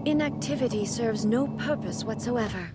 Inactivity serves no purpose whatsoever.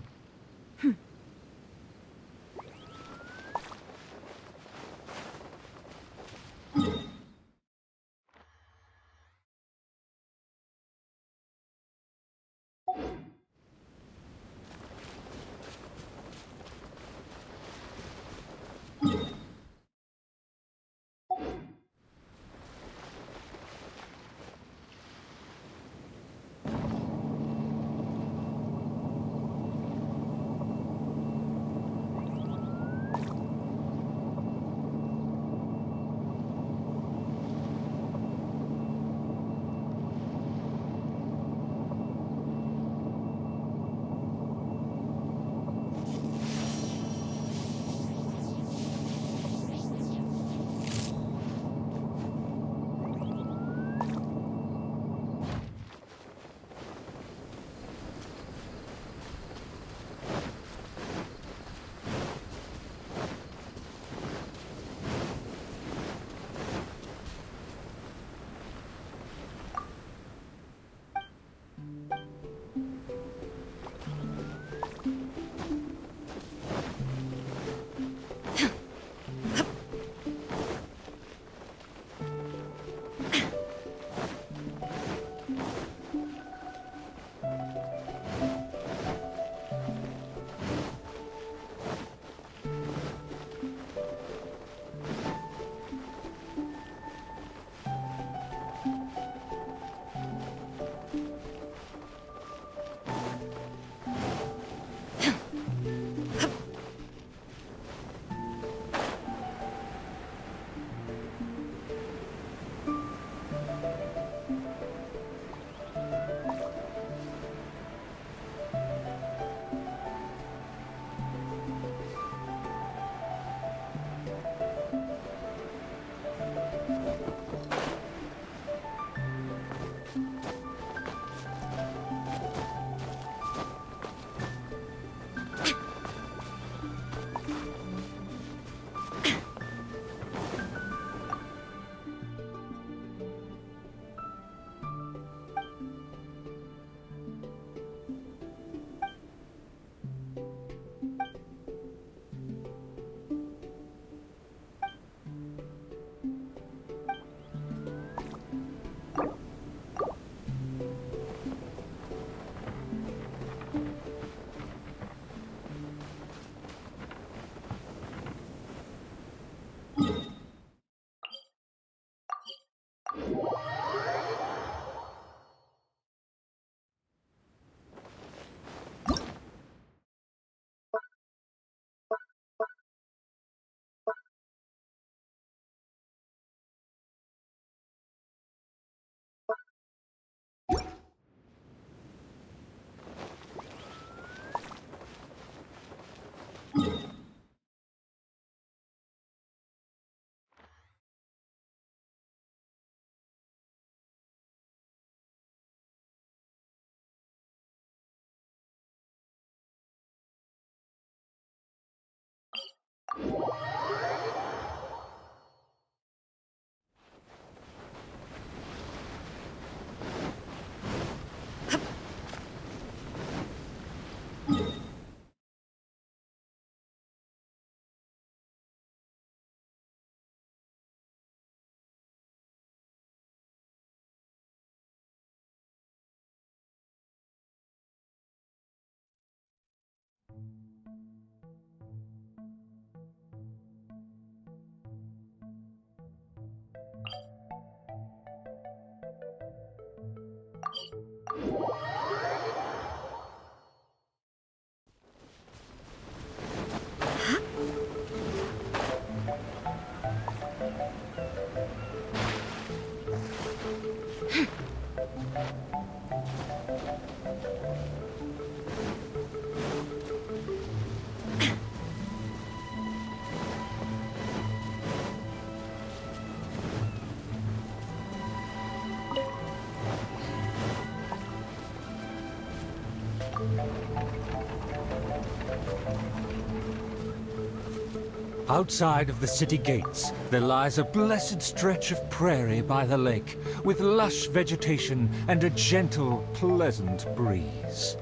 Outside of the city gates, there lies a blessed stretch of prairie by the lake, with lush vegetation and a gentle, pleasant breeze.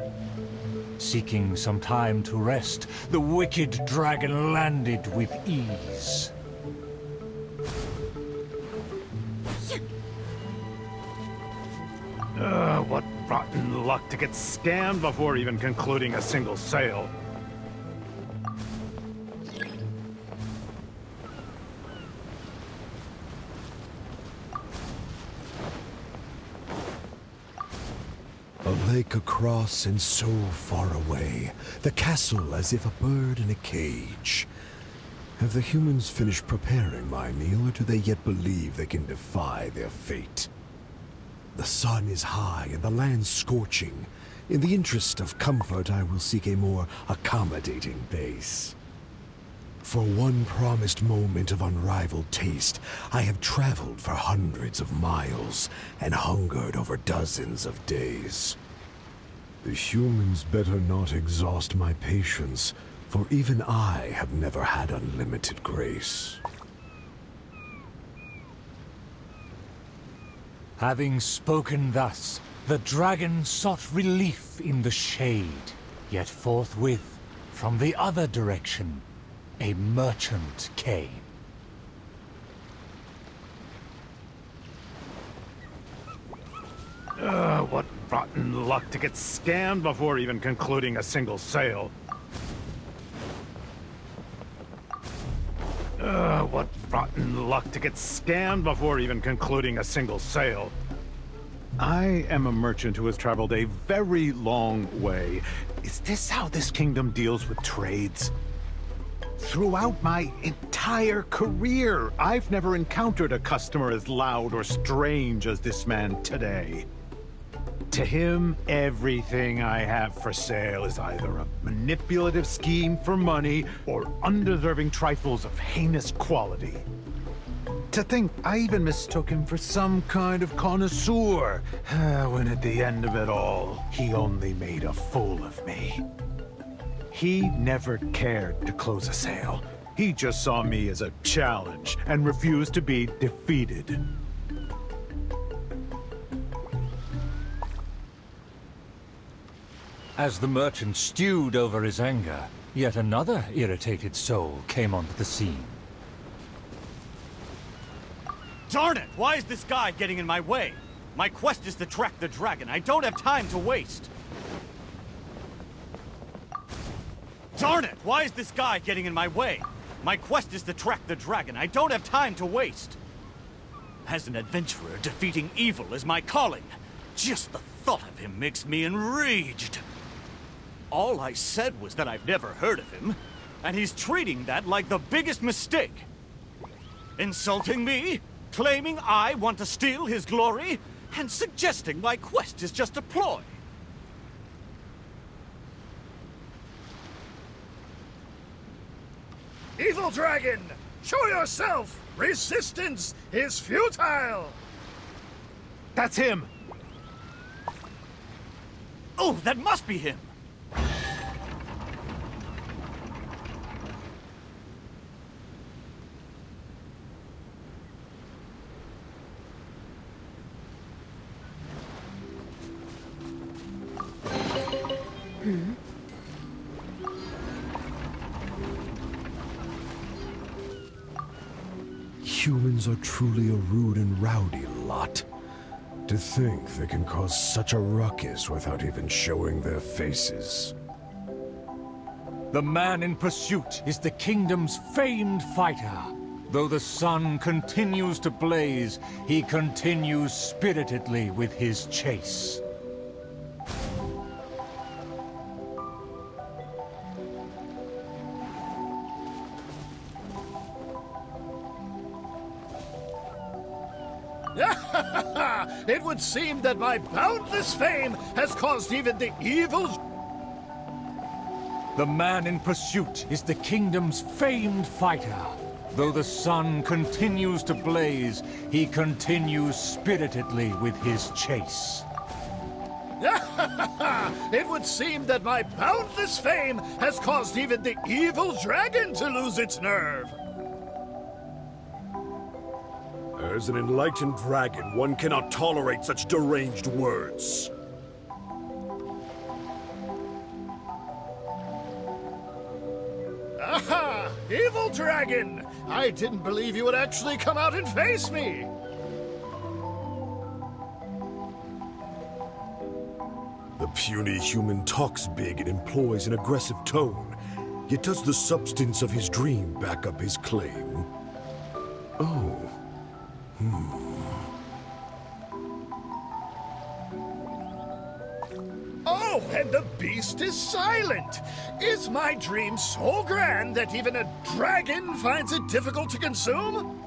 Seeking some time to rest, the wicked dragon landed with ease. What rotten luck to get scammed before even concluding a single sale. A lake across and so far away, the castle as if a bird in a cage. Have the humans finished preparing my meal, or do they yet believe they can defy their fate? The sun is high and the land scorching. In the interest of comfort, I will seek a more accommodating base. For one promised moment of unrivaled taste, I have traveled for hundreds of miles and hungered over dozens of days. The humans better not exhaust my patience, for even I have never had unlimited grace. Having spoken thus, the dragon sought relief in the shade, yet forthwith, from the other direction, a merchant came. What rotten luck to get scammed before even concluding a single sale. What rotten luck to get scammed before even concluding a single sale. I am a merchant who has traveled a very long way. Is this how this kingdom deals with trades? Throughout my entire career, I've never encountered a customer as loud or strange as this man today. To him, everything I have for sale is either a manipulative scheme for money or undeserving trifles of heinous quality. To think I even mistook him for some kind of connoisseur, when at the end of it all, he only made a fool of me. He never cared to close a sale. He just saw me as a challenge and refused to be defeated. As the merchant stewed over his anger, yet another irritated soul came onto the scene. Darn it! Why is this guy getting in my way? My quest is to track the dragon. I don't have time to waste. Darn it! Why is this guy getting in my way? My quest is to track the dragon. I don't have time to waste. As an adventurer, defeating evil is my calling. Just the thought of him makes me enraged. All I said was that I've never heard of him, and he's treating that like the biggest mistake. Insulting me, claiming I want to steal his glory, and suggesting my quest is just a ploy. Evil dragon! Show yourself! Resistance is futile! That's him! Oh, that must be him! Humans are truly a rude and rowdy lot. To think they can cause such a ruckus without even showing their faces. The man in pursuit is the kingdom's famed fighter. Though the sun continues to blaze, he continues spiritedly with his chase. It would seem that my boundless fame has caused even the evils. The man in pursuit is the kingdom's famed fighter. Though the sun continues to blaze, he continues spiritedly with his chase. It would seem that my boundless fame has caused even the evil dragon to lose its nerve. As an enlightened dragon, one cannot tolerate such deranged words. Aha! Evil dragon! I didn't believe you would actually come out and face me! The puny human talks big and employs an aggressive tone, yet does the substance of his dream back up his claim? Oh. Oh, and the beast is silent! Is my dream so grand that even a dragon finds it difficult to consume?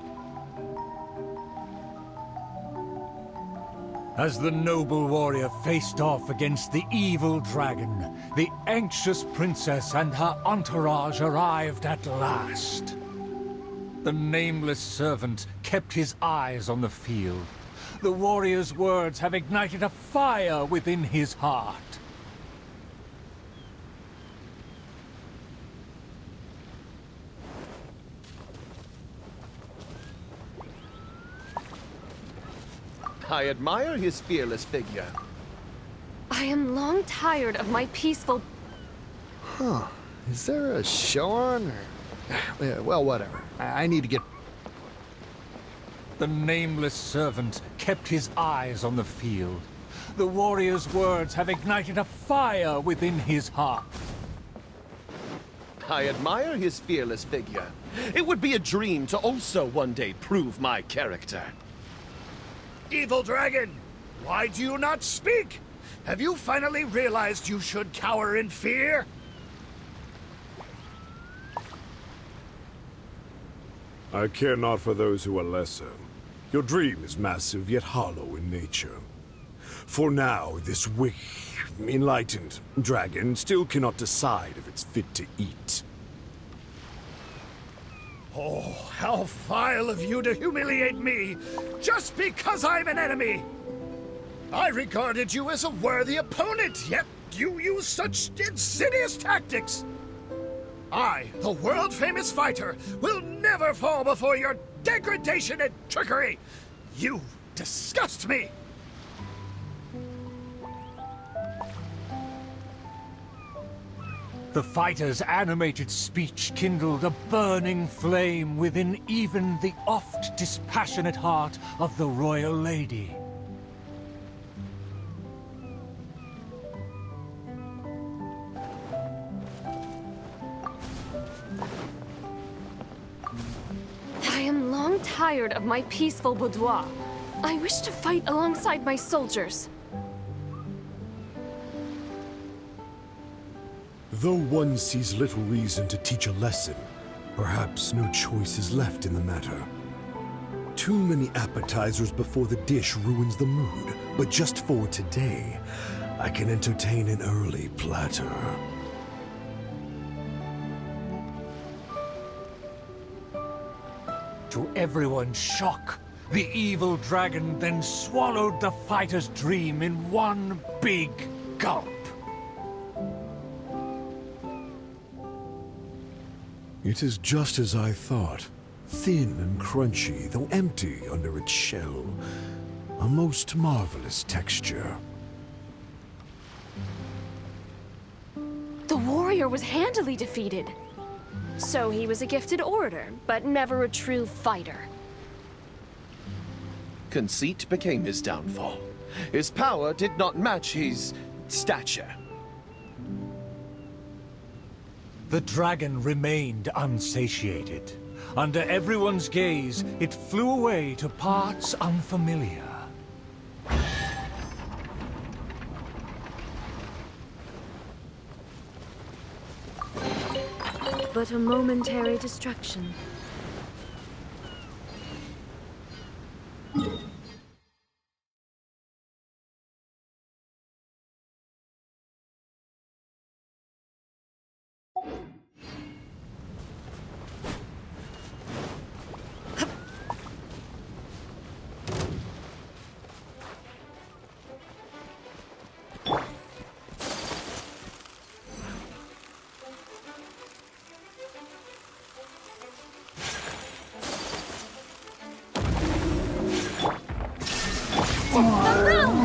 As the noble warrior faced off against the evil dragon, the anxious princess and her entourage arrived at last. The nameless servant kept his eyes on the field. The warrior's words have ignited a fire within his heart. I admire his fearless figure. I am long tired of my peaceful... Huh. Is there a show on? Or... well, whatever. I need to get... The nameless servant kept his eyes on the field. The warrior's words have ignited a fire within his heart. I admire his fearless figure. It would be a dream to also one day prove my character. Evil dragon! Why do you not speak? Have you finally realized you should cower in fear? I care not for those who are lesser. Your dream is massive, yet hollow in nature. For now, this enlightened dragon still cannot decide if it's fit to eat. Oh, how vile of you to humiliate me, just because I'm an enemy! I regarded you as a worthy opponent, yet you use such insidious tactics! I, the world-famous fighter, will never fall before your degradation and trickery! You disgust me! The fighter's animated speech kindled a burning flame within even the oft dispassionate heart of the royal lady. I am long tired of my peaceful boudoir. I wish to fight alongside my soldiers. Though one sees little reason to teach a lesson, perhaps no choice is left in the matter. Too many appetizers before the dish ruins the mood, but just for today, I can entertain an early platter. To everyone's shock, the evil dragon then swallowed the fighter's dream in one big gulp. It is just as I thought. Thin and crunchy, though empty under its shell. A most marvelous texture. The warrior was handily defeated. So he was a gifted orator, but never a true fighter. Conceit became his downfall. His power did not match his stature. The dragon remained unsatiated. Under everyone's gaze, it flew away to parts unfamiliar. But a momentary distraction. the room!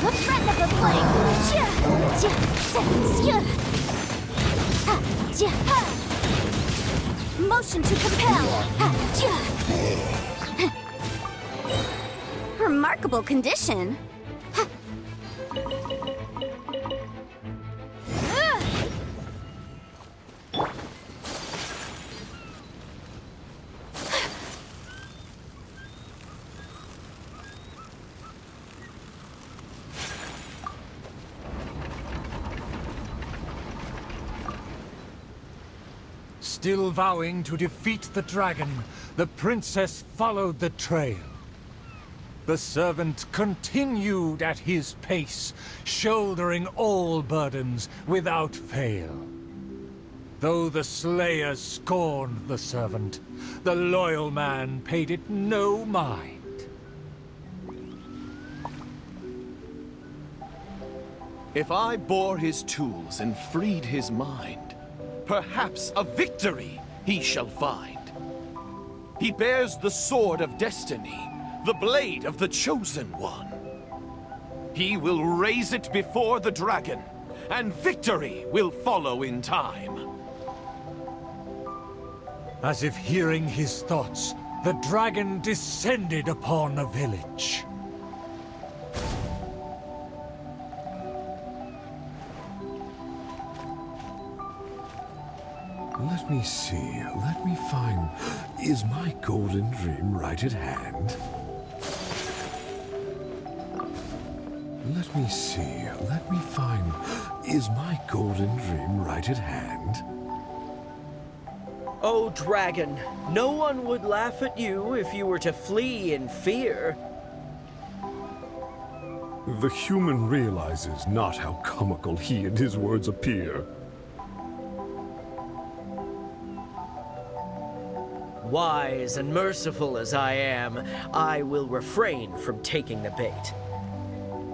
A friend of the flame! Motion to compel! Remarkable condition. Still vowing to defeat the dragon, the princess followed the trail. The servant continued at his pace, shouldering all burdens without fail. Though the slayer scorned the servant, the loyal man paid it no mind. If I bore his tools and freed his mind, perhaps a victory he shall find. He bears the sword of destiny, the blade of the chosen one. He will raise it before the dragon, and victory will follow in time. As if hearing his thoughts, the dragon descended upon a village. Let me see, let me find... Is my golden dream right at hand? Let me see, let me find... Is my golden dream right at hand? Oh, dragon, no one would laugh at you if you were to flee in fear. The human realizes not how comical he and his words appear. Wise and merciful as I am, I will refrain from taking the bait.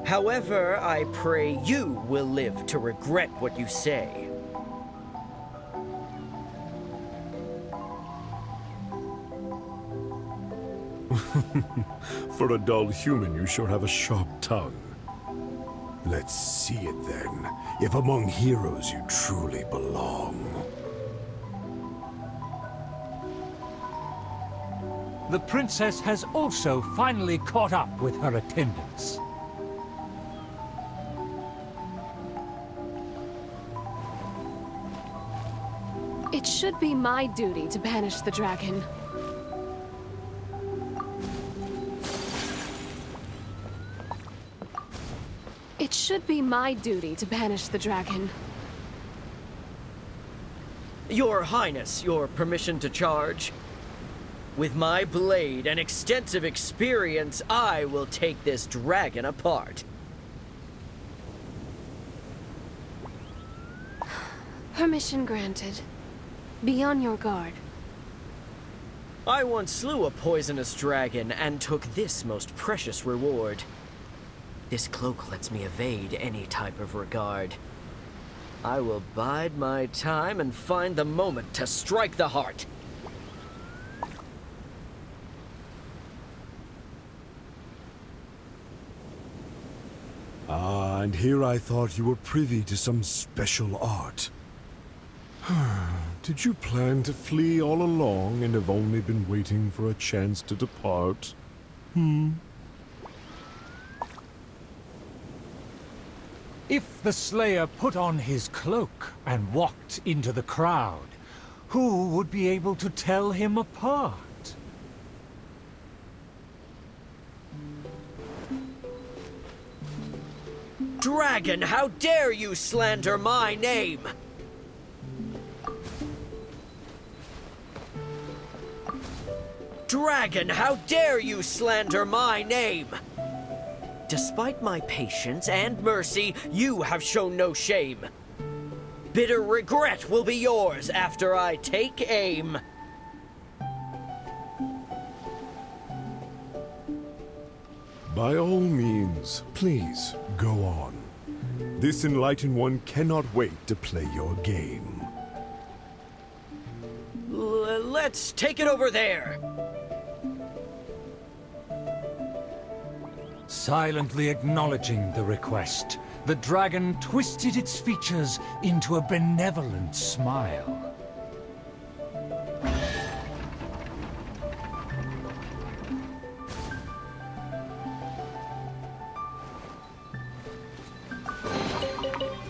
However, I pray you will live to regret what you say. For a dull human, you sure have a sharp tongue. Let's see it then, if among heroes you truly belong. The princess has also finally caught up with her attendants. It should be my duty to banish the dragon. It should be my duty to banish the dragon. Your Highness, your permission to charge? With my blade and extensive experience, I will take this dragon apart. Permission granted. Be on your guard. I once slew a poisonous dragon and took this most precious reward. This cloak lets me evade any type of regard. I will bide my time and find the moment to strike the heart. Ah, and here I thought you were privy to some special art. Did you plan to flee all along and have only been waiting for a chance to depart? If the Slayer put on his cloak and walked into the crowd, who would be able to tell him apart? Dragon, how dare you slander my name? Dragon, how dare you slander my name? Despite my patience and mercy, you have shown no shame. Bitter regret will be yours after I take aim. By all means, please, go on. This enlightened one cannot wait to play your game. Let's take it over there. Silently acknowledging the request, the dragon twisted its features into a benevolent smile.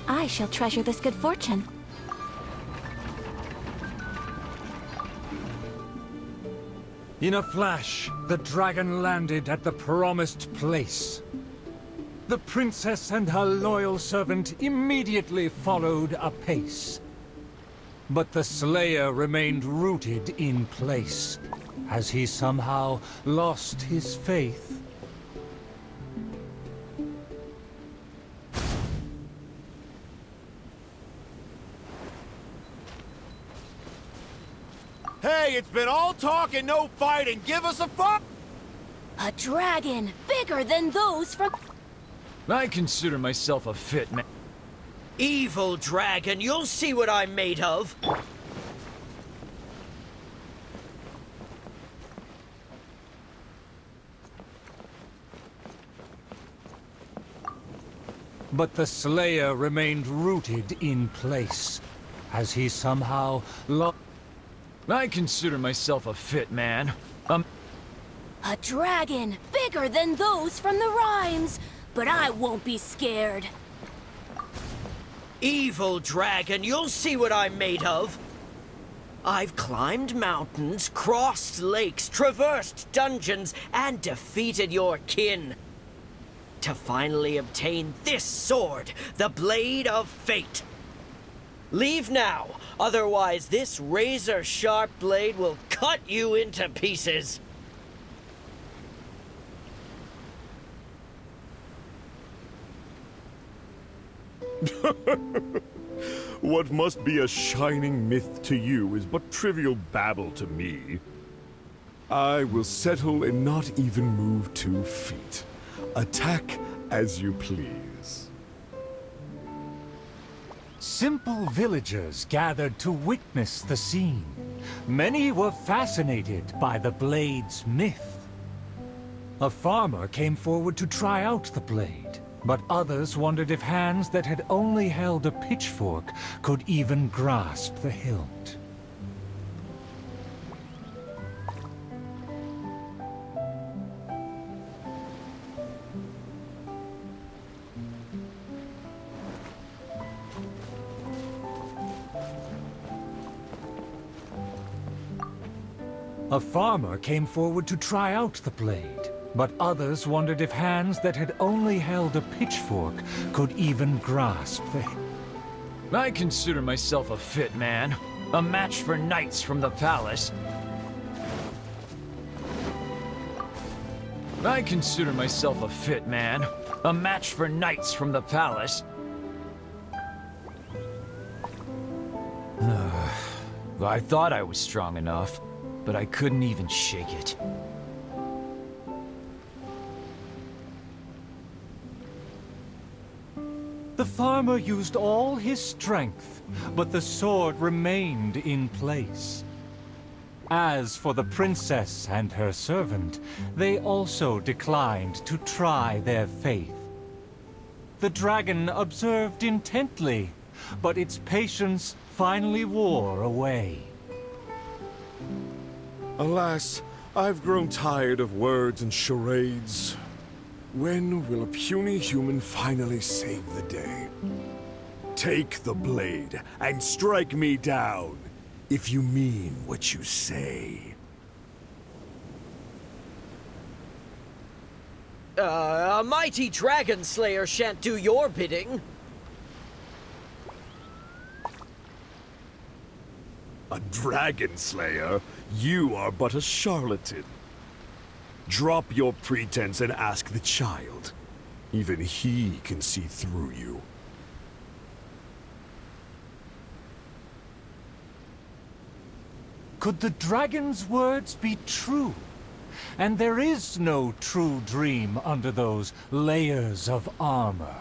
I shall treasure this good fortune. In a flash, the dragon landed at the promised place. The princess and her loyal servant immediately followed apace. But the slayer remained rooted in place, as he somehow lost his faith. Hey, it's been all talk and no fighting. Give us a fight! A dragon bigger than those from... I consider myself a fit man. Evil dragon, you'll see what I'm made of. But the slayer remained rooted in place, as he somehow lost... I consider myself a fit man. A dragon bigger than those from the rhymes, but I won't be scared. Evil dragon, you'll see what I'm made of. I've climbed mountains, crossed lakes, traversed dungeons, and defeated your kin. To finally obtain this sword, the Blade of Fate. Leave now, otherwise this razor-sharp blade will cut you into pieces. What must be a shining myth to you is but trivial babble to me. I will settle and not even move 2 feet. Attack as you please. Simple villagers gathered to witness the scene. Many were fascinated by the blade's myth. A farmer came forward to try out the blade, but others wondered if hands that had only held a pitchfork could even grasp the hilt. A farmer came forward to try out the blade, but others wondered if hands that had only held a pitchfork could even grasp the hilt. I consider myself a fit man. A match for knights from the palace. I consider myself a fit man. A match for knights from the palace. I thought I was strong enough, but I couldn't even shake it. The farmer used all his strength, but the sword remained in place. As for the princess and her servant, they also declined to try their faith. The dragon observed intently, but its patience finally wore away. Alas, I've grown tired of words and charades. When will a puny human finally save the day? Take the blade and strike me down, if you mean what you say. A mighty dragon slayer shan't do your bidding. A dragon slayer? You are but a charlatan. Drop your pretense and ask the child. Even he can see through you. Could the dragon's words be true? And there is no true dream under those layers of armor.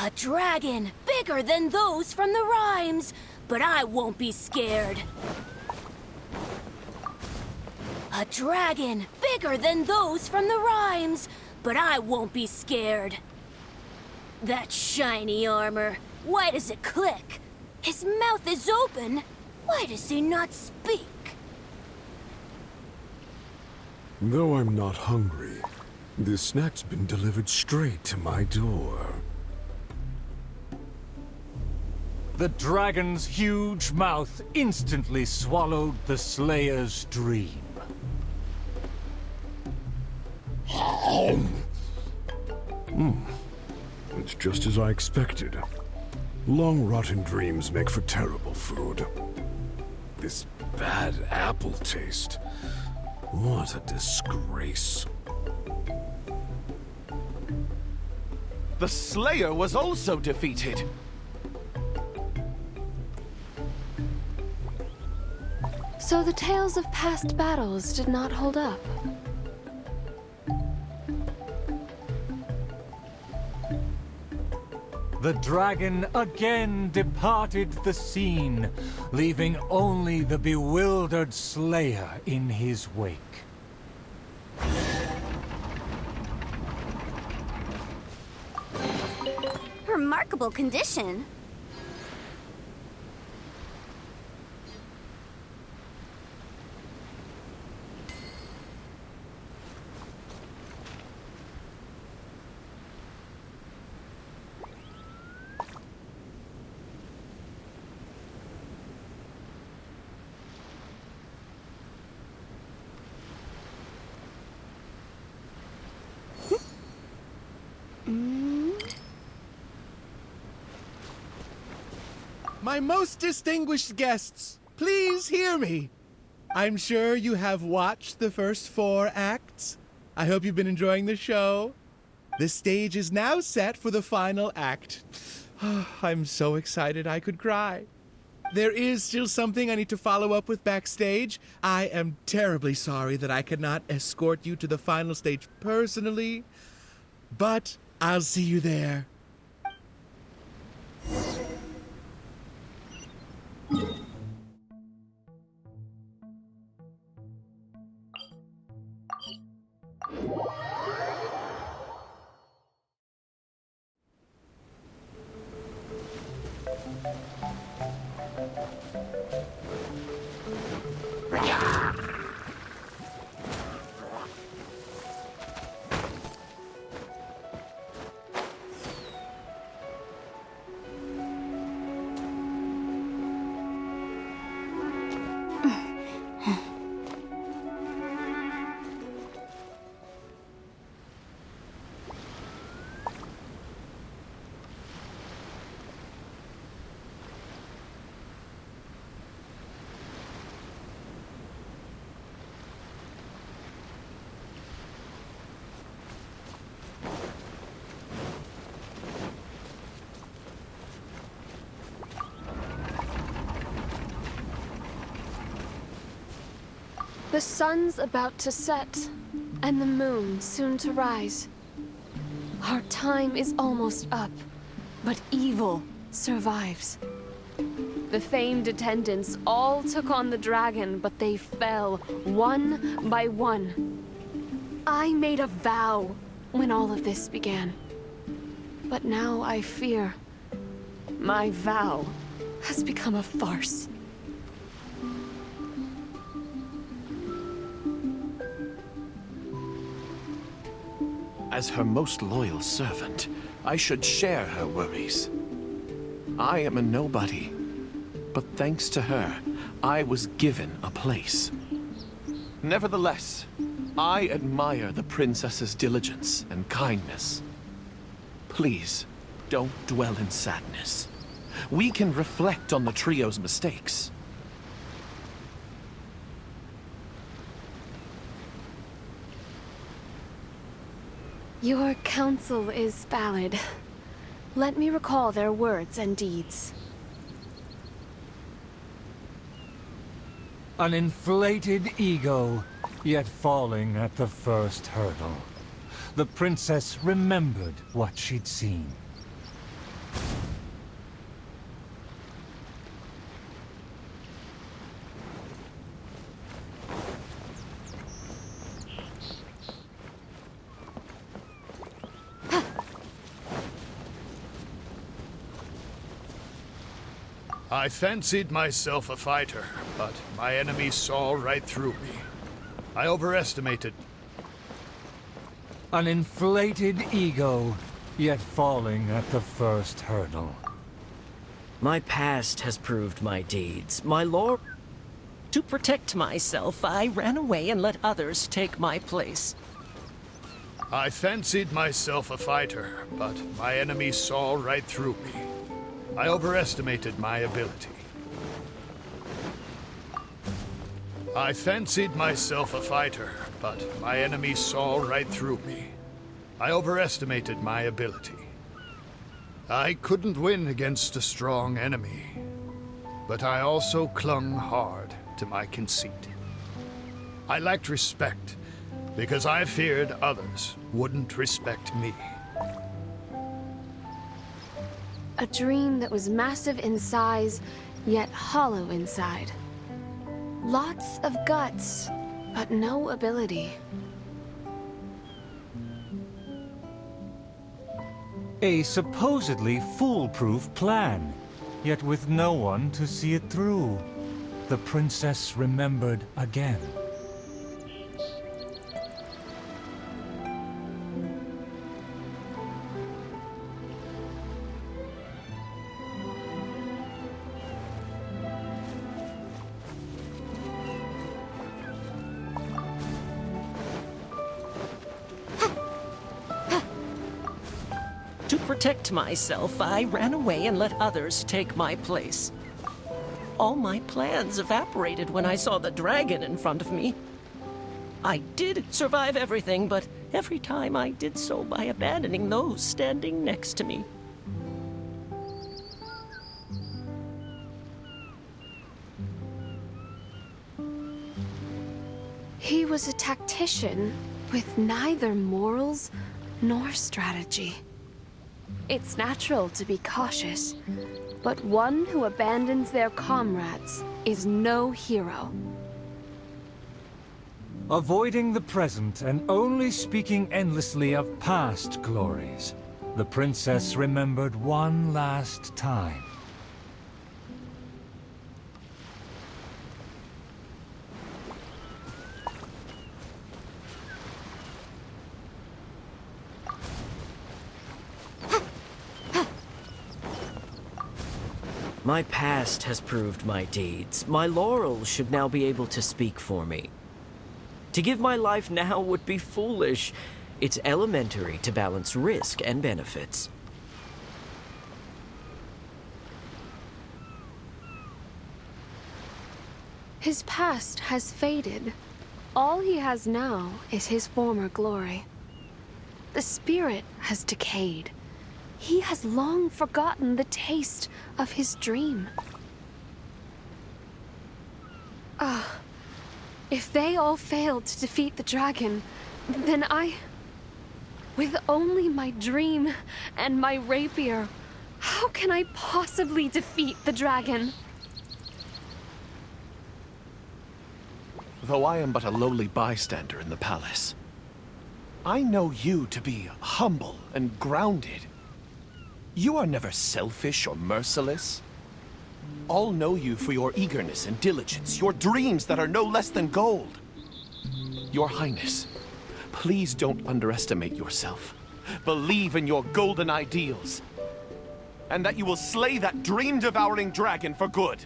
A dragon bigger than those from the rhymes, but I won't be scared. A dragon, bigger than those from the rhymes, but I won't be scared. That shiny armor, why does it click? His mouth is open, why does he not speak? Though I'm not hungry, this snack's been delivered straight to my door. The dragon's huge mouth instantly swallowed the Slayer's dream. It's just as I expected. Long rotten dreams make for terrible food. This bad apple taste. What a disgrace. The Slayer was also defeated. So the tales of past battles did not hold up. The dragon again departed the scene, leaving only the bewildered Slayer in his wake. Remarkable condition. My most distinguished guests, please hear me. I'm sure you have watched the first 4 acts. I hope you've been enjoying the show. The stage is now set for the final act. I'm so excited I could cry. There is still something I need to follow up with backstage. I am terribly sorry that I cannot escort you to the final stage personally, but I'll see you there. The sun's about to set, and the moon soon to rise. Our time is almost up, but evil survives. The famed attendants all took on the dragon, but they fell one by one. I made a vow when all of this began. But now I fear my vow has become a farce. As her most loyal servant, I should share her worries. I am a nobody, but thanks to her, I was given a place. Nevertheless, I admire the princess's diligence and kindness. Please, don't dwell in sadness. We can reflect on the trio's mistakes. Your counsel is valid. Let me recall their words and deeds. An inflated ego, yet falling at the first hurdle. The princess remembered what she'd seen. I fancied myself a fighter, but my enemy saw right through me. I overestimated. An inflated ego, yet falling at the first hurdle. My past has proved my deeds. My lore... To protect myself, I ran away and let others take my place. I fancied myself a fighter, but my enemy saw right through me. I overestimated my ability. I fancied myself a fighter, but my enemy saw right through me. I overestimated my ability. I couldn't win against a strong enemy, but I also clung hard to my conceit. I lacked respect because I feared others wouldn't respect me. A dream that was massive in size, yet hollow inside. Lots of guts, but no ability. A supposedly foolproof plan, yet with no one to see it through. The princess remembered again. To protect myself, I ran away and let others take my place. All my plans evaporated when I saw the dragon in front of me. I did survive everything, but every time I did so by abandoning those standing next to me. He was a tactician with neither morals nor strategy. It's natural to be cautious, but one who abandons their comrades is no hero. Avoiding the present and only speaking endlessly of past glories, the princess remembered one last time. My past has proved my deeds. My laurels should now be able to speak for me. To give my life now would be foolish. It's elementary to balance risk and benefits. His past has faded. All he has now is his former glory. The spirit has decayed. He has long forgotten the taste of his dream. If they all failed to defeat the dragon, then with only my dream and my rapier, how can I possibly defeat the dragon? Though I am but a lowly bystander in the palace, I know you to be humble and grounded. You are never selfish or merciless. All know you for your eagerness and diligence, your dreams that are no less than gold. Your Highness, please don't underestimate yourself. Believe in your golden ideals, and that you will slay that dream-devouring dragon for good.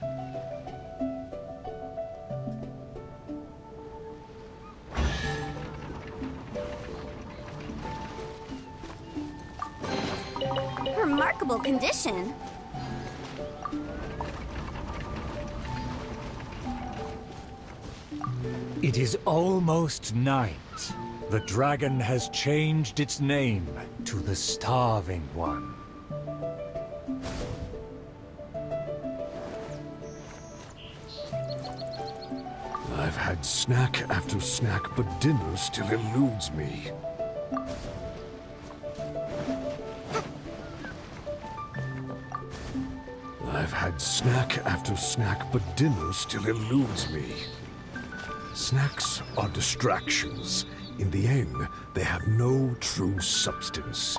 Remarkable condition. It is almost night. The dragon has changed its name to the Starving One. I've had snack after snack, but dinner still eludes me. I've had snack after snack, but dinner still eludes me. Snacks are distractions. In the end, they have no true substance.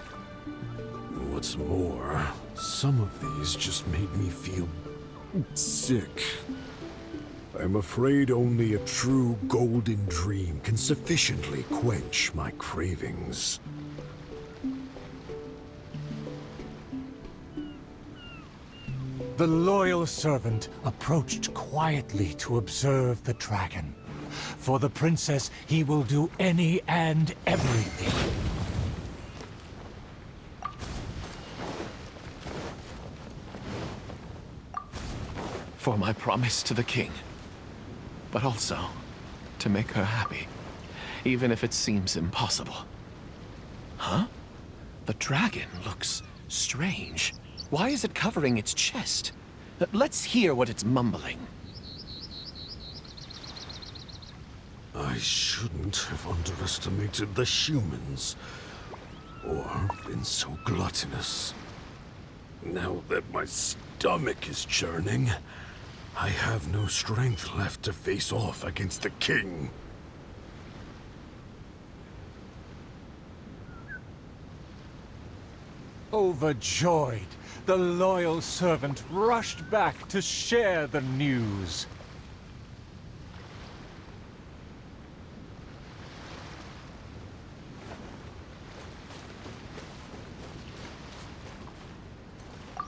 What's more, some of these just made me feel Sick. I'm afraid only a true golden dream can sufficiently quench my cravings. The loyal servant approached quietly to observe the dragon. For the princess, he will do any and everything. For my promise to the king. But also, to make her happy. Even if it seems impossible. Huh? The dragon looks strange. Why is it covering its chest? Let's hear what it's mumbling. I shouldn't have underestimated the humans, or been so gluttonous. Now that my stomach is churning, I have no strength left to face off against the king. Overjoyed, the loyal servant rushed back to share the news.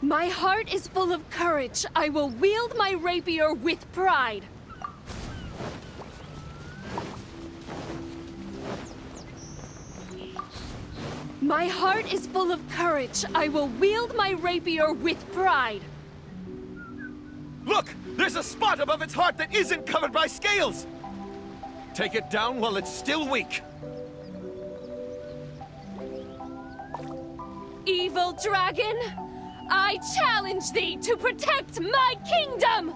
My heart is full of courage. I will wield my rapier with pride. My heart is full of courage. I will wield my rapier with pride. Look! There's a spot above its heart that isn't covered by scales! Take it down while it's still weak. Evil dragon, I challenge thee to protect my kingdom!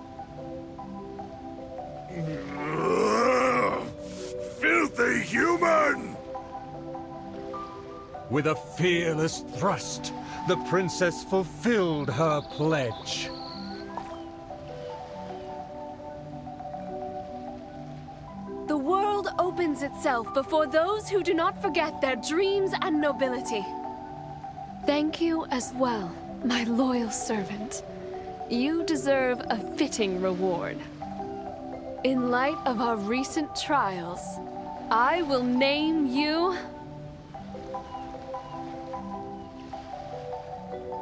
Filthy human! With a fearless thrust, the princess fulfilled her pledge. The world opens itself before those who do not forget their dreams and nobility. Thank you as well, my loyal servant. You deserve a fitting reward. In light of our recent trials, I will name you...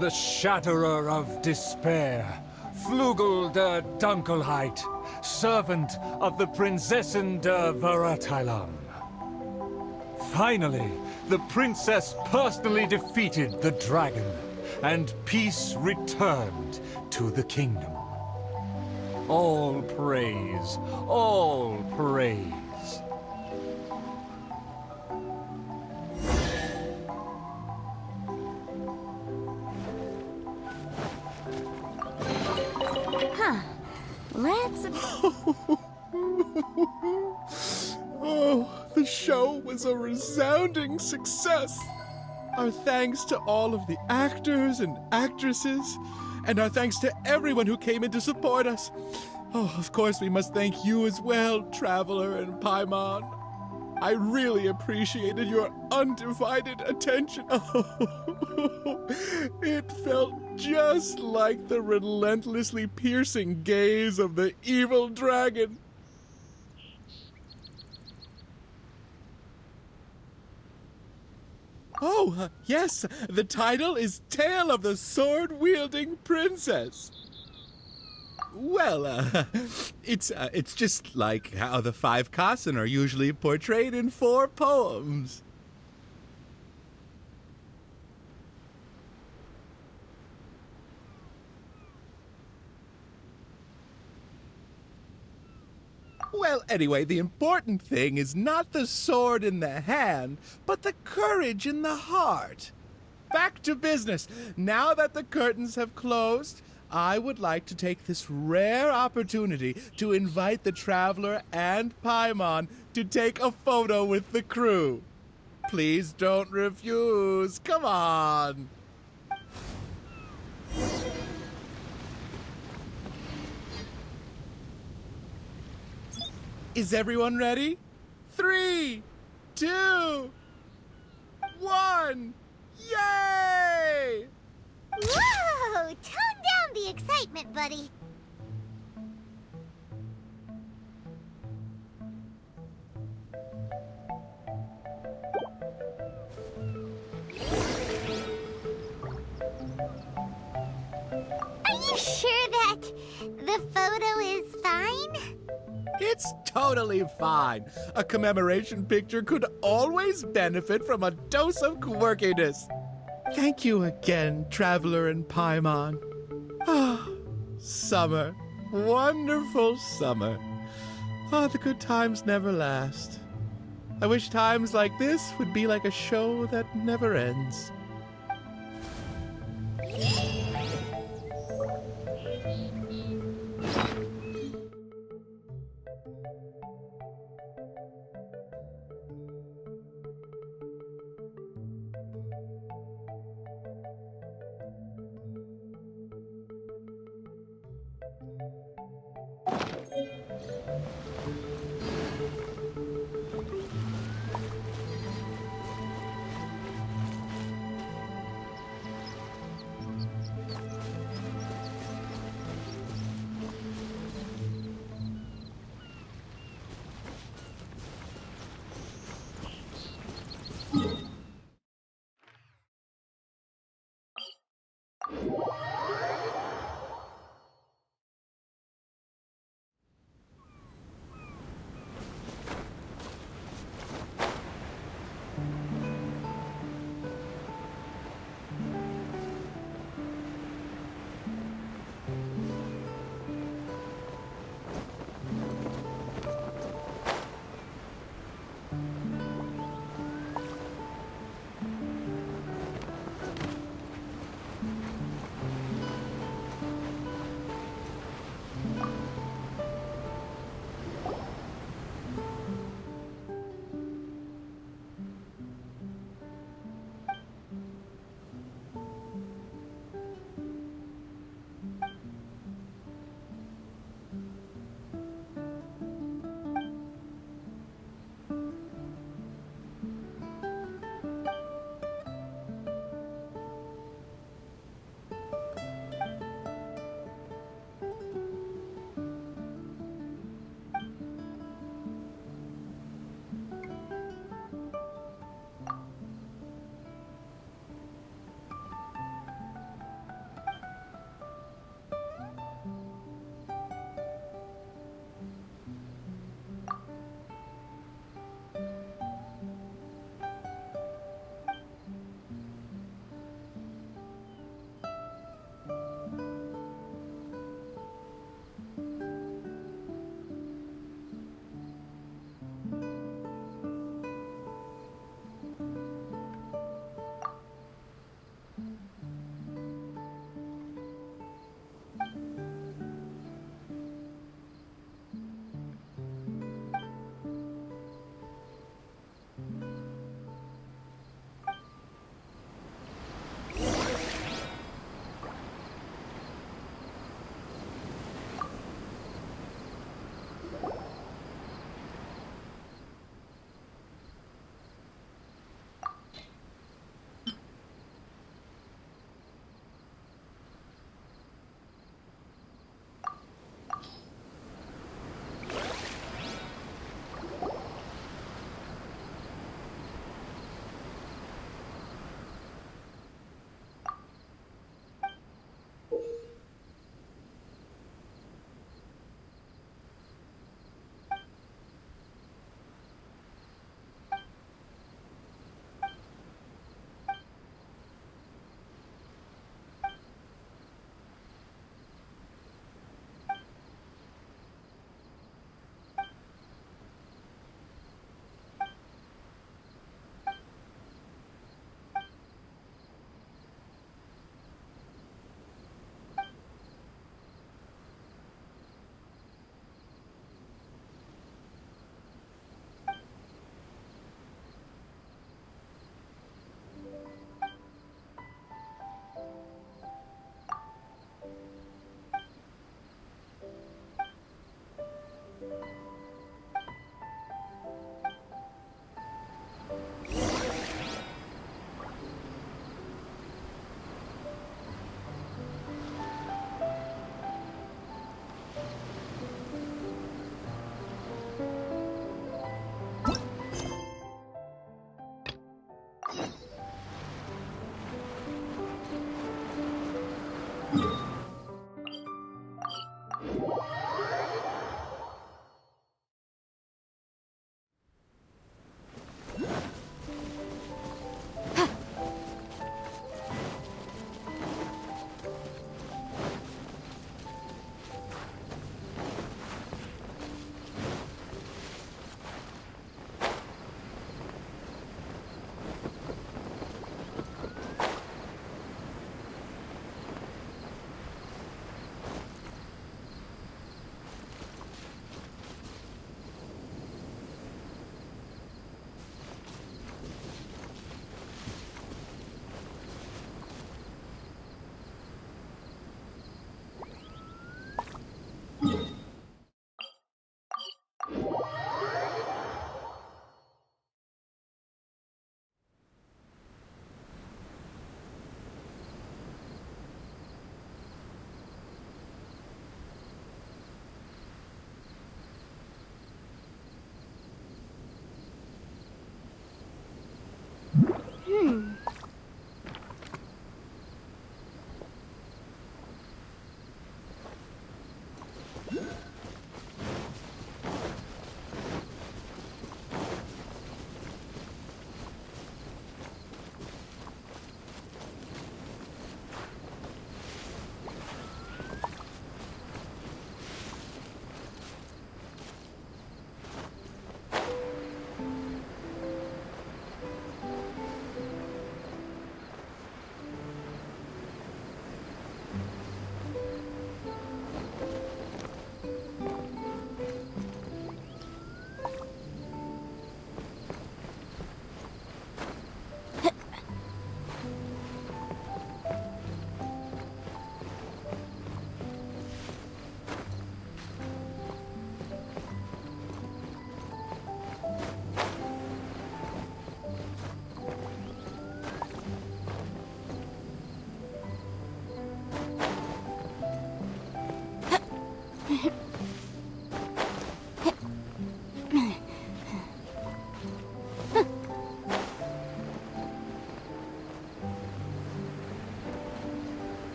The Shatterer of Despair, Flugel der Dunkelheit, servant of the Prinzessin der Verurteilung. Finally, the princess personally defeated the dragon, and peace returned to the kingdom. All praise, all praise. Let's... Oh, the show was a resounding success. Our thanks to all of the actors and actresses, and our thanks to everyone who came in to support us. Oh, of course, we must thank you as well, Traveler and Paimon. I really appreciated your undivided attention. Oh, it felt just like the relentlessly piercing gaze of the evil dragon. Oh, yes, the title is Tale of the Sword-Wielding Princess. Well, it's just like how the 5 Kassen are usually portrayed in 4 poems. Well, anyway, the important thing is not the sword in the hand, but the courage in the heart. Back to business. Now that the curtains have closed, I would like to take this rare opportunity to invite the Traveler and Paimon to take a photo with the crew. Please don't refuse. Come on. Is everyone ready? 3, 2, 1. Yay! Whoa! Tone down the excitement, buddy. But the photo is fine? It's totally fine. A commemoration picture could always benefit from a dose of quirkiness. Thank you again, Traveler and Paimon. Ah, summer. Wonderful summer. Oh, the good times never last. I wish times like this would be like a show that never ends.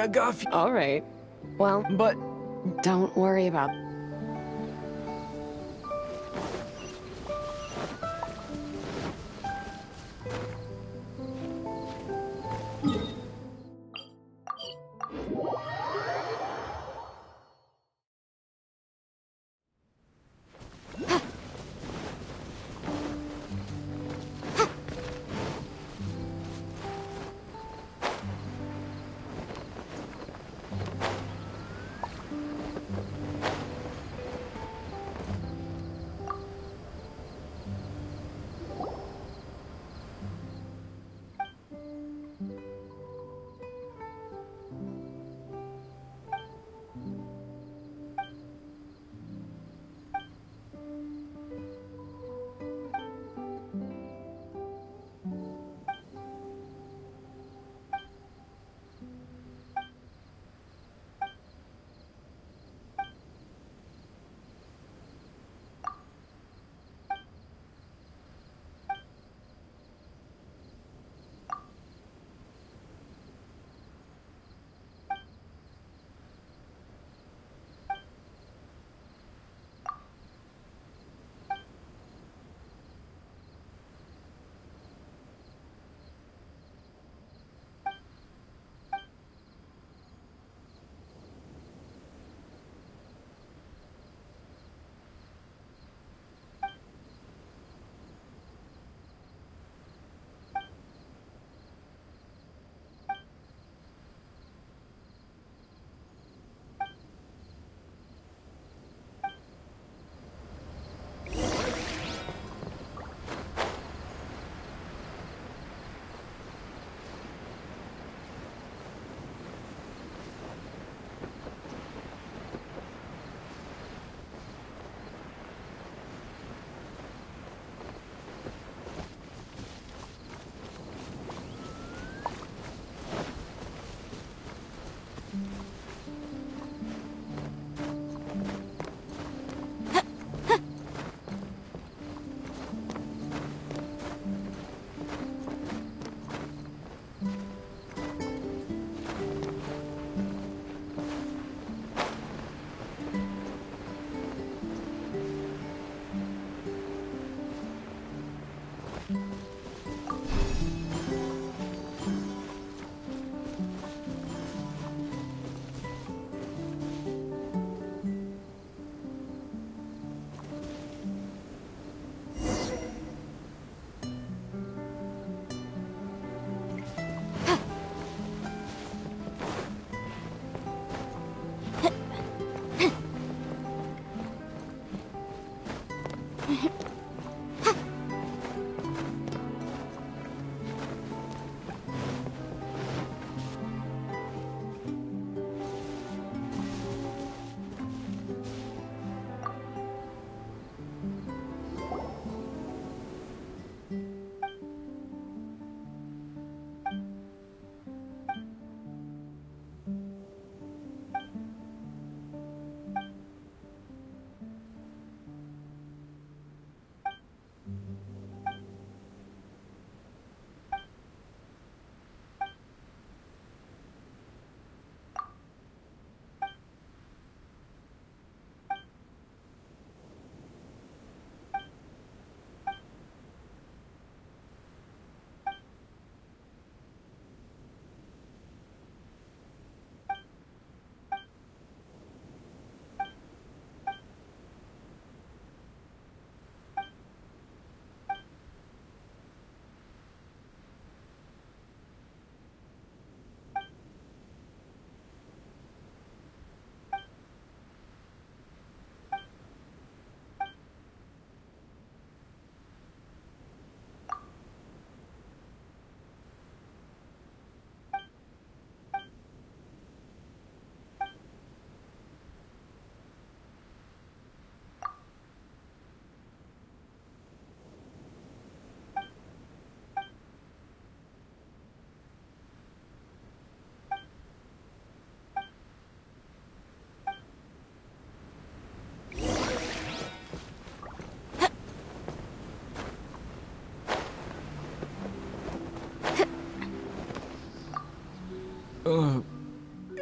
I got All right. Well, but don't worry about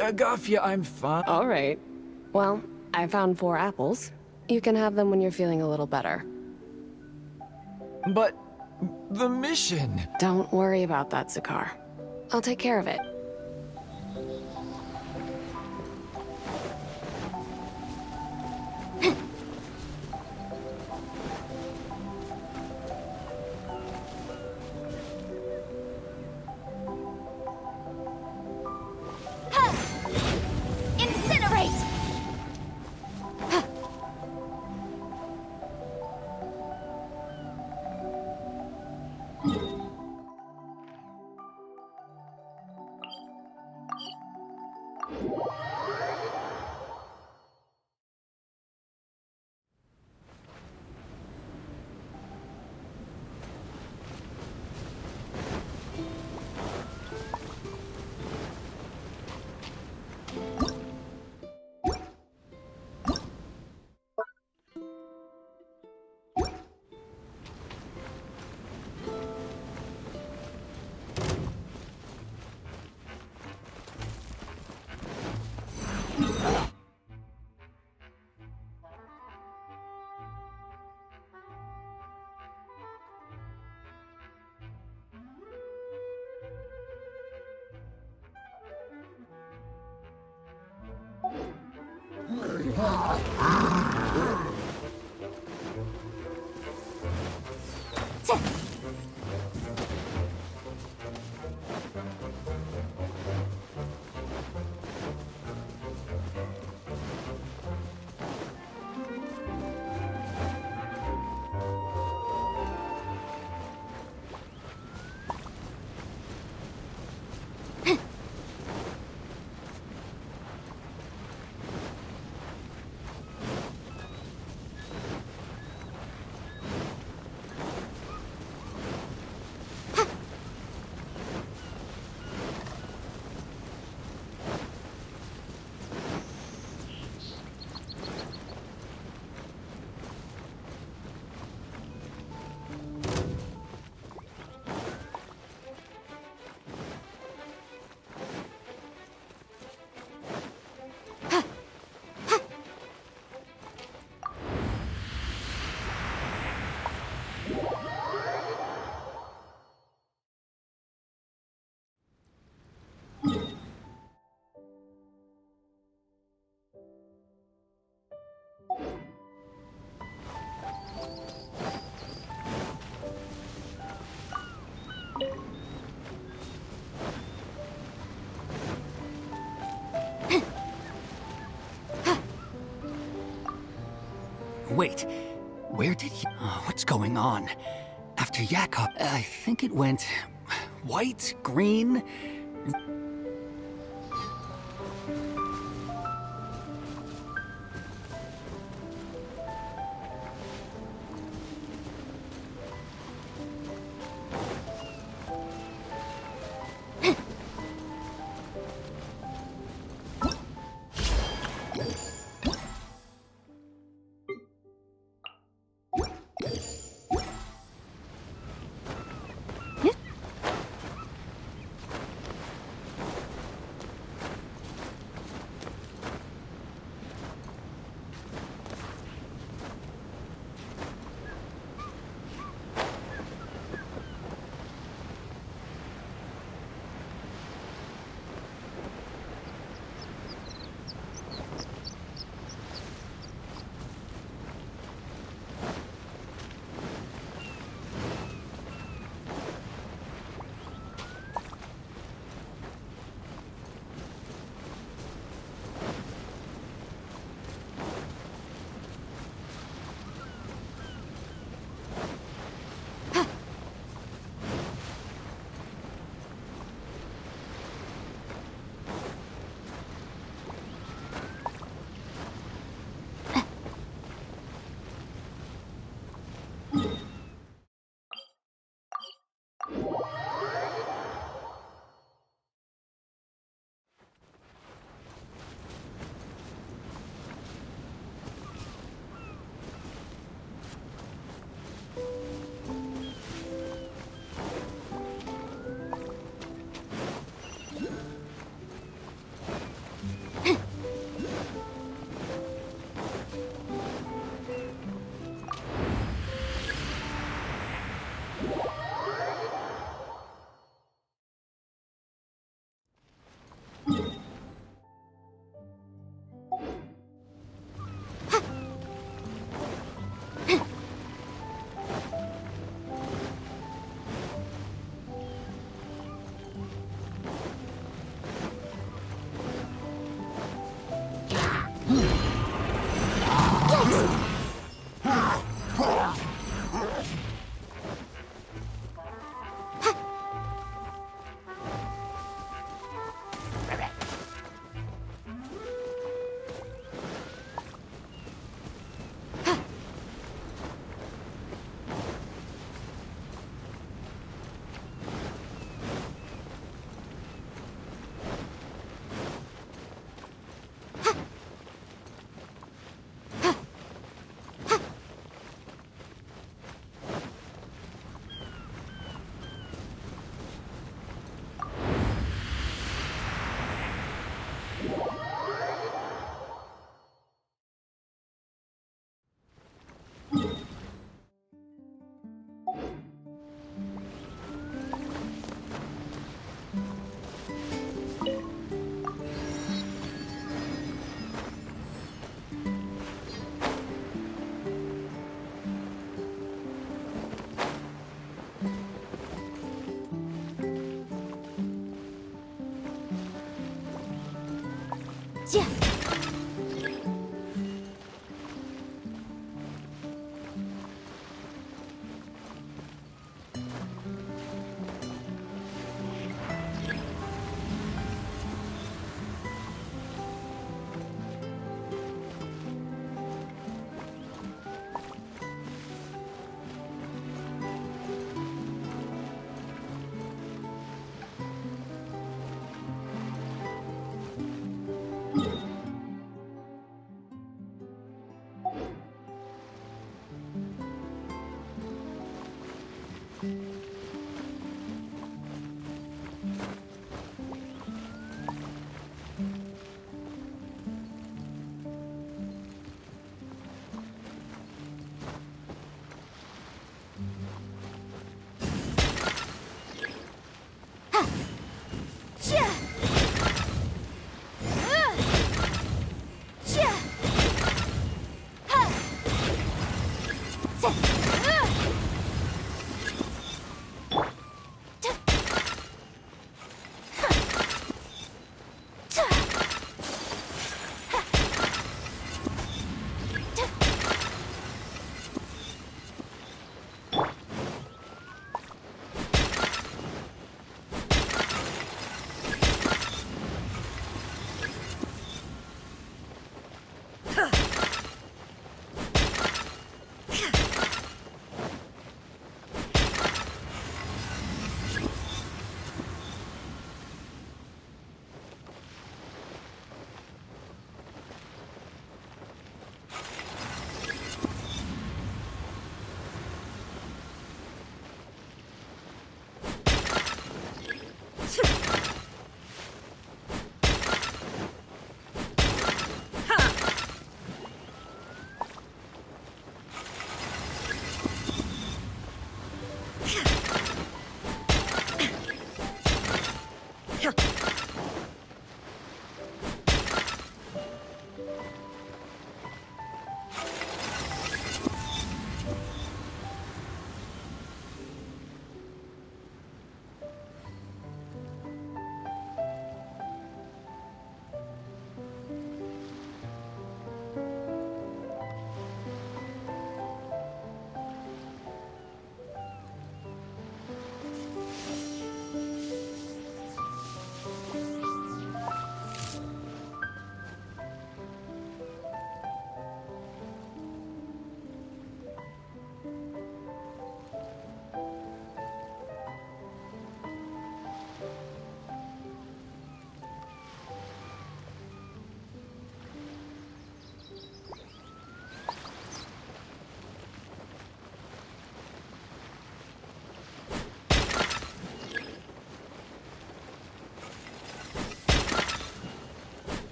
Agafia, I'm fine. All right. Well, I found 4 apples. You can have them when you're feeling a little better. But the mission... Don't worry about that, Zakar. I'll take care of it. Incinerate! Wait, Where did he... what's going on? After Yakov, I think it went... white? Green?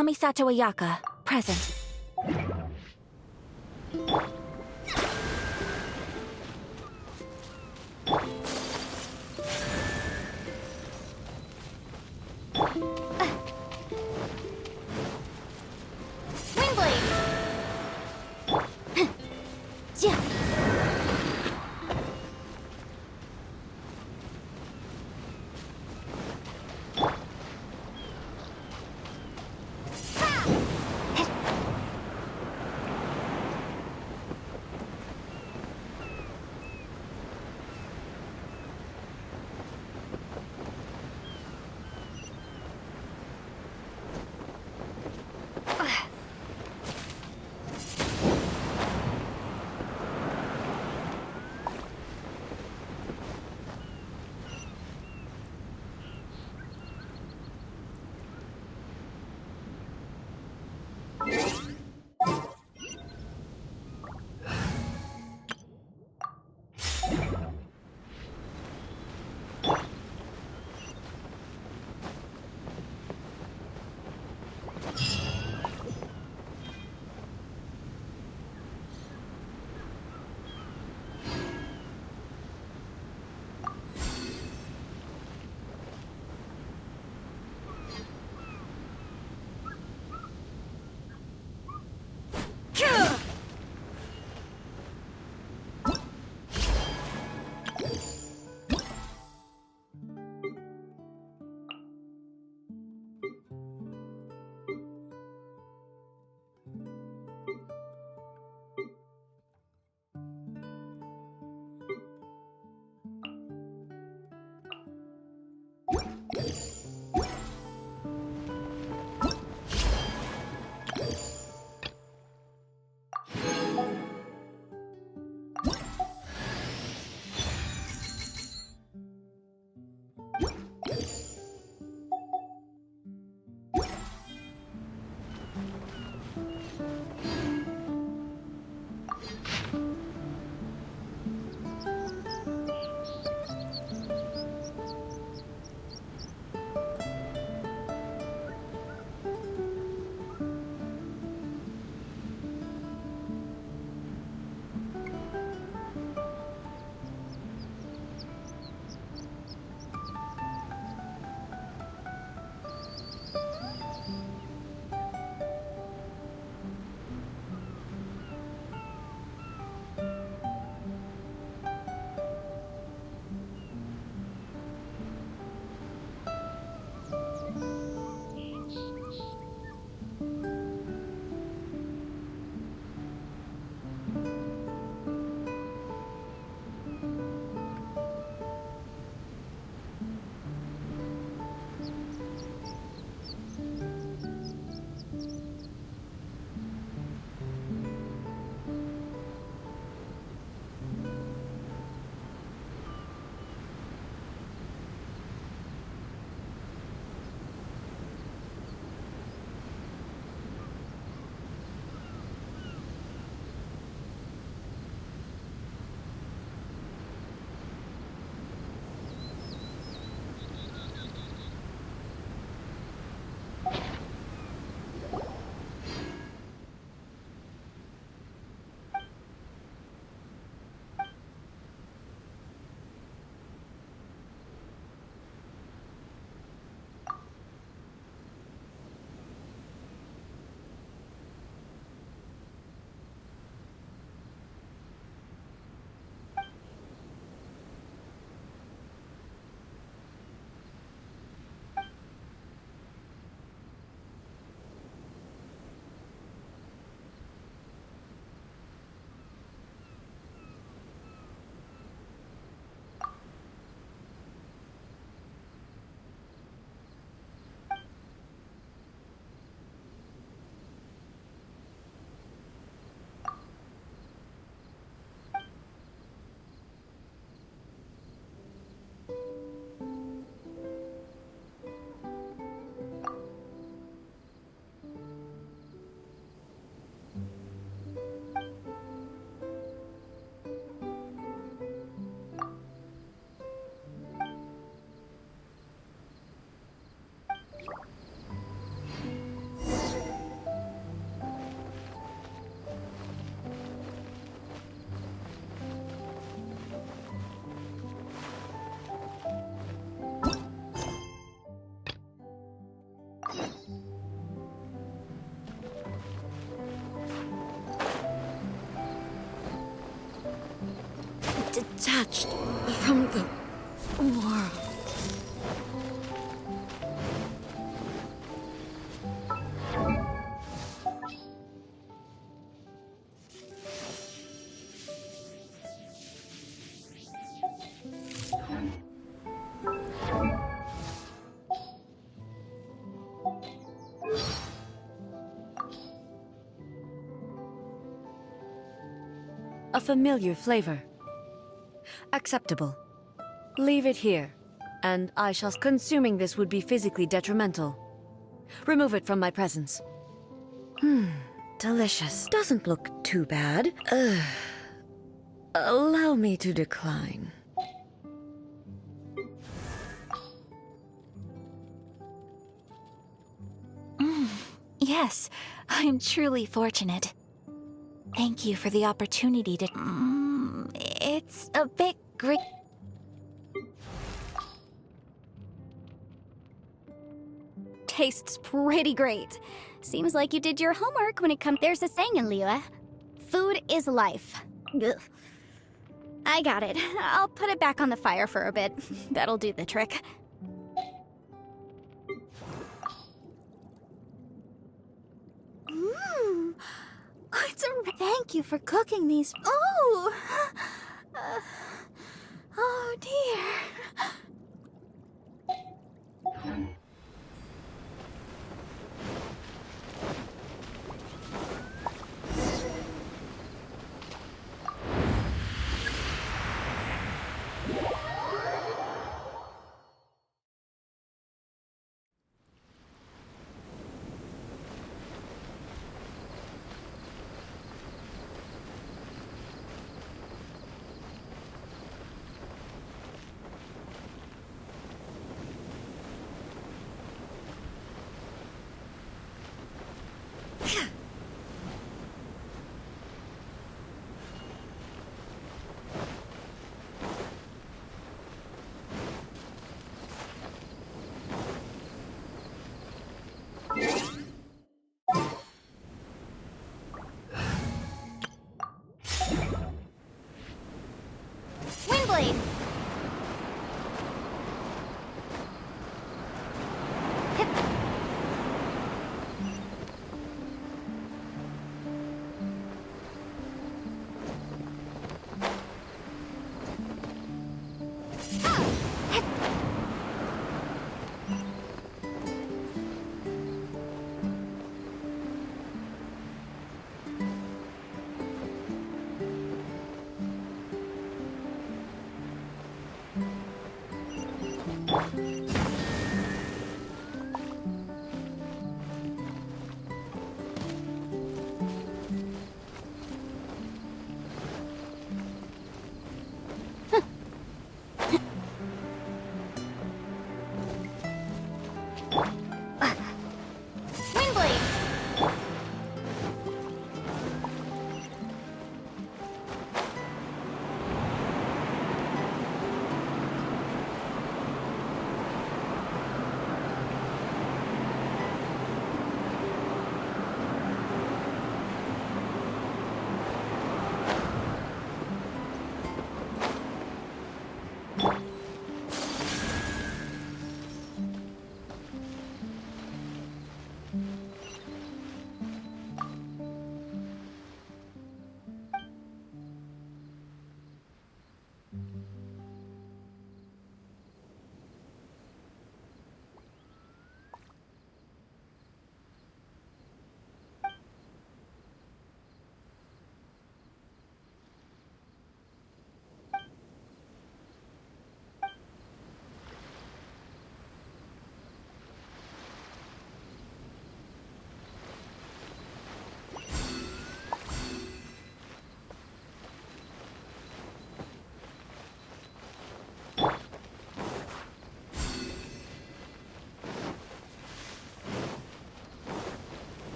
Kamisato Ayaka, present. Windblade! Yeah. Detached from the world. A familiar flavor. Acceptable. Leave it here, and I shall... Consuming this would be physically detrimental. Remove it from my presence. Delicious. Doesn't look too bad. Allow me to decline. Yes, I'm truly fortunate. Thank you for the opportunity to... it's a bit great. Tastes pretty great. Seems like you did your homework when it comes... There's a saying in Liyue. Food is life. Ugh. I got it. I'll put it back on the fire for a bit. That'll do the trick. Thank you for cooking these. Oh! Oh dear. Windblade!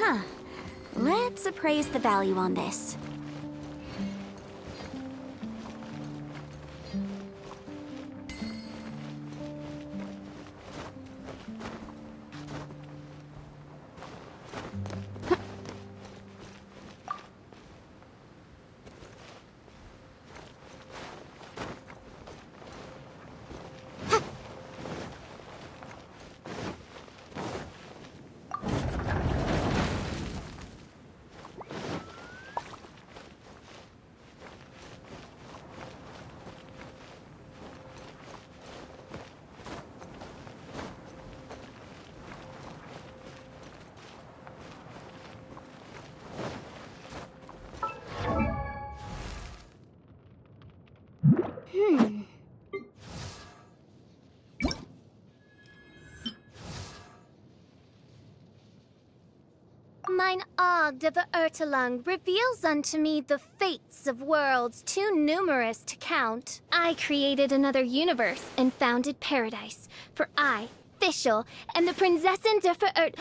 Huh. Let's appraise the value on this. Mine Ogd of Ertelung reveals unto me the fates of worlds too numerous to count. I created another universe and founded paradise, for I, Fischl, and the Prinzessin der Verert...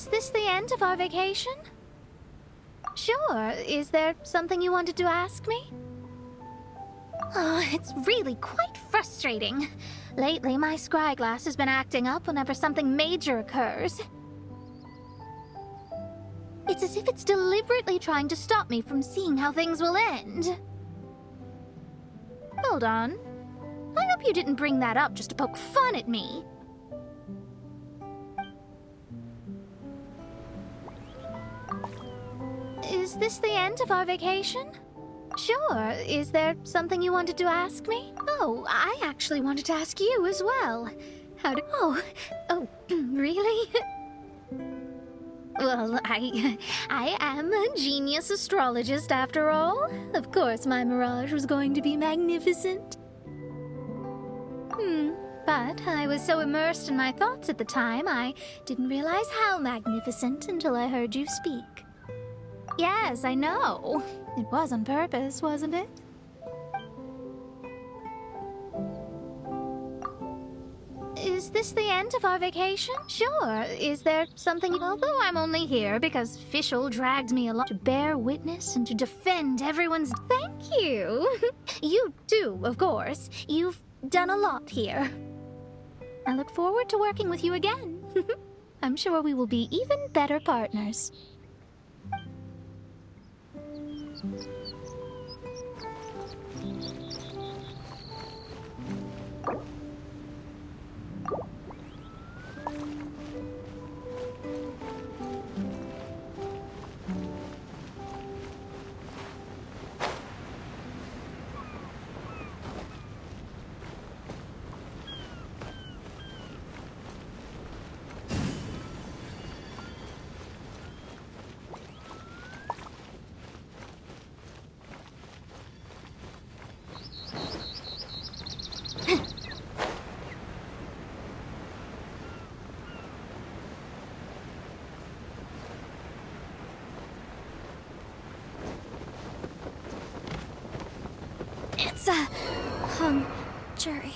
Is this the end of our vacation? Sure. Is there something you wanted to ask me? Oh, it's really quite frustrating. Lately, my scryglass has been acting up whenever something major occurs. It's as if it's deliberately trying to stop me from seeing how things will end. Hold on. I hope you didn't bring that up just to poke fun at me. Is this the end of our vacation? Sure. Is there something you wanted to ask me? Oh, I actually wanted to ask you as well. Oh, really? Well, I am a genius astrologist after all. Of course my mirage was going to be magnificent. But I was so immersed in my thoughts at the time, I didn't realize how magnificent until I heard you speak. Yes, I know. It was on purpose, wasn't it? Is this the end of our vacation? Sure. Is there something... Although I'm only here because Fischl dragged me along to bear witness and to defend everyone's... Thank you! You too, of course. You've done a lot here. I look forward to working with you again. I'm sure we will be even better partners. It's a hung jury.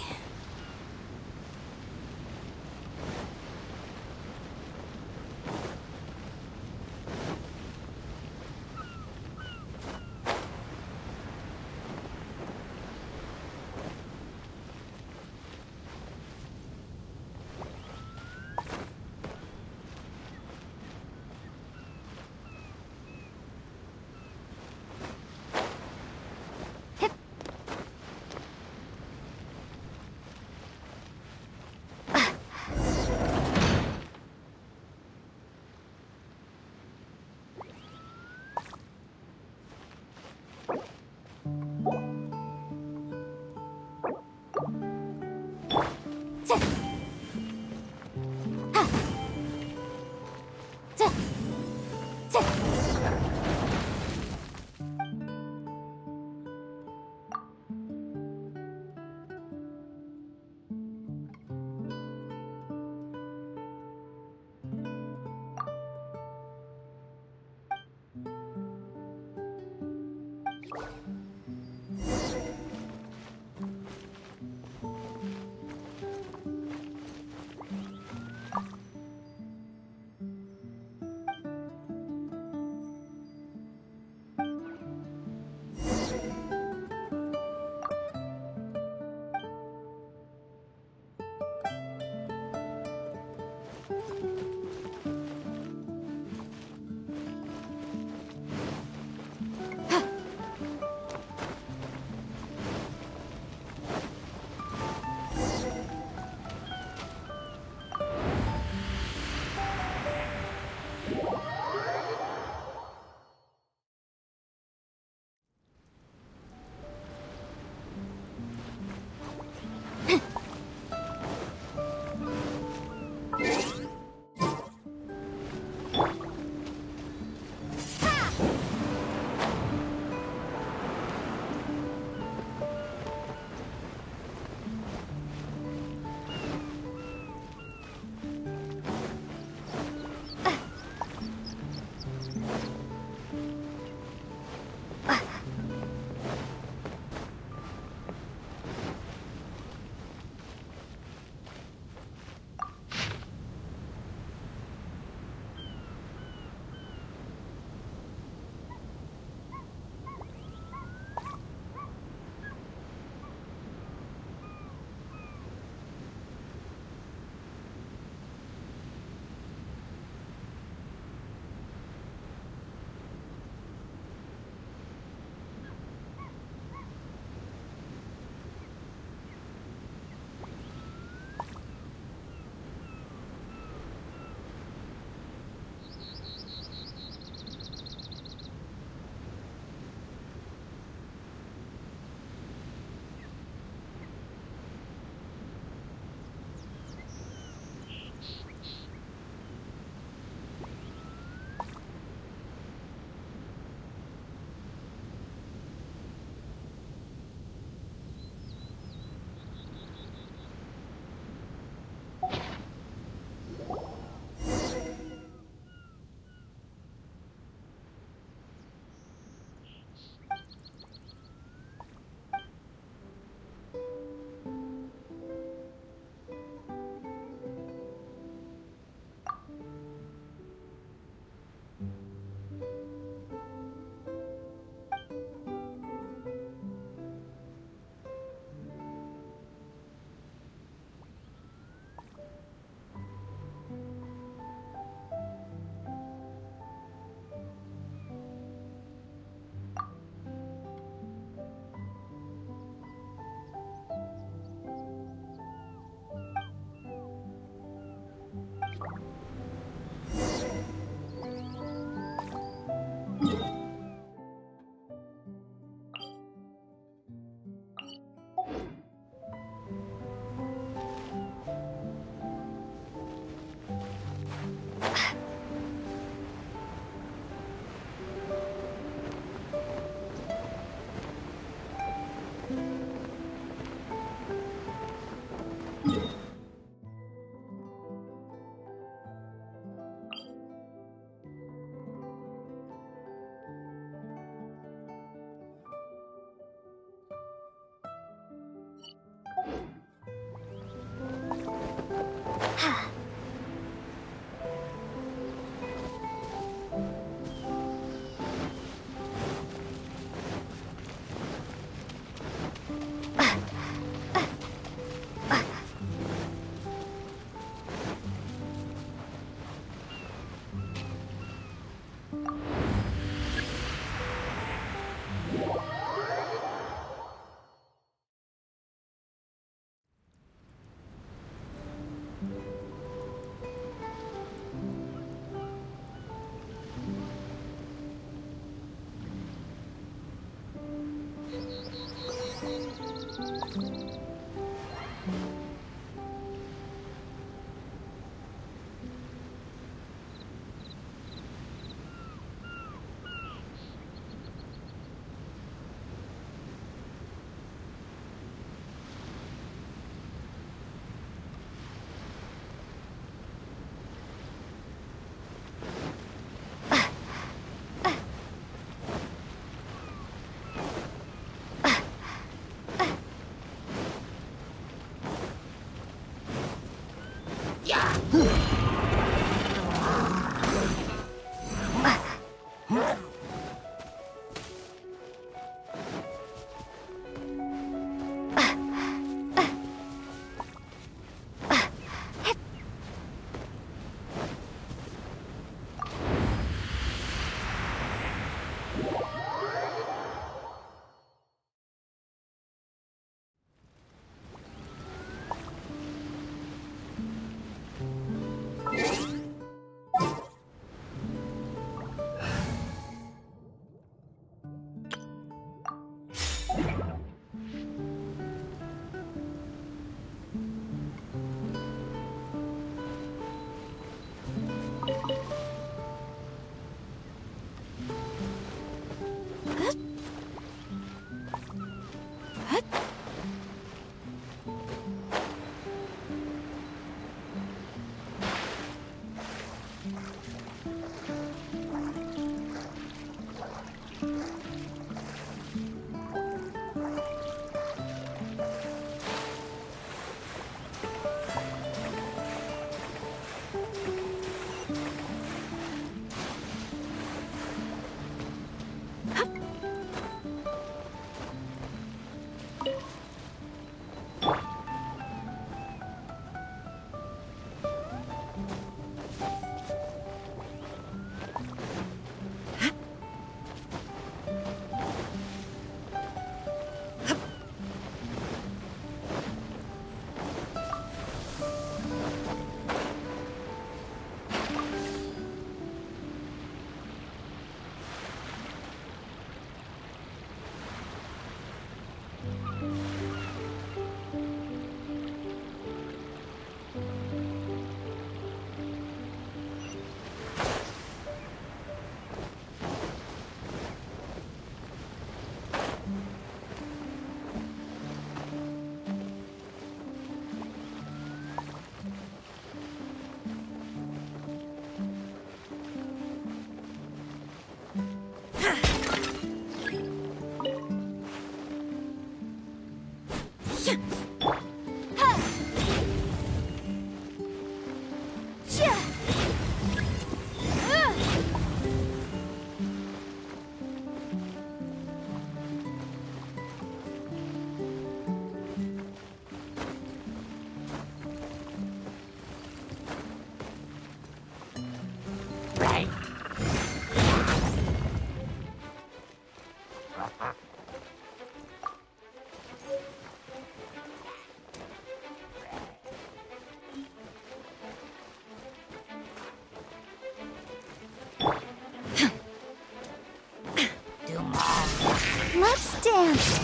Let's dance.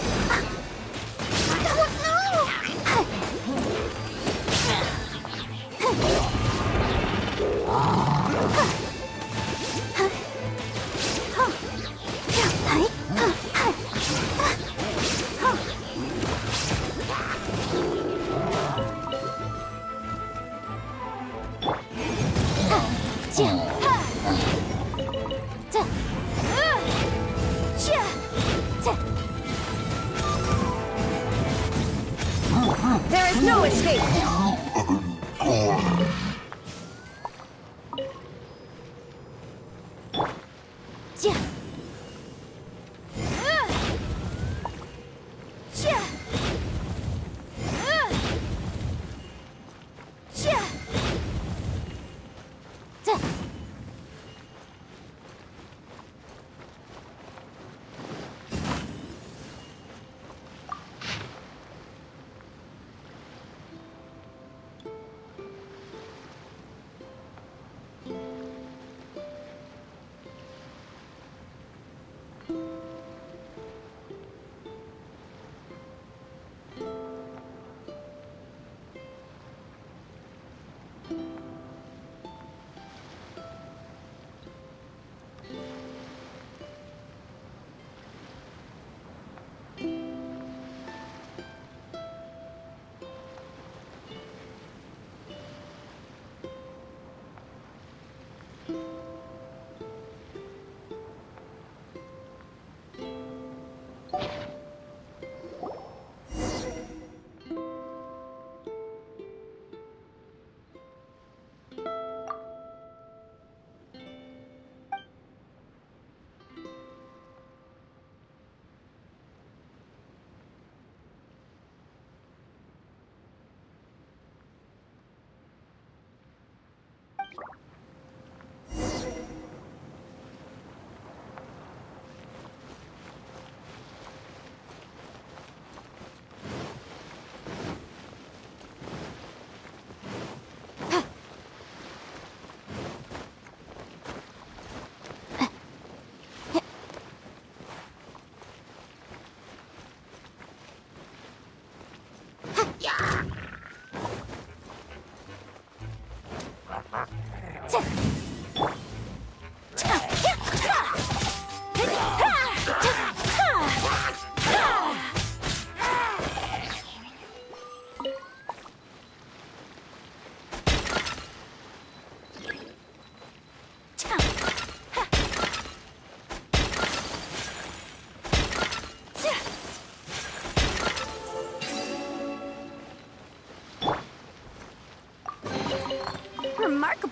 There is no escape!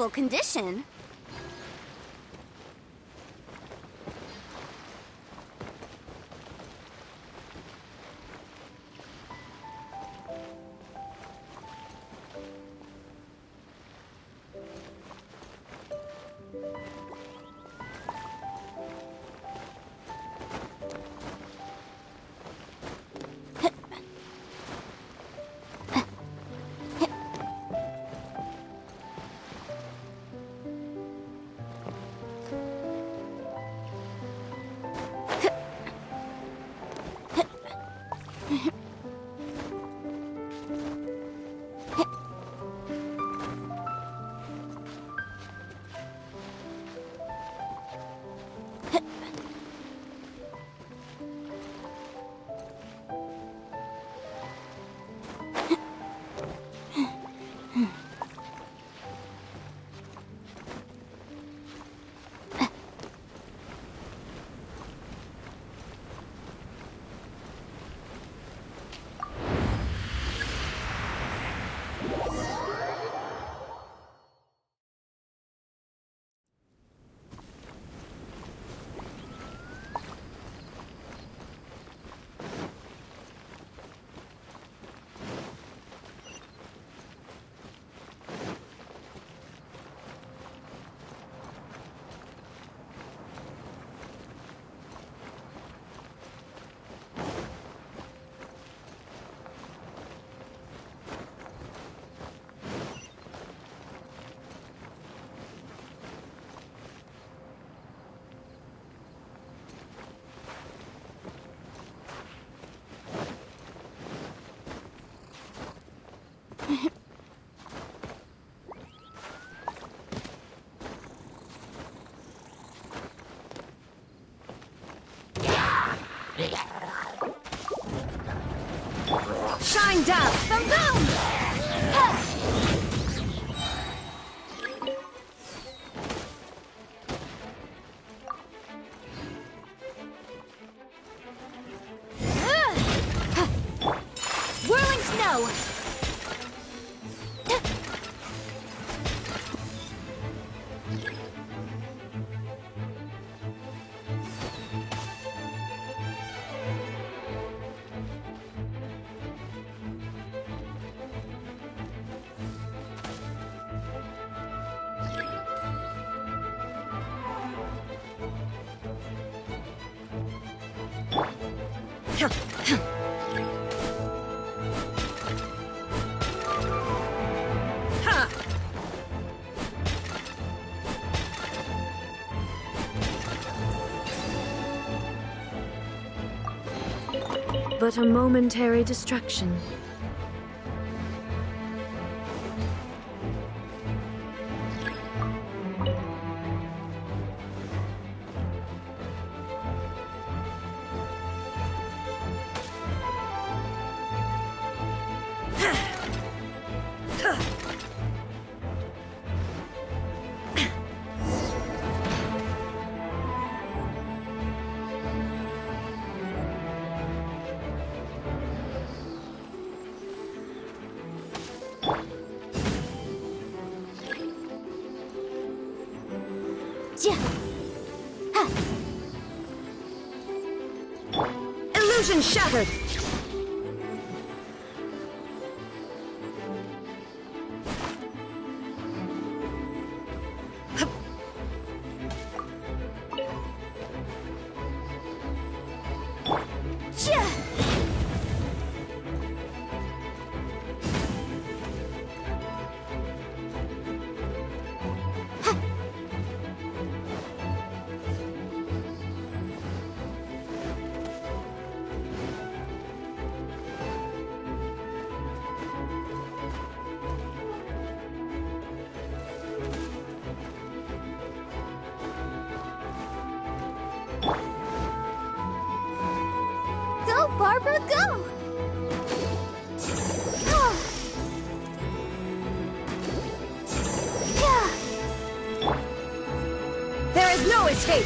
reasonable condition. Shine down! Boom, boom! Whirling snow! But a momentary distraction. Illusion shattered! Go, Barbara, go! There is no escape!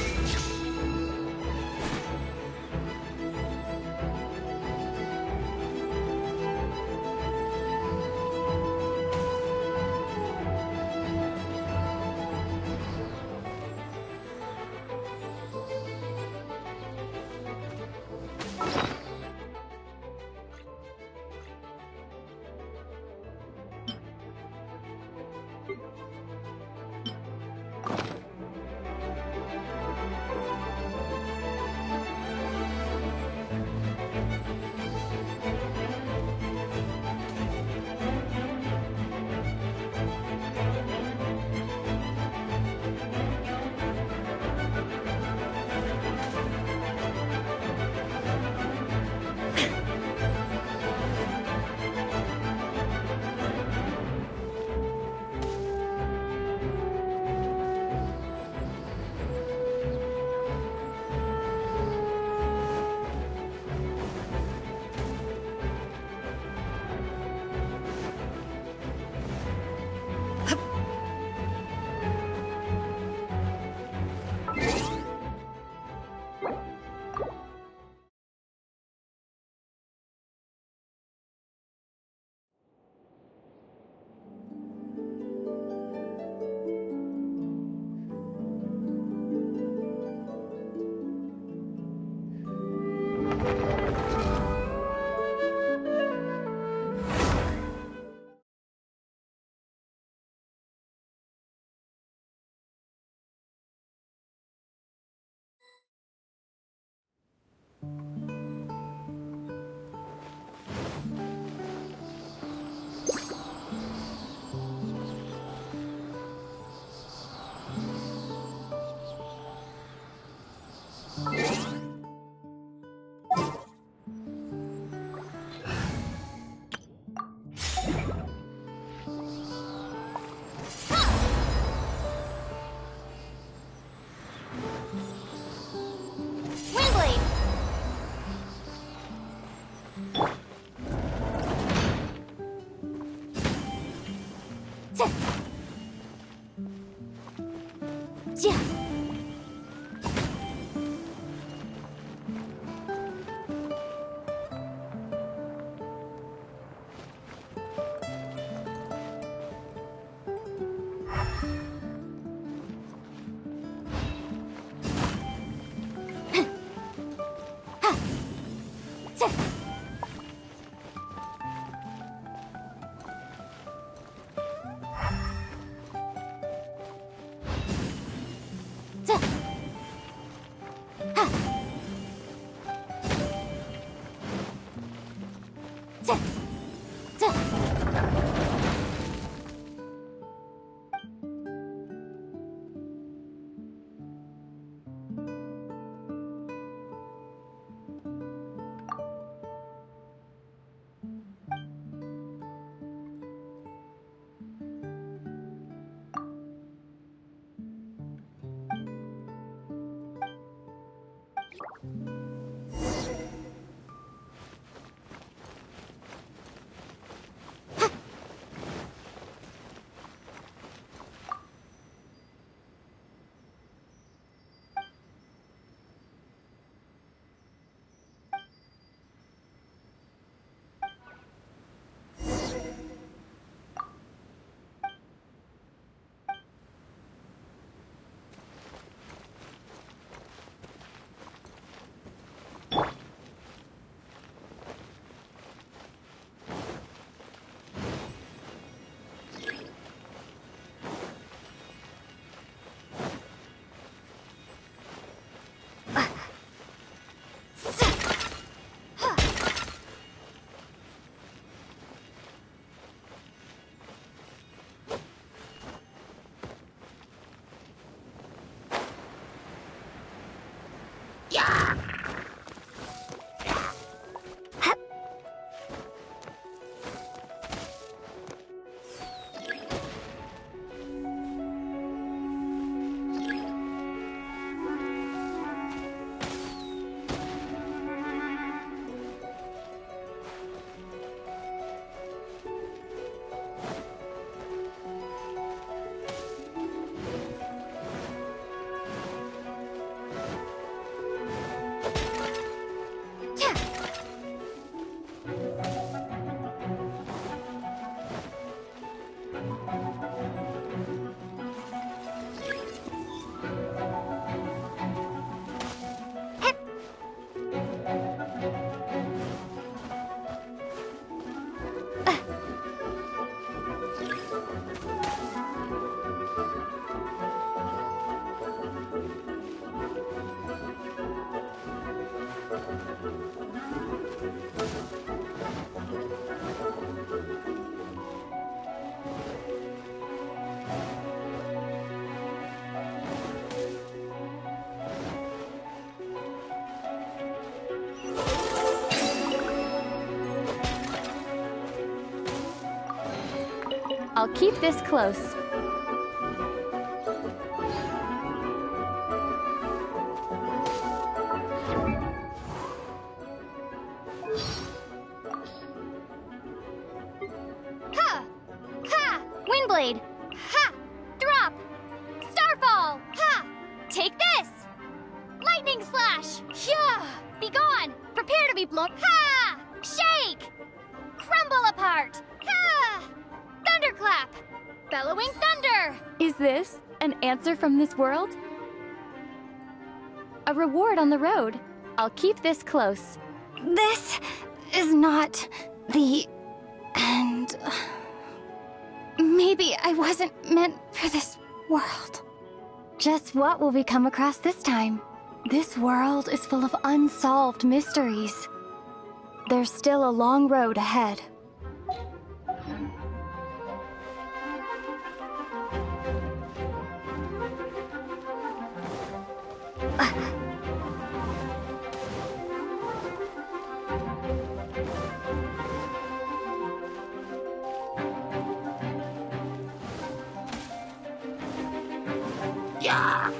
I'll keep this close. Ha! Ha! Windblade! Ha! Drop! Starfall! Ha! Take this! Lightning slash! Yeah! Be gone! Prepare to be blown! Ha! Shake! Crumble apart! Ha! Thunderclap! Bellowing thunder! Is this an answer from this world? A reward on the road. I'll keep this close. This is not the end. Maybe I wasn't meant for this world. Just what will we come across this time? This world is full of unsolved mysteries. There's still a long road ahead. Yeah!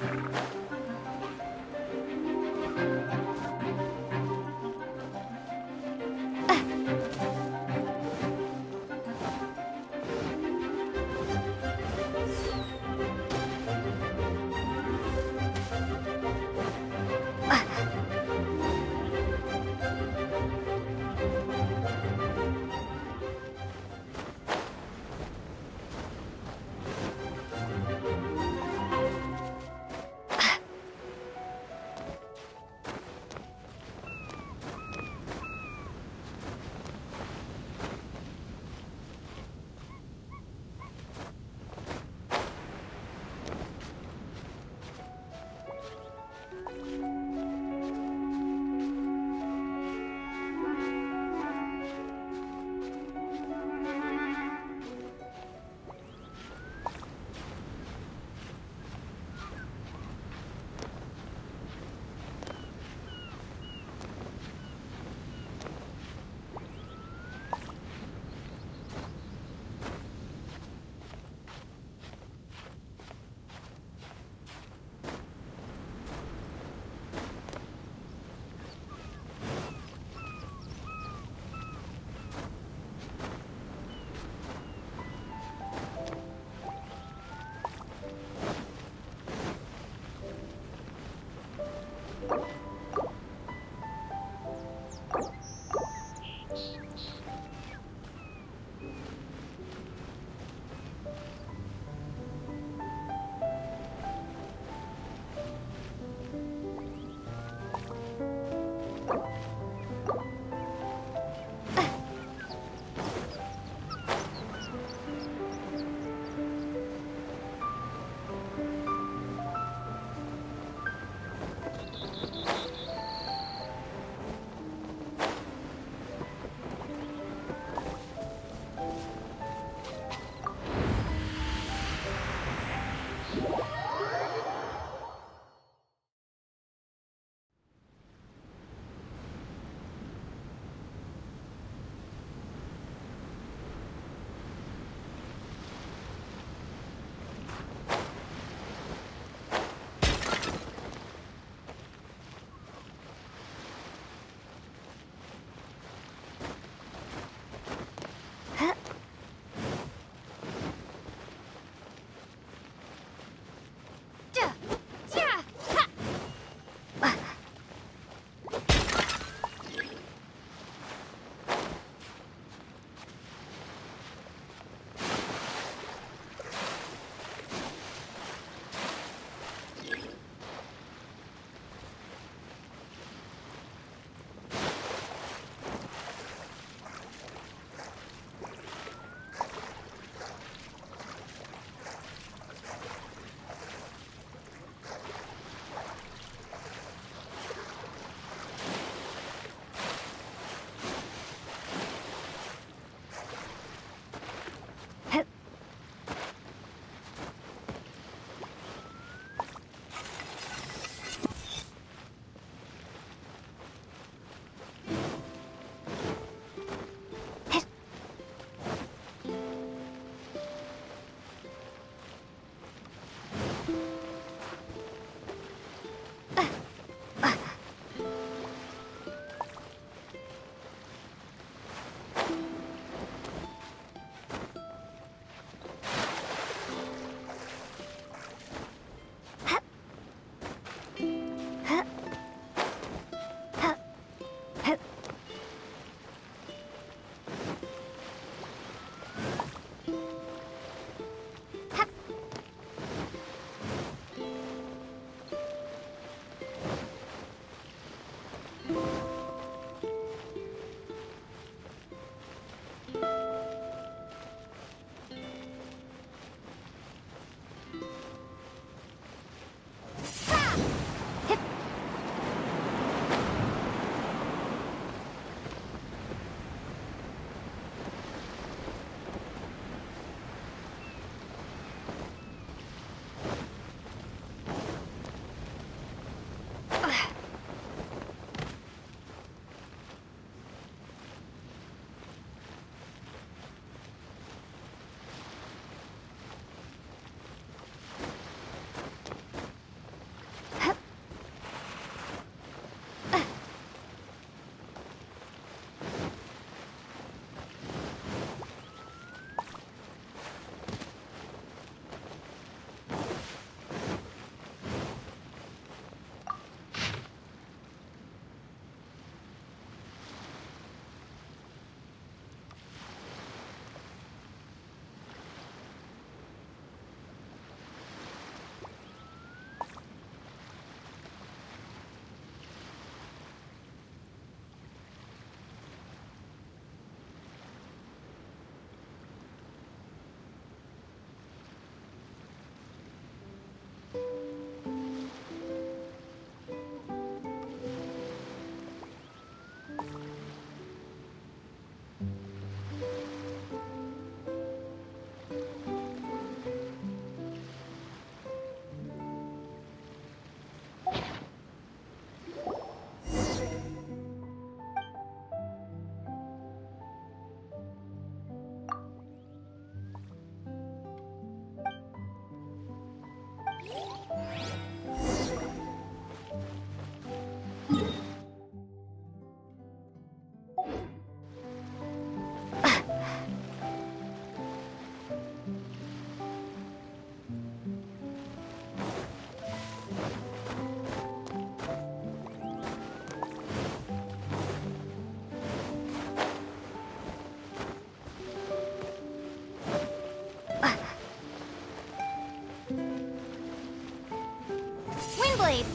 Lightning Blade!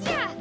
Yeah!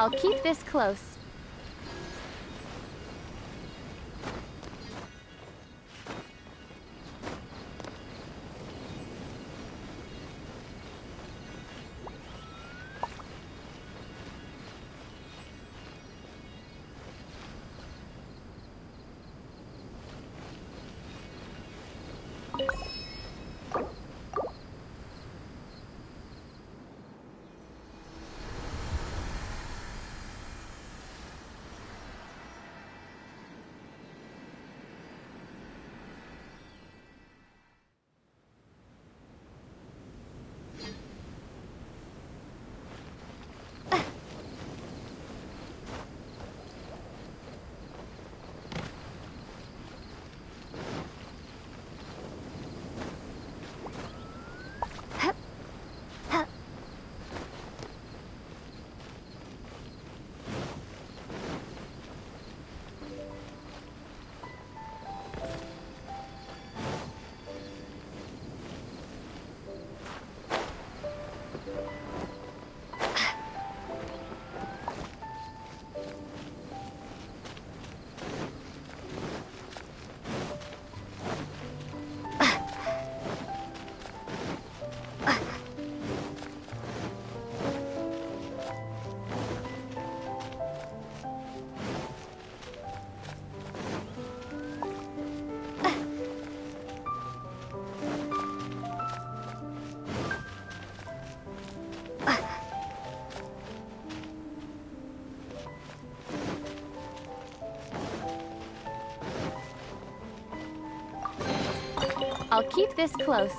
I'll keep this close. I'll keep this close.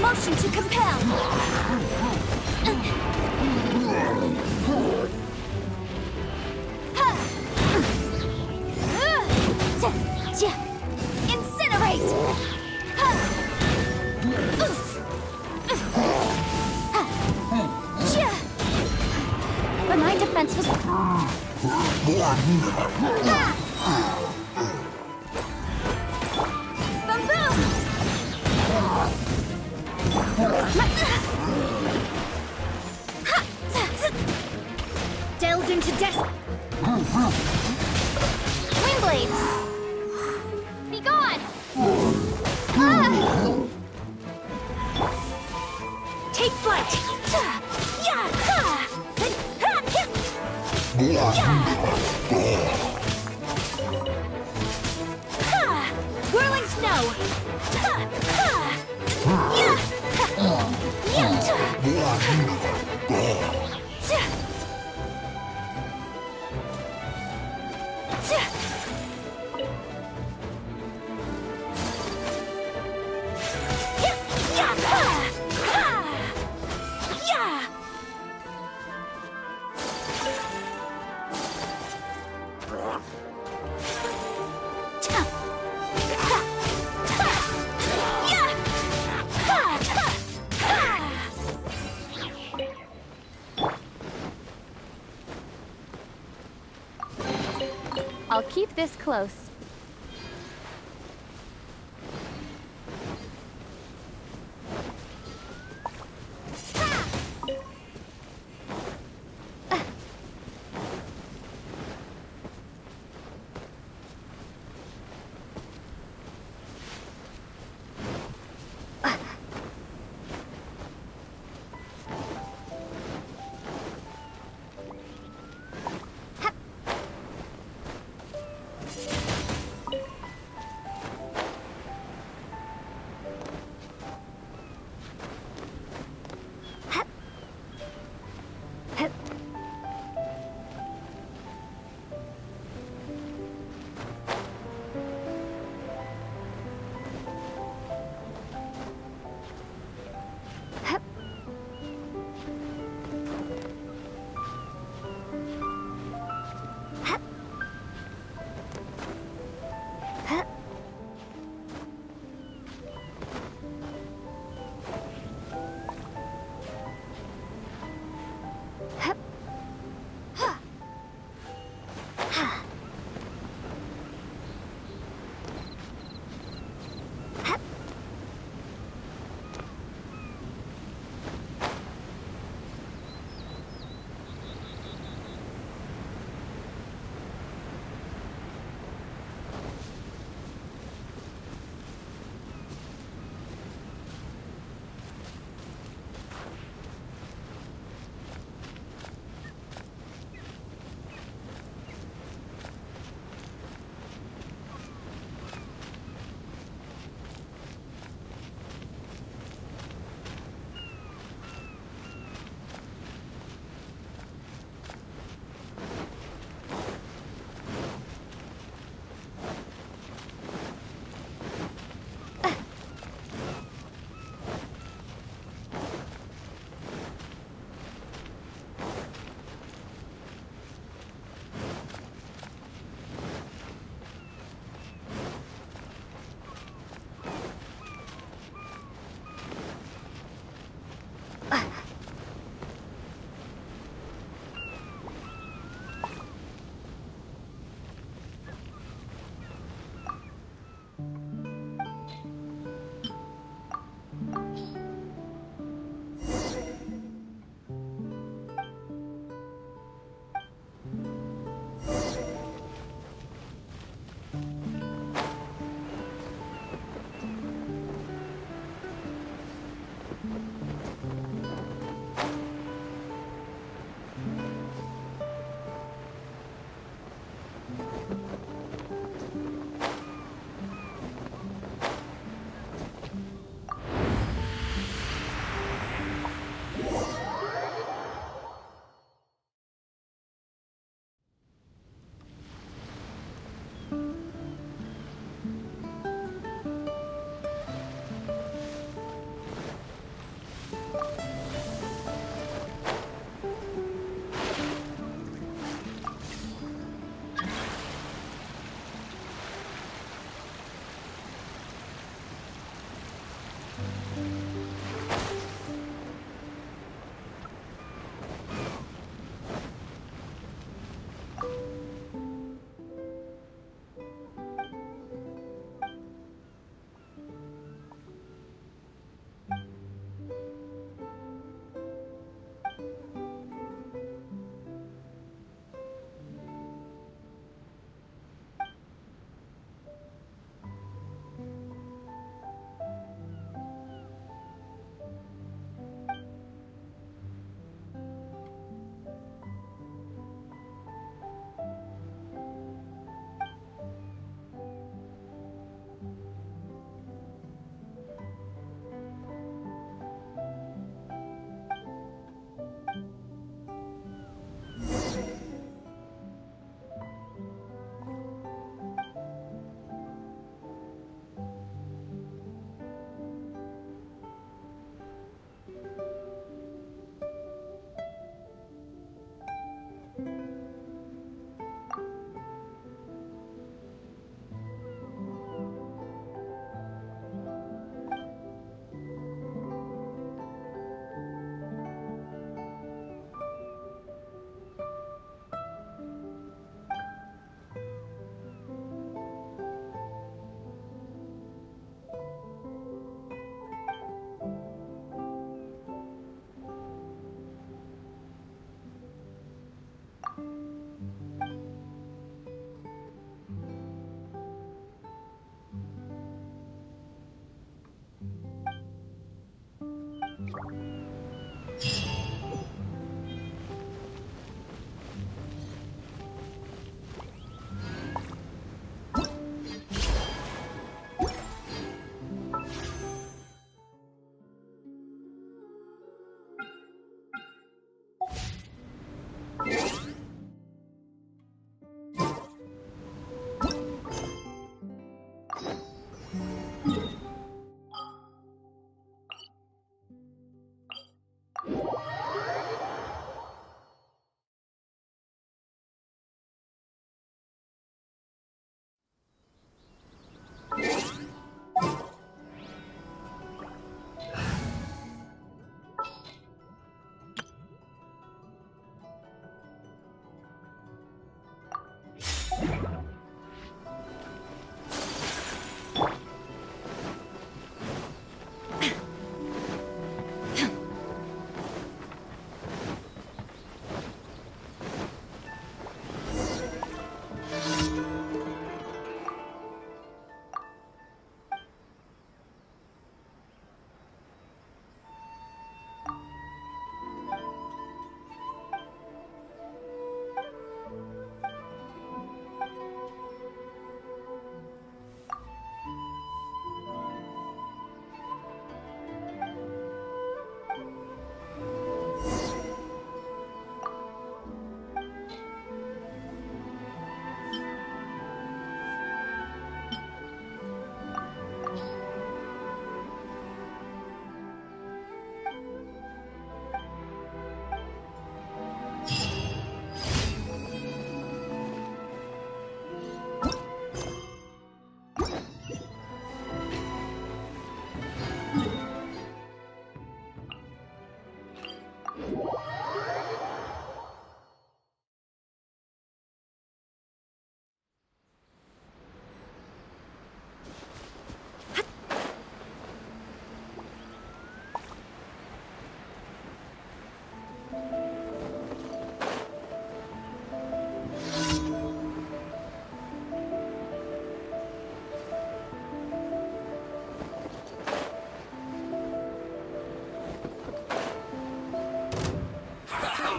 Motion to compel. Incinerate. But my defense was... Delved into death. Windblade! Be gone! Take flight. Whirling snow. I'll keep this close.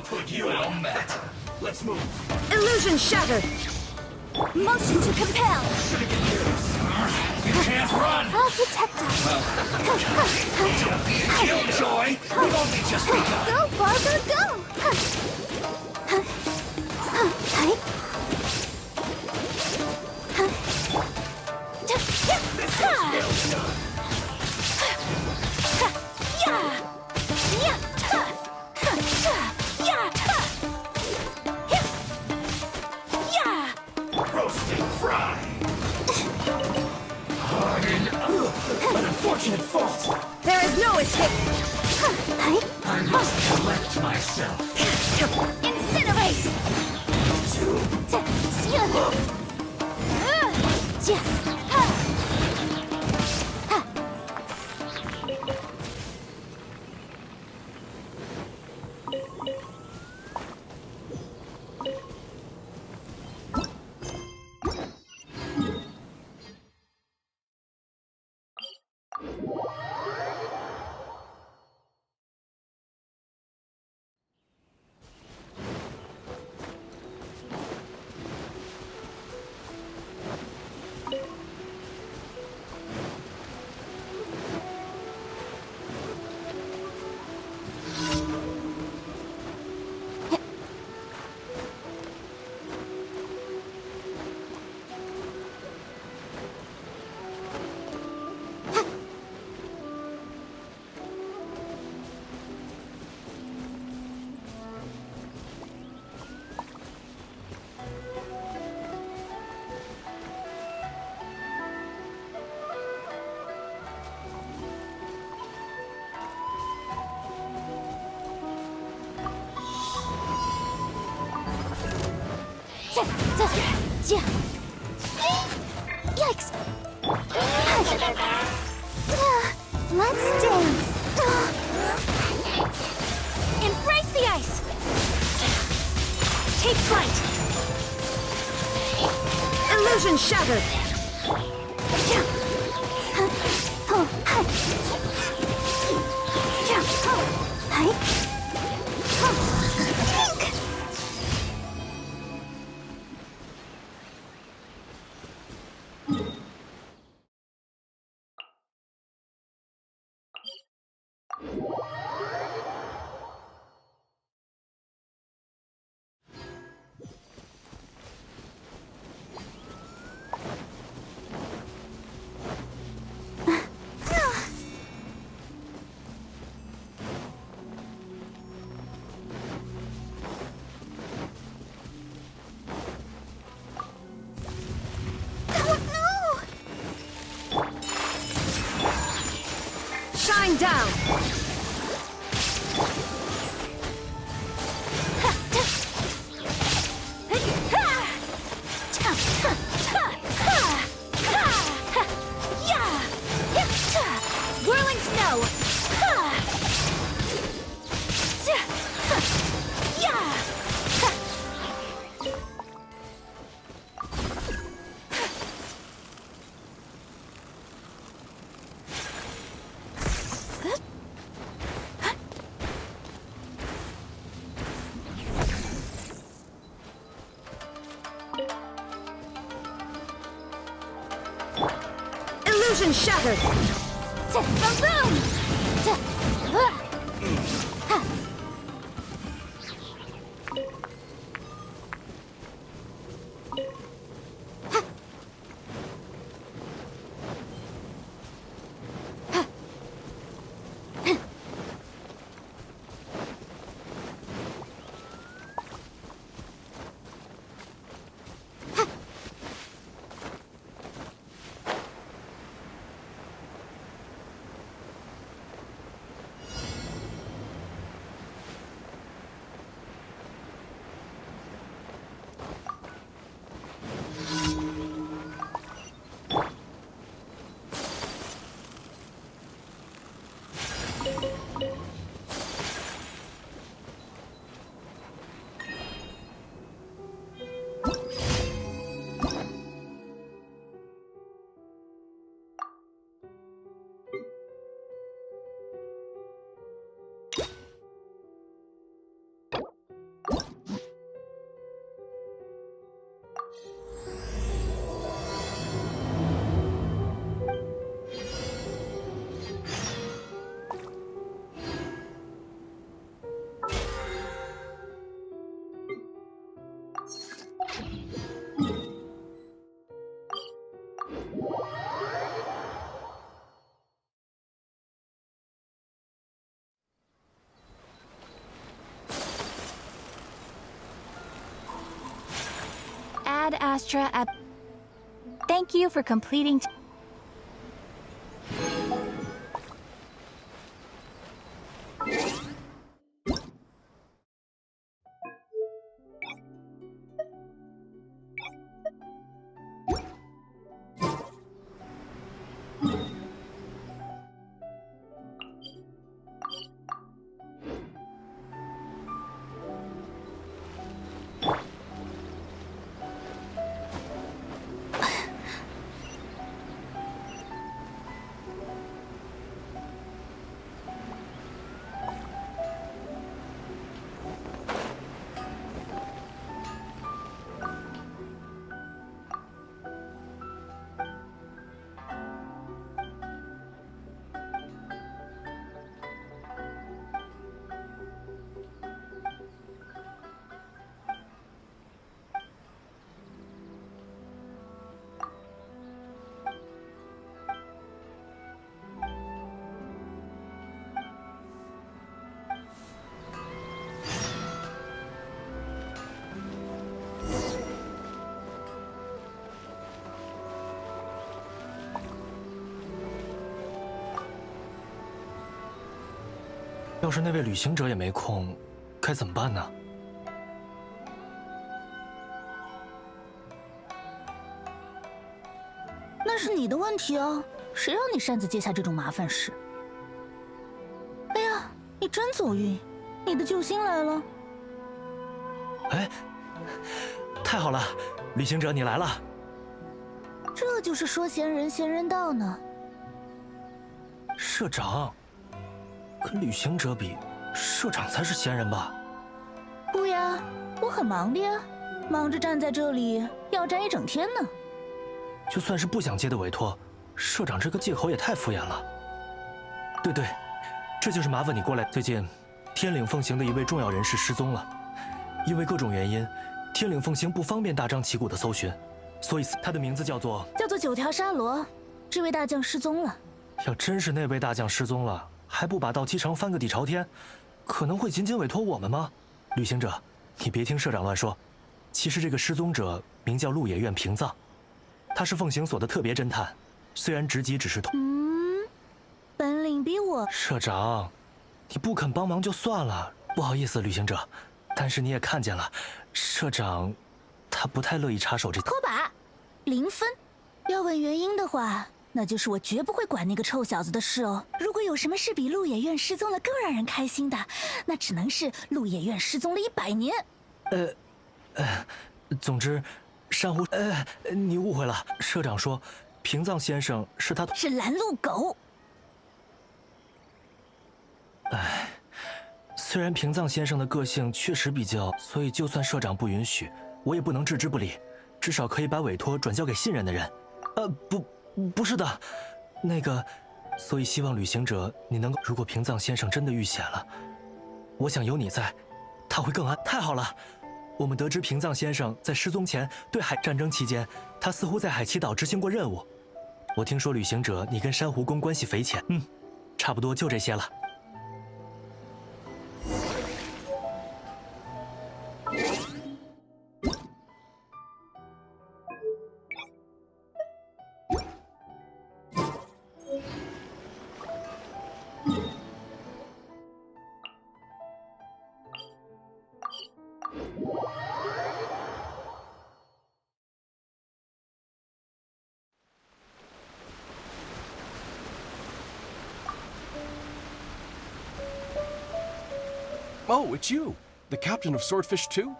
put you no matter. Let's move. Illusion shattered! Motion to compel. You can't run. I'll protect us. Killjoy, we've only just begun. Go, Barbara, go! Roasted fry. Harden up. An unfortunate fault. There is no escape! I must collect myself. Incinerate! Yikes! Let's dance! Embrace the ice! Take flight! Illusion shattered! Shine down! Whirling snow! Illusion shattered! Balloon! Astra at... Thank you for completing...要是那位旅行者也没空，该怎么办呢？那是你的问题啊，谁让你擅自接下这种麻烦事？哎呀，你真走运，你的救星来了！哎，太好了，旅行者你来了。这就是说闲人闲人道呢。社长，跟旅行者比，社长才是闲人吧？不呀，我很忙的呀，忙着站在这里要站一整天呢。就算是不想接的委托，社长这个借口也太敷衍了。对对，这就是麻烦你过来。最近，天岭奉行的一位重要人士失踪了，因为各种原因，天岭奉行不方便大张旗鼓的搜寻，所以他的名字叫做九条沙罗。这位大将失踪了。要真是那位大将失踪了，还不把道七城翻个底朝天，可能会仅仅委托我们吗？旅行者，你别听社长乱说，其实这个失踪者名叫鹿野苑平藏，他是奉行所的特别侦探，虽然职级只是本领比我。社长，你不肯帮忙就算了，不好意思，旅行者，但是你也看见了，社长他不太乐意插手这。拖把，0分。要问原因的话，那就是我绝不会管那个臭小子的事哦。如果有什么事比鹿野苑失踪了更让人开心的，那只能是鹿野苑失踪了100年。总之，珊瑚，你误会了。社长说，平藏先生是他是拦路狗。哎，虽然平藏先生的个性确实比较，所以就算社长不允许，我也不能置之不理，至少可以把委托转交给信任的人。不是的，那个，所以希望旅行者你能够，如果平藏先生真的遇险了，我想有你在，他会更安。太好了，我们得知平藏先生在失踪前对海战争期间，他似乎在海奇岛执行过任务。我听说旅行者你跟珊瑚宫关系匪浅，差不多就这些了。Oh, it's you, the captain of Swordfish 2?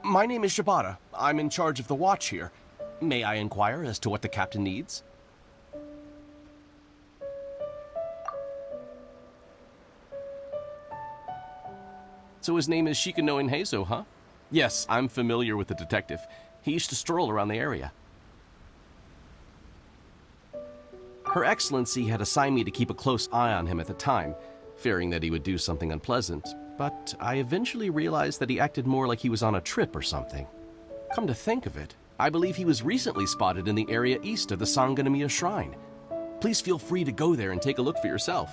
My name is Shibata. I'm in charge of the watch here. May I inquire as to what the captain needs? So his name is Shikano Inhezo, huh? Yes, I'm familiar with the detective. He used to stroll around the area. Her Excellency had assigned me to keep a close eye on him at the time, fearing that he would do something unpleasant, but I eventually realized that he acted more like he was on a trip or something. Come to think of it, I believe he was recently spotted in the area east of the Sanganamiya Shrine. Please feel free to go there and take a look for yourself.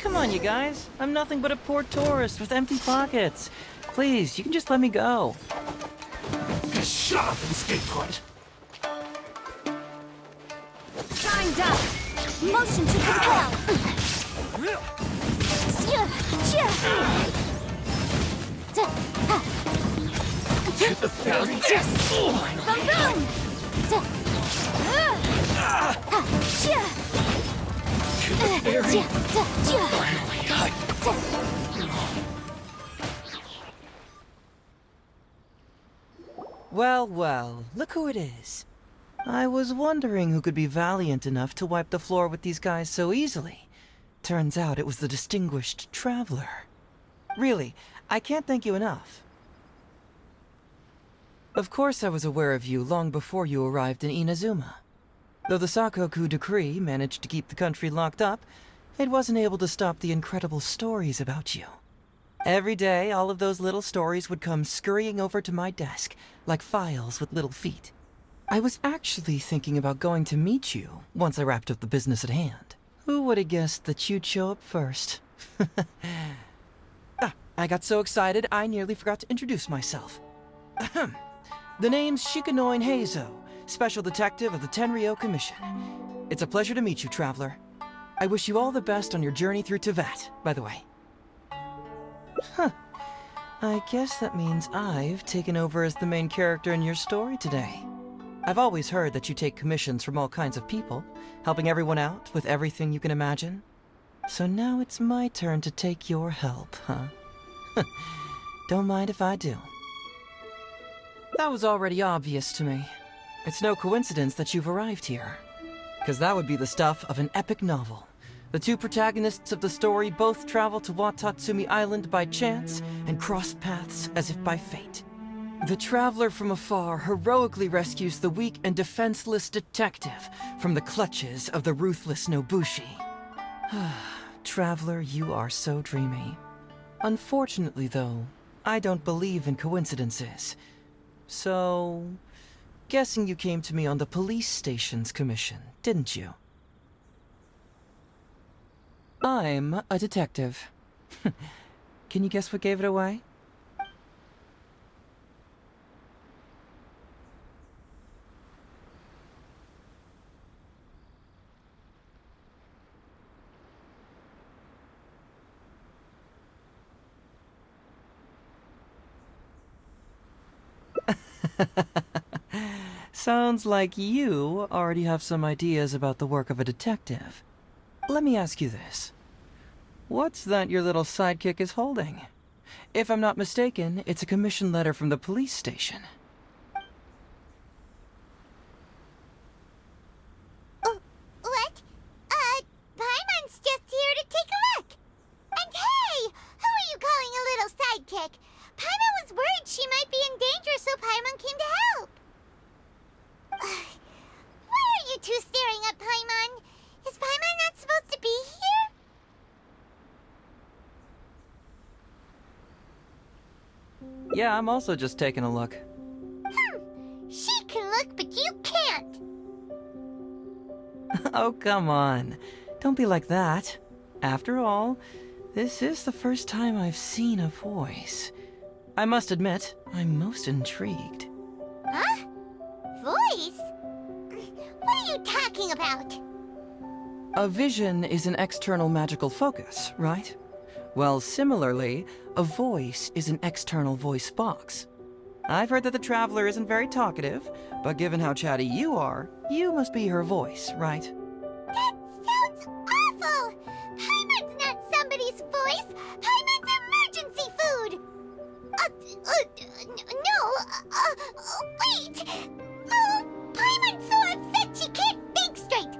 Come on, you guys. I'm nothing but a poor tourist with empty pockets. Please, you can just let me go. Just shut up and stay put. Shine down. Motion to compel. To the fairy. Boom, boom. To the fairy. Well, well, look who it is. I was wondering who could be valiant enough to wipe the floor with these guys so easily. Turns out it was the distinguished traveler. Really, I can't thank you enough. Of course I was aware of you long before you arrived in Inazuma. Though the Sakoku decree managed to keep the country locked up, it wasn't able to stop the incredible stories about you. Every day, all of those little stories would come scurrying over to my desk, like files with little feet. I was actually thinking about going to meet you once I wrapped up the business at hand. Who would have guessed that you'd show up first? I got so excited I nearly forgot to introduce myself. Ahem. The name's Shikanoin Heizo, Special Detective of the Tenryou Commission. It's a pleasure to meet you, Traveler. I wish you all the best on your journey through Teyvat, by the way. Huh. I guess that means I've taken over as the main character in your story today. I've always heard that you take commissions from all kinds of people, helping everyone out with everything you can imagine. So now it's my turn to take your help, huh? Don't mind if I do. That was already obvious to me. It's no coincidence that you've arrived here. Because that would be the stuff of an epic novel. The two protagonists of the story both travel to Watatsumi Island by chance and cross paths as if by fate. The traveler from afar heroically rescues the weak and defenseless detective from the clutches of the ruthless Nobushi. Traveler, you are so dreamy. Unfortunately, though, I don't believe in coincidences. So, guessing you came to me on the police station's commission, didn't you? I'm a detective. Can you guess what gave it away? Sounds like you already have some ideas about the work of a detective. Let me ask you this. What's that your little sidekick is holding? If I'm not mistaken, it's a commission letter from the police station. What? Paimon's just here to take a look. And hey, who are you calling a little sidekick? Paimon was worried she might be in danger, so Paimon came to help. Why are you two staring at Paimon? Is Paimon not supposed to be here? Yeah, I'm also just taking a look. She can look, but you can't. Oh, come on. Don't be like that. After all, this is the first time I've seen a voice. I must admit, I'm most intrigued. Huh? Voice? What are you talking about? A vision is an external magical focus, right? Well, similarly, a voice is an external voice box. I've heard that the Traveler isn't very talkative, but given how chatty you are, you must be her voice, right? That sounds awful! Paimon's not somebody's voice! Paimon's emergency food! Wait! Oh, Paimon's so upset she can't think straight!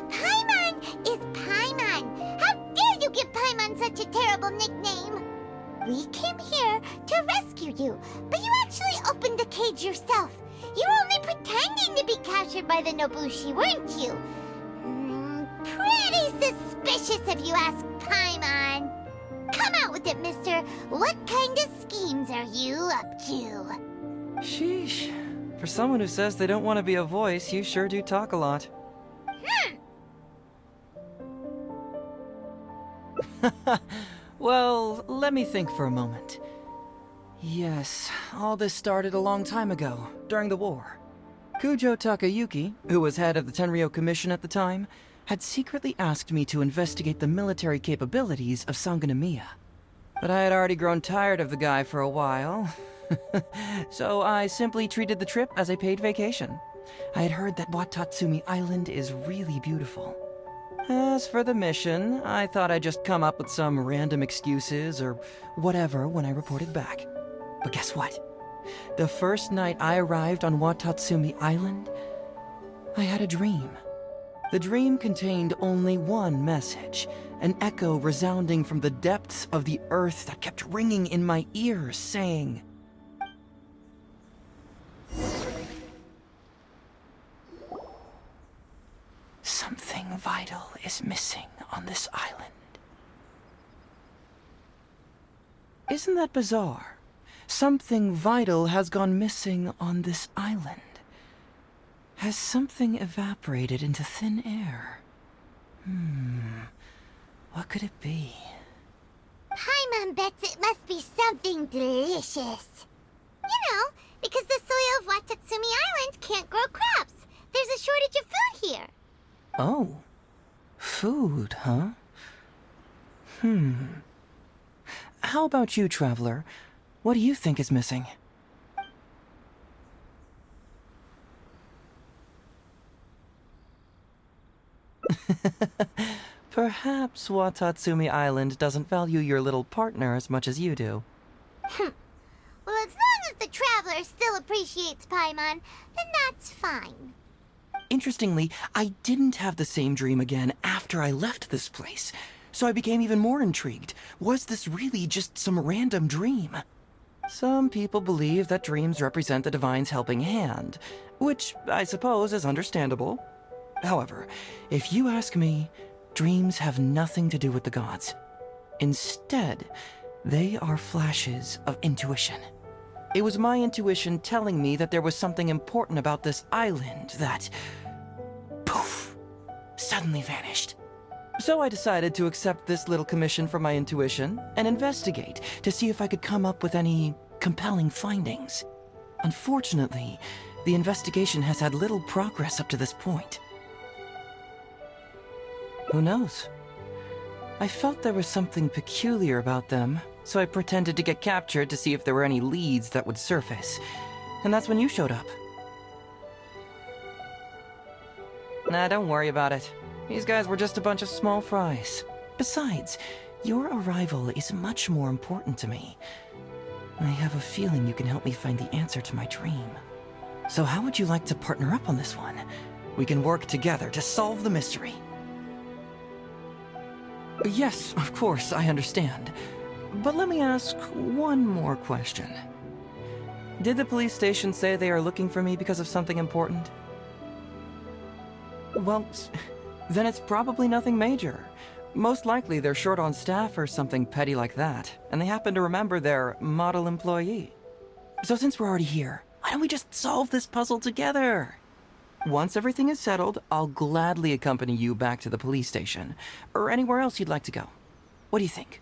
Paimon is Paimon! How dare you give Paimon such a terrible nickname? We came here to rescue you, but you actually opened the cage yourself. You were only pretending to be captured by the Nobushi, weren't you? Pretty suspicious if you ask Paimon. Come out with it, mister. What kind of schemes are you up to? Sheesh. For someone who says they don't want to be a voice, you sure do talk a lot. Well, let me think for a moment. Yes, all this started a long time ago, during the war. Kujo Takayuki, who was head of the Tenryo Commission at the time, had secretly asked me to investigate the military capabilities of Sangonomiya. But I had already grown tired of the guy for a while, so I simply treated the trip as a paid vacation. I had heard that Watatsumi Island is really beautiful. As for the mission, I thought I'd just come up with some random excuses or whatever when I reported back. But guess what? The first night I arrived on Watatsumi Island, I had a dream. The dream contained only one message, an echo resounding from the depths of the earth that kept ringing in my ears, saying, "Something vital is missing on this island." Isn't that bizarre? Something vital has gone missing on this island. Has something evaporated into thin air? What could it be? Paimon bets it must be something delicious. You know, because the soil of Watatsumi Island can't grow crops. There's a shortage of food here. Oh. Food, huh? How about you, Traveler? What do you think is missing? Perhaps Watatsumi Island doesn't value your little partner as much as you do. Well, as long as the Traveler still appreciates Paimon, then that's fine. Interestingly, I didn't have the same dream again after I left this place, so I became even more intrigued. Was this really just some random dream? Some people believe that dreams represent the Divine's helping hand, which I suppose is understandable. However, if you ask me, dreams have nothing to do with the gods. Instead, they are flashes of intuition. It was my intuition telling me that there was something important about this island that, poof, suddenly vanished. So I decided to accept this little commission from my intuition and investigate to see if I could come up with any compelling findings. Unfortunately, the investigation has had little progress up to this point. Who knows? I felt there was something peculiar about them, so I pretended to get captured to see if there were any leads that would surface. And that's when you showed up. Nah, don't worry about it. These guys were just a bunch of small fries. Besides, your arrival is much more important to me. I have a feeling you can help me find the answer to my dream. So how would you like to partner up on this one? We can work together to solve the mystery. Yes, of course, I understand. But let me ask one more question. Did the police station say they are looking for me because of something important? Well, then it's probably nothing major. Most likely they're short on staff or something petty like that, and they happen to remember their model employee. So since we're already here, why don't we just solve this puzzle together? Once everything is settled, I'll gladly accompany you back to the police station, or anywhere else you'd like to go. What do you think?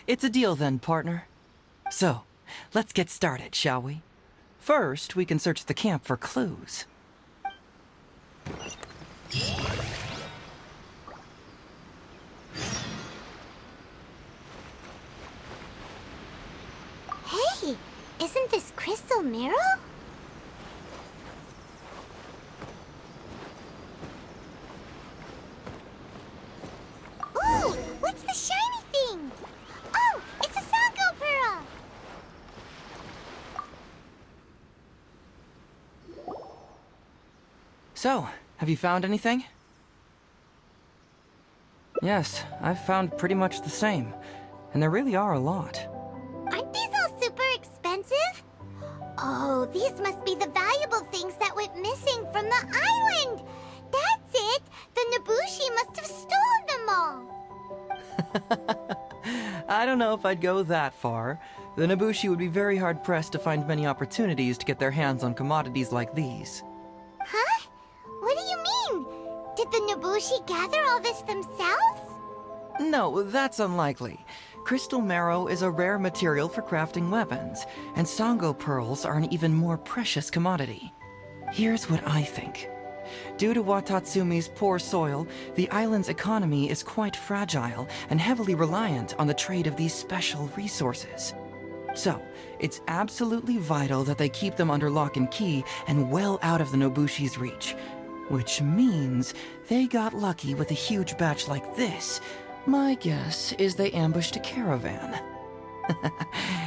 It's a deal then, partner. So, let's get started, shall we? First, we can search the camp for clues. Hey, isn't this Crystal Mirror? Ooh, what's the shiny thing? Oh, it's a Sango Pearl! So, have you found anything? Yes, I've found pretty much the same. And there really are a lot. Aren't these all super expensive? Oh, these must be the valuable things that went missing from the island! That's it! The Nobushi must have stolen them all! I don't know if I'd go that far. The Nobushi would be very hard-pressed to find many opportunities to get their hands on commodities like these. Huh? What do you mean? Did the Nobushi gather all this themselves? No, that's unlikely. Crystal marrow is a rare material for crafting weapons, and Sango pearls are an even more precious commodity. Here's what I think. Due to Watatsumi's poor soil, the island's economy is quite fragile and heavily reliant on the trade of these special resources. So, it's absolutely vital that they keep them under lock and key and well out of the Nobushi's reach. Which means they got lucky with a huge batch like this. My guess is they ambushed a caravan.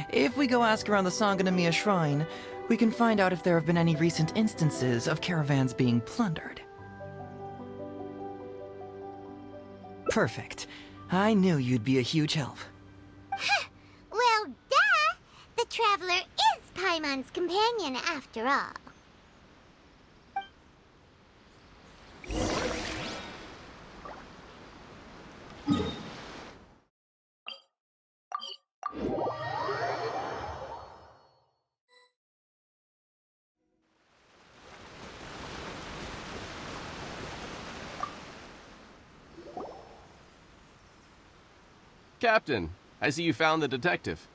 If we go ask around the Sangonomiya Shrine, we can find out if there have been any recent instances of caravans being plundered. Perfect. I knew you'd be a huge help. Well, duh! The Traveler is Paimon's companion after all. Captain, I see you found the detective.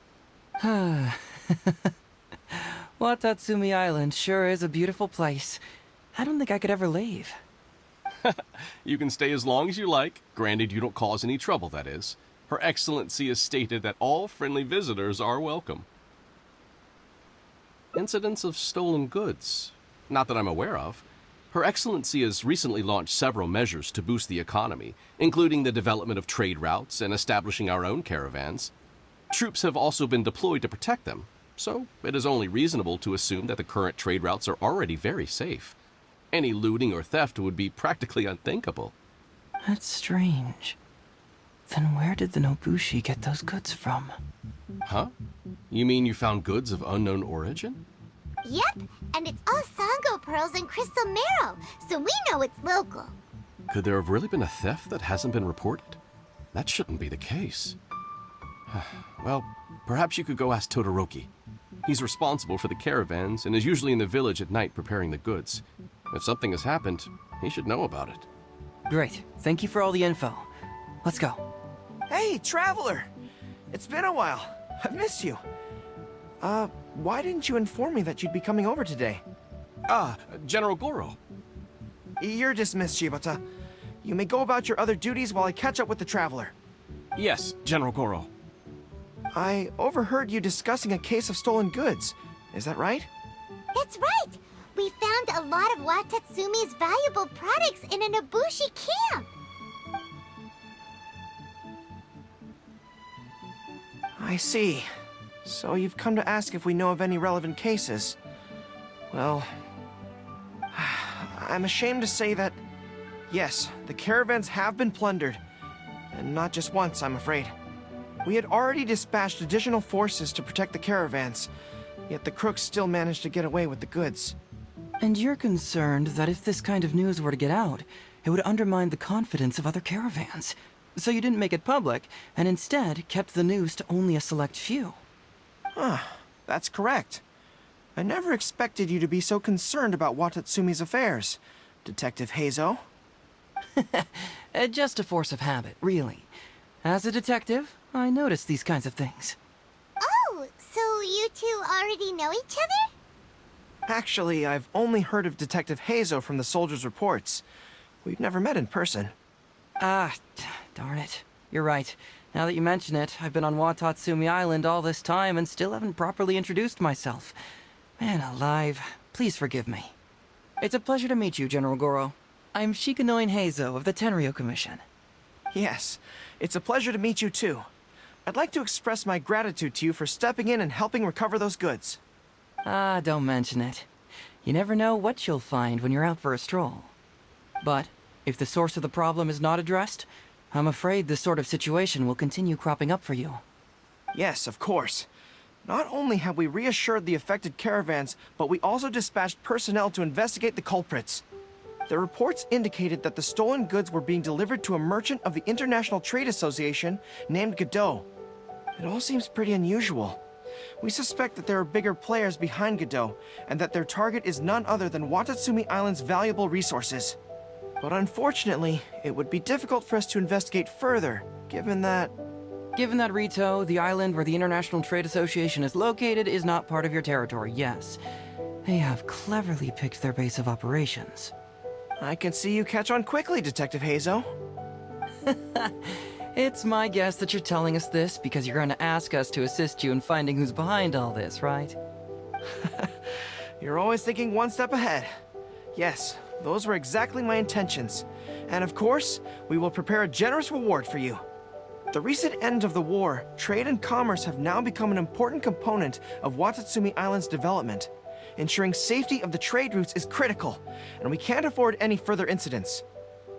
Watatsumi Island sure is a beautiful place. I don't think I could ever leave. You can stay as long as you like, granted you don't cause any trouble, that is. Her Excellency has stated that all friendly visitors are welcome. Incidents of stolen goods? Not that I'm aware of. Her Excellency has recently launched several measures to boost the economy, including the development of trade routes and establishing our own caravans. Troops have also been deployed to protect them, so it is only reasonable to assume that the current trade routes are already very safe. Any looting or theft would be practically unthinkable. That's strange. Then where did the Nobushi get those goods from? Huh? You mean you found goods of unknown origin? Yep, and it's all Sango pearls and crystal marrow, so we know it's local. Could there have really been a theft that hasn't been reported? That shouldn't be the case. Well, perhaps you could go ask Todoroki. He's responsible for the caravans and is usually in the village at night preparing the goods. If something has happened, he should know about it. Great. Thank you for all the info. Let's go. Hey, Traveler! It's been a while. I've missed you. Why didn't you inform me that you'd be coming over today? General Goro. You're dismissed, Shibata. You may go about your other duties while I catch up with the Traveler. Yes, General Goro. I overheard you discussing a case of stolen goods. Is that right? That's right! We found a lot of Watatsumi's valuable products in a Nobushi camp! I see. So you've come to ask if we know of any relevant cases. Well, I'm ashamed to say that, yes, the caravans have been plundered. And not just once, I'm afraid. We had already dispatched additional forces to protect the caravans, yet the crooks still managed to get away with the goods. And you're concerned that if this kind of news were to get out, it would undermine the confidence of other caravans. So you didn't make it public, and instead kept the news to only a select few. That's correct. I never expected you to be so concerned about Watatsumi's affairs, Detective Heizo. Just a force of habit, really. As a detective, I notice these kinds of things. Oh, so you two already know each other? Actually, I've only heard of Detective Heizo from the soldiers' reports. We've never met in person. Darn it. You're right. Now that you mention it, I've been on Watatsumi Island all this time and still haven't properly introduced myself. Man alive, please forgive me. It's a pleasure to meet you, General Goro. I'm Shikanoin Heizo of the Tenryo Commission. Yes, it's a pleasure to meet you too. I'd like to express my gratitude to you for stepping in and helping recover those goods. Don't mention it. You never know what you'll find when you're out for a stroll. But if the source of the problem is not addressed, I'm afraid this sort of situation will continue cropping up for you. Yes, of course. Not only have we reassured the affected caravans, but we also dispatched personnel to investigate the culprits. The reports indicated that the stolen goods were being delivered to a merchant of the International Trade Association named Godot. It all seems pretty unusual. We suspect that there are bigger players behind Godot, and that their target is none other than Watatsumi Island's valuable resources. But unfortunately, it would be difficult for us to investigate further, given that... Given that Rito, the island where the International Trade Association is located, is not part of your territory, yes. They have cleverly picked their base of operations. I can see you catch on quickly, Detective Hazo. It's my guess that you're telling us this because you're going to ask us to assist you in finding who's behind all this, right? You're always thinking one step ahead. Yes, those were exactly my intentions. And of course, we will prepare a generous reward for you. The recent end of the war, trade and commerce have now become an important component of Watatsumi Island's development. Ensuring safety of the trade routes is critical, and we can't afford any further incidents.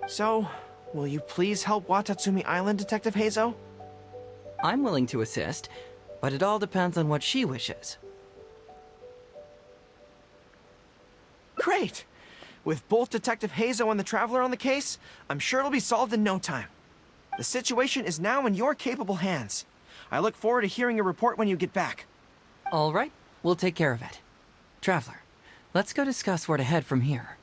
So, will you please help Watatsumi Island, Detective Hazo? I'm willing to assist, but it all depends on what she wishes. Great! With both Detective Hazo and the Traveler on the case, I'm sure it'll be solved in no time. The situation is now in your capable hands. I look forward to hearing your report when you get back. All right, we'll take care of it. Traveler, let's go discuss where to head from here.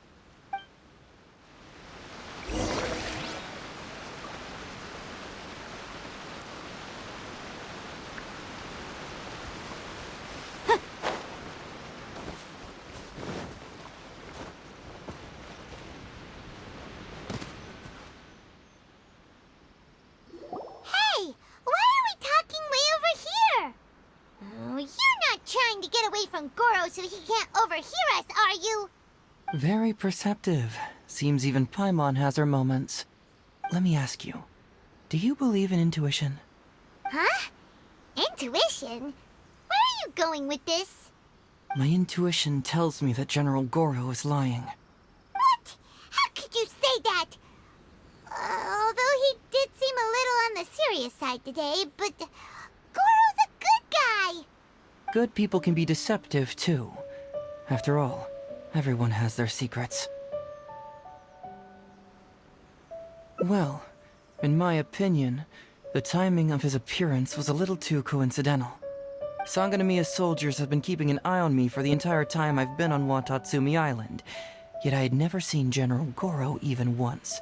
So he can't overhear us, are you? Very perceptive. Seems even Paimon has her moments. Let me ask you, do you believe in intuition? Huh? Intuition? Where are you going with this? My intuition tells me that General Goro is lying. What? How could you say that? Although he did seem a little on the serious side today, but Goro's a good guy. Good people can be deceptive, too. After all, everyone has their secrets. Well, in my opinion, the timing of his appearance was a little too coincidental. Sangonomiya's soldiers have been keeping an eye on me for the entire time I've been on Watatsumi Island, yet I had never seen General Goro even once.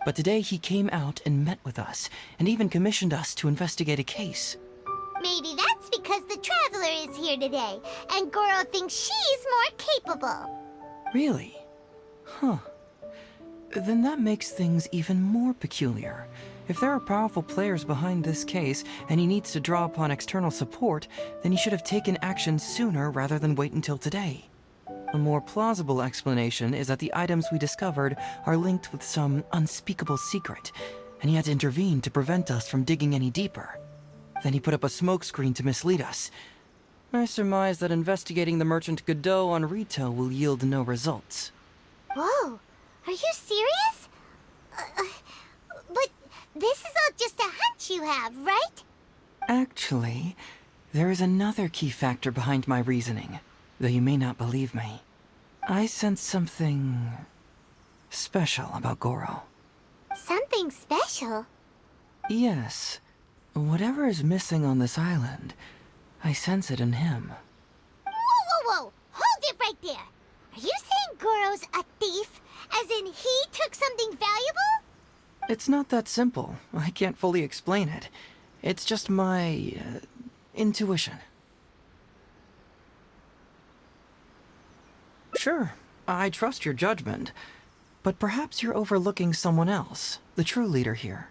But today he came out and met with us, and even commissioned us to investigate a case. Maybe that's because the Traveler is here today, and Goro thinks she's more capable. Really? Huh. Then that makes things even more peculiar. If there are powerful players behind this case, and he needs to draw upon external support, then he should have taken action sooner rather than wait until today. A more plausible explanation is that the items we discovered are linked with some unspeakable secret, and he had to intervene to prevent us from digging any deeper. Then he put up a smokescreen to mislead us. I surmise that investigating the merchant Godot on Rito will yield no results. Whoa, are you serious? But this is all just a hunch you have, right? Actually, there is another key factor behind my reasoning, though you may not believe me. I sense something special about Goro. Something special? Yes. Whatever is missing on this island, I sense it in him. Whoa! Hold it right there! Are you saying Goro's a thief? As in he took something valuable? It's not that simple. I can't fully explain it. It's just my... intuition. Sure, I trust your judgment. But perhaps you're overlooking someone else, the true leader here.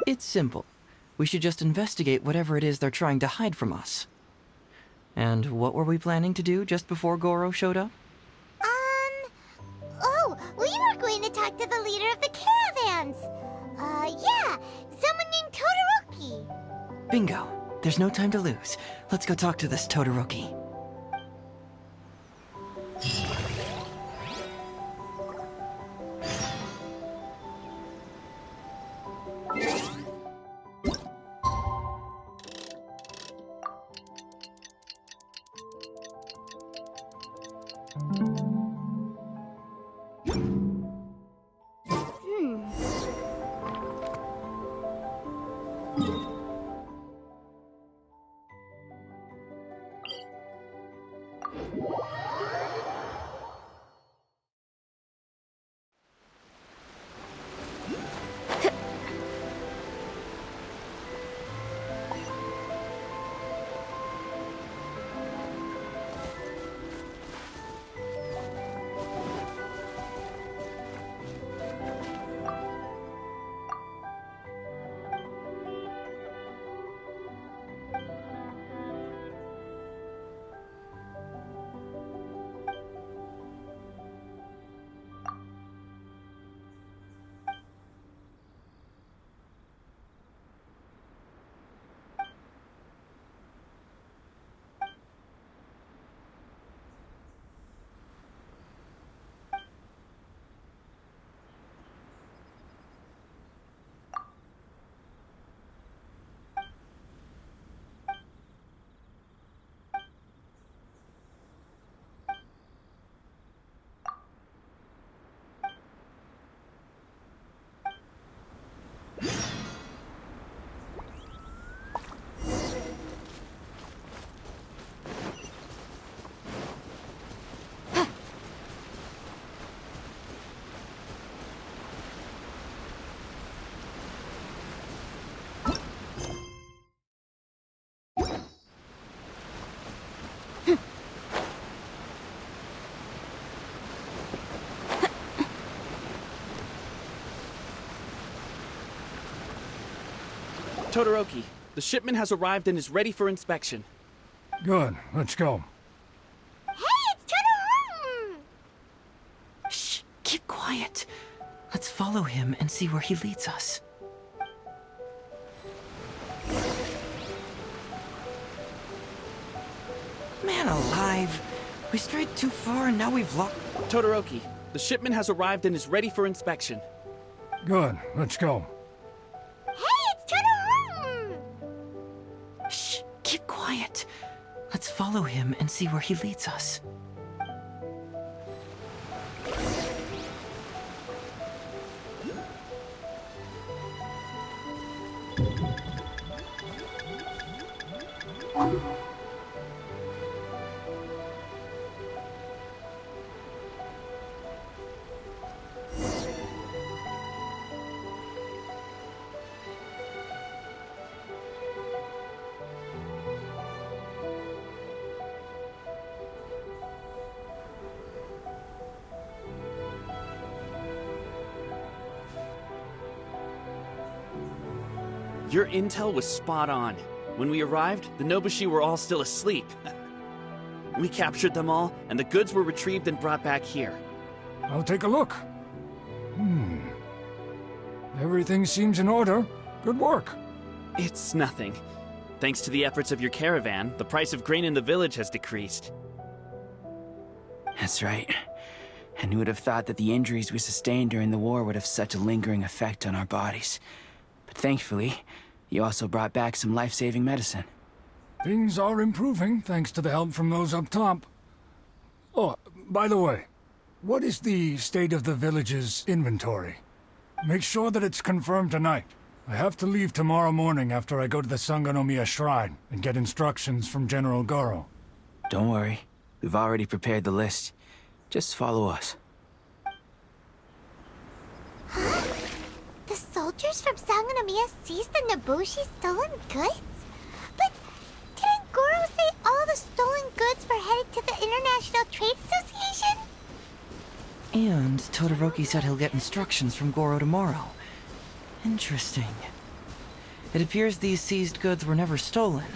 It's simple. We should just investigate whatever it is they're trying to hide from us. And what were we planning to do just before Goro showed up? Oh, we were going to talk to the leader of the caravans. Yeah, someone named Todoroki. Bingo. There's no time to lose. Let's go talk to this Todoroki. Todoroki, the shipment has arrived and is ready for inspection. Good. Let's go. Hey, it's Todoroki! Shh! Keep quiet. Let's follow him and see where he leads us. Man alive! We strayed too far and now we've lost. Todoroki, the shipment has arrived and is ready for inspection. Good. Let's go. Hey, it's Todoroki! Shh! Keep quiet. Let's follow him and see where he leads us. Your intel was spot on. When we arrived, the Nobushi were all still asleep. We captured them all, and the goods were retrieved and brought back here. I'll take a look. Everything seems in order. Good work. It's nothing. Thanks to the efforts of your caravan, the price of grain in the village has decreased. That's right. And who would have thought that the injuries we sustained during the war would have such a lingering effect on our bodies? But thankfully, you also brought back some life-saving medicine. Things are improving, thanks to the help from those up top. Oh, by the way, what is the state of the village's inventory? Make sure that it's confirmed tonight. I have to leave tomorrow morning after I go to the Sangonomiya Shrine and get instructions from General Goro. Don't worry. We've already prepared the list. Just follow us. The soldiers from Sangonomiya seized the Nobushi's stolen goods? But didn't Goro say all the stolen goods were headed to the International Trade Association? And Todoroki said he'll get instructions from Goro tomorrow. Interesting. It appears these seized goods were never stolen.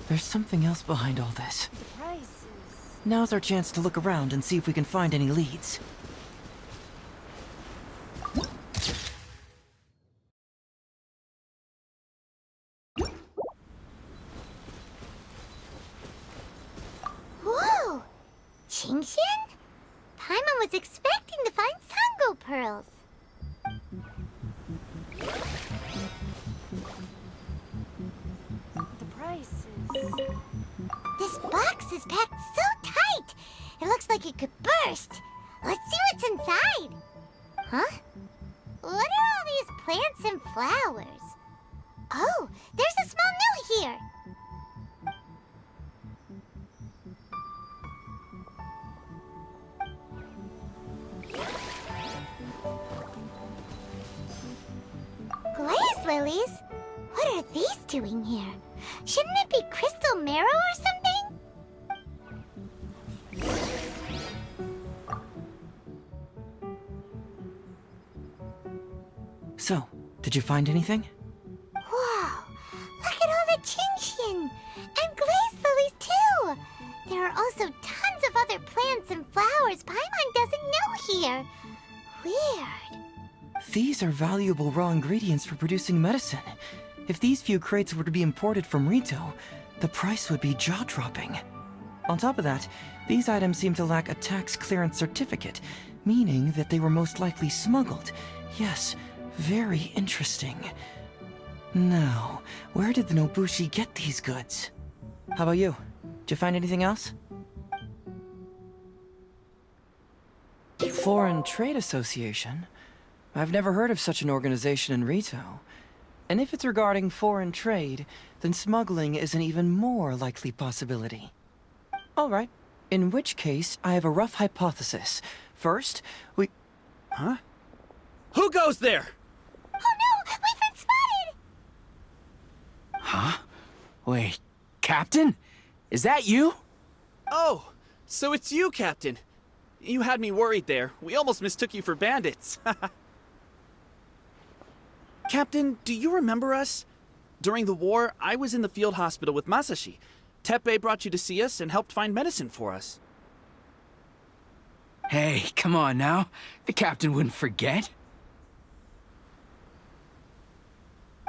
There's something else behind all this. The price is... Now's our chance to look around and see if we can find any leads. Whoa! Chingshin? Paimon was expecting to find Sango pearls. The price is... This box is packed so tight, it looks like it could burst. Let's see what's inside. Huh? What are all these plants and flowers? Oh, there's a small note here. Glaze lilies? What are these doing here? Shouldn't it be crystal marrow or something? So, did you find anything? Wow, look at all the genshin! And glaze lilies too! There are also tons of other plants and flowers Paimon doesn't know here. Weird. These are valuable raw ingredients for producing medicine. If these few crates were to be imported from Rito, the price would be jaw-dropping. On top of that, these items seem to lack a tax clearance certificate, meaning that they were most likely smuggled. Yes, very interesting. Now, where did the Nobushi get these goods? How about you? Did you find anything else? Foreign Trade Association? I've never heard of such an organization in Rito. And if it's regarding foreign trade, then smuggling is an even more likely possibility. All right. In which case, I have a rough hypothesis. First, we... Huh? Who goes there? Oh no! We've been spotted! Huh? Wait, Captain? Is that you? Oh, so it's you, Captain. You had me worried there. We almost mistook you for bandits. Captain, do you remember us? During the war, I was in the field hospital with Masashi. Teppei brought you to see us and helped find medicine for us. Hey, come on now. The captain wouldn't forget.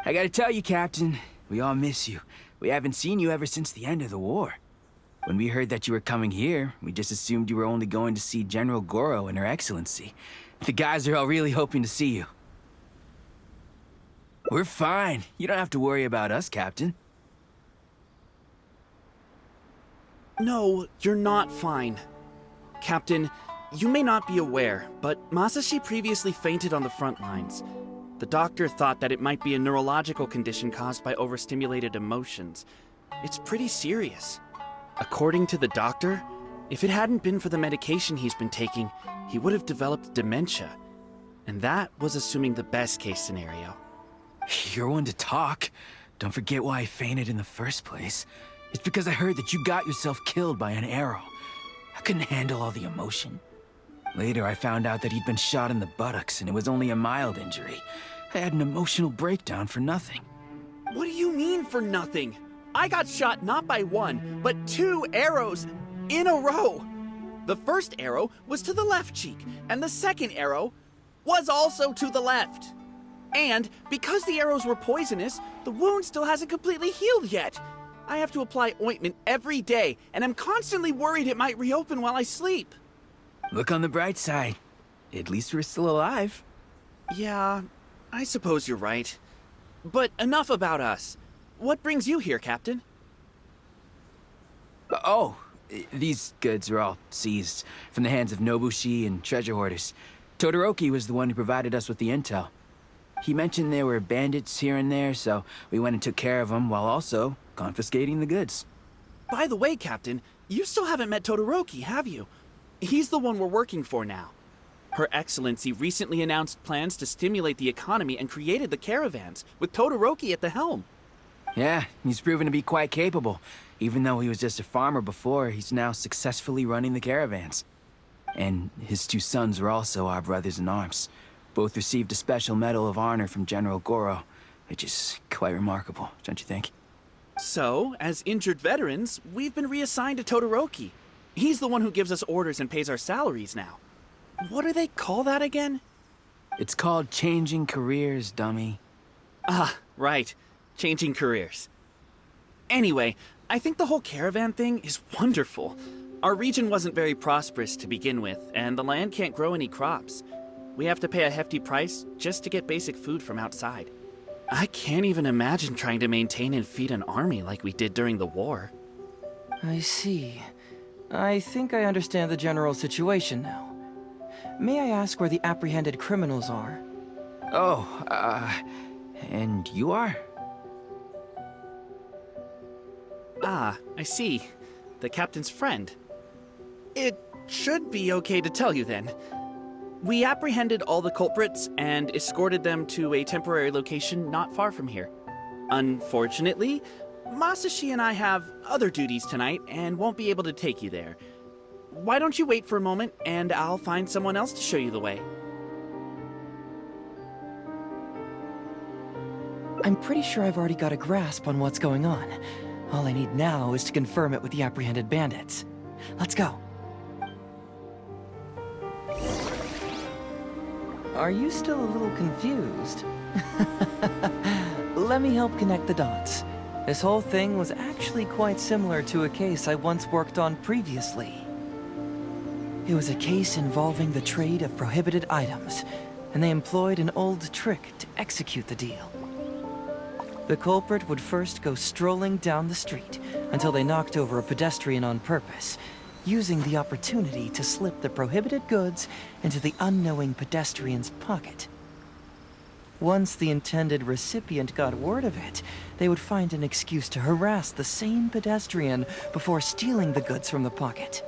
I gotta tell you, Captain, we all miss you. We haven't seen you ever since the end of the war. When we heard that you were coming here, we just assumed you were only going to see General Goro and Her Excellency. The guys are all really hoping to see you. We're fine. You don't have to worry about us, Captain. No, you're not fine. Captain, you may not be aware, but Masashi previously fainted on the front lines. The doctor thought that it might be a neurological condition caused by overstimulated emotions. It's pretty serious. According to the doctor, if it hadn't been for the medication he's been taking, he would have developed dementia. And that was assuming the best case scenario. You're one to talk. Don't forget why I fainted in the first place. It's because I heard that you got yourself killed by an arrow. I couldn't handle all the emotion. Later, I found out that he'd been shot in the buttocks and it was only a mild injury. I had an emotional breakdown for nothing. What do you mean for nothing? I got shot not by one, but 2 arrows in a row. The first arrow was to the left cheek, and the second arrow was also to the left. And because the arrows were poisonous, the wound still hasn't completely healed yet. I have to apply ointment every day, and I'm constantly worried it might reopen while I sleep. Look on the bright side. At least we're still alive. Yeah, I suppose you're right. But enough about us. What brings you here, Captain? Oh, these goods are all seized from the hands of Nobushi and treasure hoarders. Todoroki was the one who provided us with the intel. He mentioned there were bandits here and there, so we went and took care of them while also confiscating the goods. By the way, Captain, you still haven't met Todoroki, have you? He's the one we're working for now. Her Excellency recently announced plans to stimulate the economy and created the caravans, with Todoroki at the helm. Yeah, he's proven to be quite capable. Even though he was just a farmer before, he's now successfully running the caravans. And his 2 sons are also our brothers in arms. Both received a special medal of honor from General Goro, which is quite remarkable, don't you think? So, as injured veterans, we've been reassigned to Todoroki. He's the one who gives us orders and pays our salaries now. What do they call that again? It's called changing careers, dummy. Ah, right. Changing careers. Anyway, I think the whole caravan thing is wonderful. Our region wasn't very prosperous to begin with, and the land can't grow any crops. We have to pay a hefty price just to get basic food from outside. I can't even imagine trying to maintain and feed an army like we did during the war. I see. I think I understand the general situation now. May I ask where the apprehended criminals are? Oh, and you are? Ah, I see. The captain's friend. It should be okay to tell you then. We apprehended all the culprits and escorted them to a temporary location not far from here. Unfortunately, Masashi and I have other duties tonight and won't be able to take you there. Why don't you wait for a moment and I'll find someone else to show you the way. I'm pretty sure I've already got a grasp on what's going on. All I need now is to confirm it with the apprehended bandits. Let's go. Are you still a little confused? Let me help connect the dots. This whole thing was actually quite similar to a case I once worked on previously. It was a case involving the trade of prohibited items, and they employed an old trick to execute the deal. The culprit would first go strolling down the street until they knocked over a pedestrian on purpose, using the opportunity to slip the prohibited goods into the unknowing pedestrian's pocket. Once the intended recipient got word of it, they would find an excuse to harass the same pedestrian before stealing the goods from the pocket.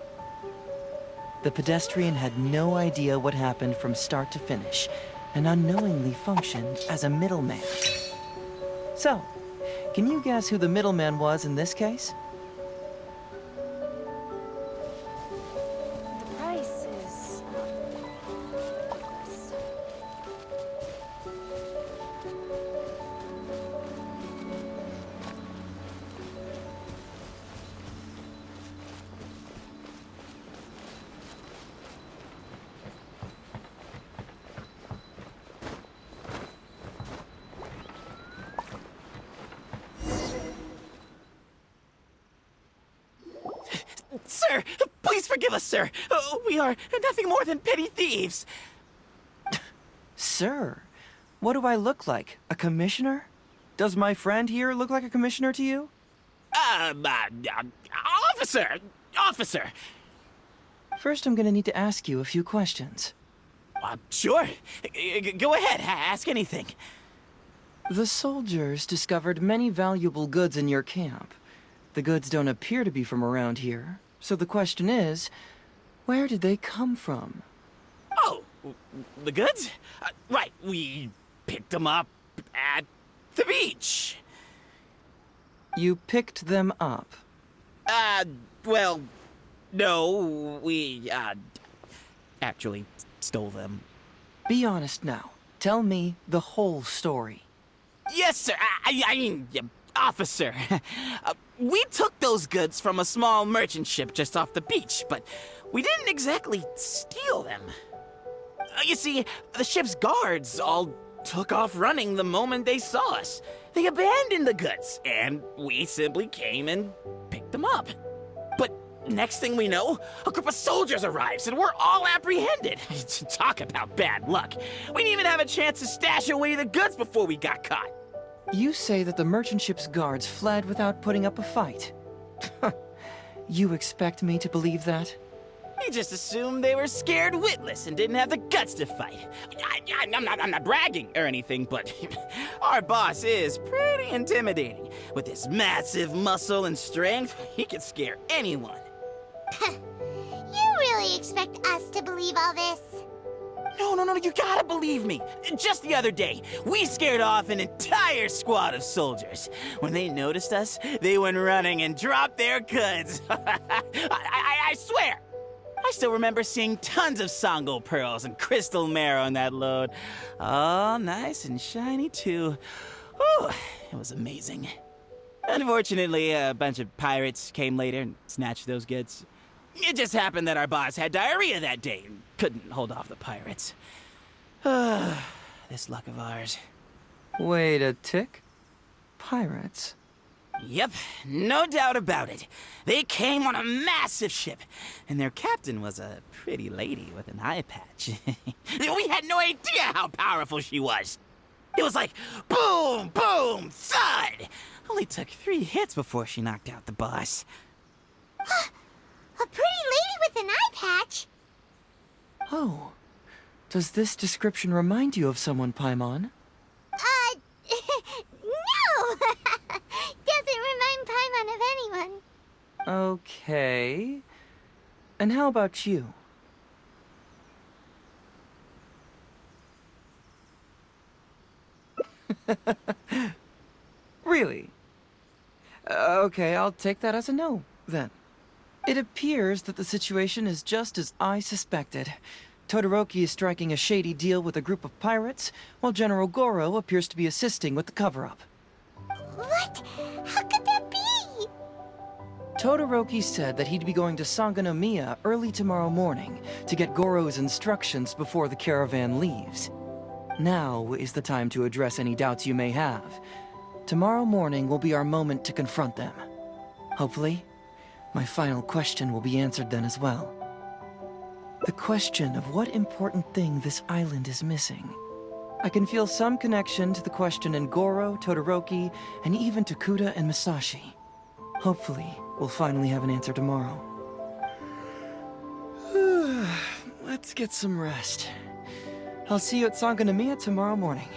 The pedestrian had no idea what happened from start to finish, and unknowingly functioned as a middleman. So, can you guess who the middleman was in this case? The price is... Sir, please forgive us, sir. We are nothing more than petty thieves. Sir, what do I look like? A commissioner? Does my friend here look like a commissioner to you? Officer! Officer! First, I'm gonna need to ask you a few questions. Sure. Go ahead, ask anything. The soldiers discovered many valuable goods in your camp. The goods don't appear to be from around here, so the question is, where did they come from? Oh, the goods? Right, we picked them up at the beach. You picked them up? Well, no, we, actually stole them. Be honest now. Tell me the whole story. Yes, sir. I mean, officer. We took those goods from a small merchant ship just off the beach, but we didn't exactly steal them. You see, the ship's guards all took off running the moment they saw us. They abandoned the goods, and we simply came and picked them up. But next thing we know, a group of soldiers arrives, and we're all apprehended. Talk about bad luck. We didn't even have a chance to stash away the goods before we got caught. You say that the merchant ship's guards fled without putting up a fight. You expect me to believe that? You just assumed they were scared witless and didn't have the guts to fight. I'm not bragging or anything, but our boss is pretty intimidating. With his massive muscle and strength, he could scare anyone. You really expect us to believe all this? No, you gotta believe me. Just the other day, we scared off an entire squad of soldiers. When they noticed us, they went running and dropped their goods. I swear. I still remember seeing tons of Sango pearls and crystal marrow on that load. All nice and shiny, too. Whew, it was amazing. Unfortunately, a bunch of pirates came later and snatched those goods. It just happened that our boss had diarrhea that day and couldn't hold off the pirates. This luck of ours. Wait a tick. Pirates? Yep, no doubt about it. They came on a massive ship, and their captain was a pretty lady with an eye patch. We had no idea how powerful she was. It was like boom, boom, thud. Only took 3 hits before she knocked out the boss. A pretty Oh. Does this description remind you of someone, Paimon? No! Doesn't remind Paimon of anyone. Okay. And how about you? Really? Okay, I'll take that as a no, then. It appears that the situation is just as I suspected. Todoroki is striking a shady deal with a group of pirates, while General Goro appears to be assisting with the cover-up. What? How could that be? Todoroki said that he'd be going to Sangonomiya early tomorrow morning to get Goro's instructions before the caravan leaves. Now is the time to address any doubts you may have. Tomorrow morning will be our moment to confront them. Hopefully, my final question will be answered then as well. The question of what important thing this island is missing. I can feel some connection to the question in Goro, Todoroki, and even to Kuda and Masashi. Hopefully, we'll finally have an answer tomorrow. Let's get some rest. I'll see you at Sangonomiya tomorrow morning.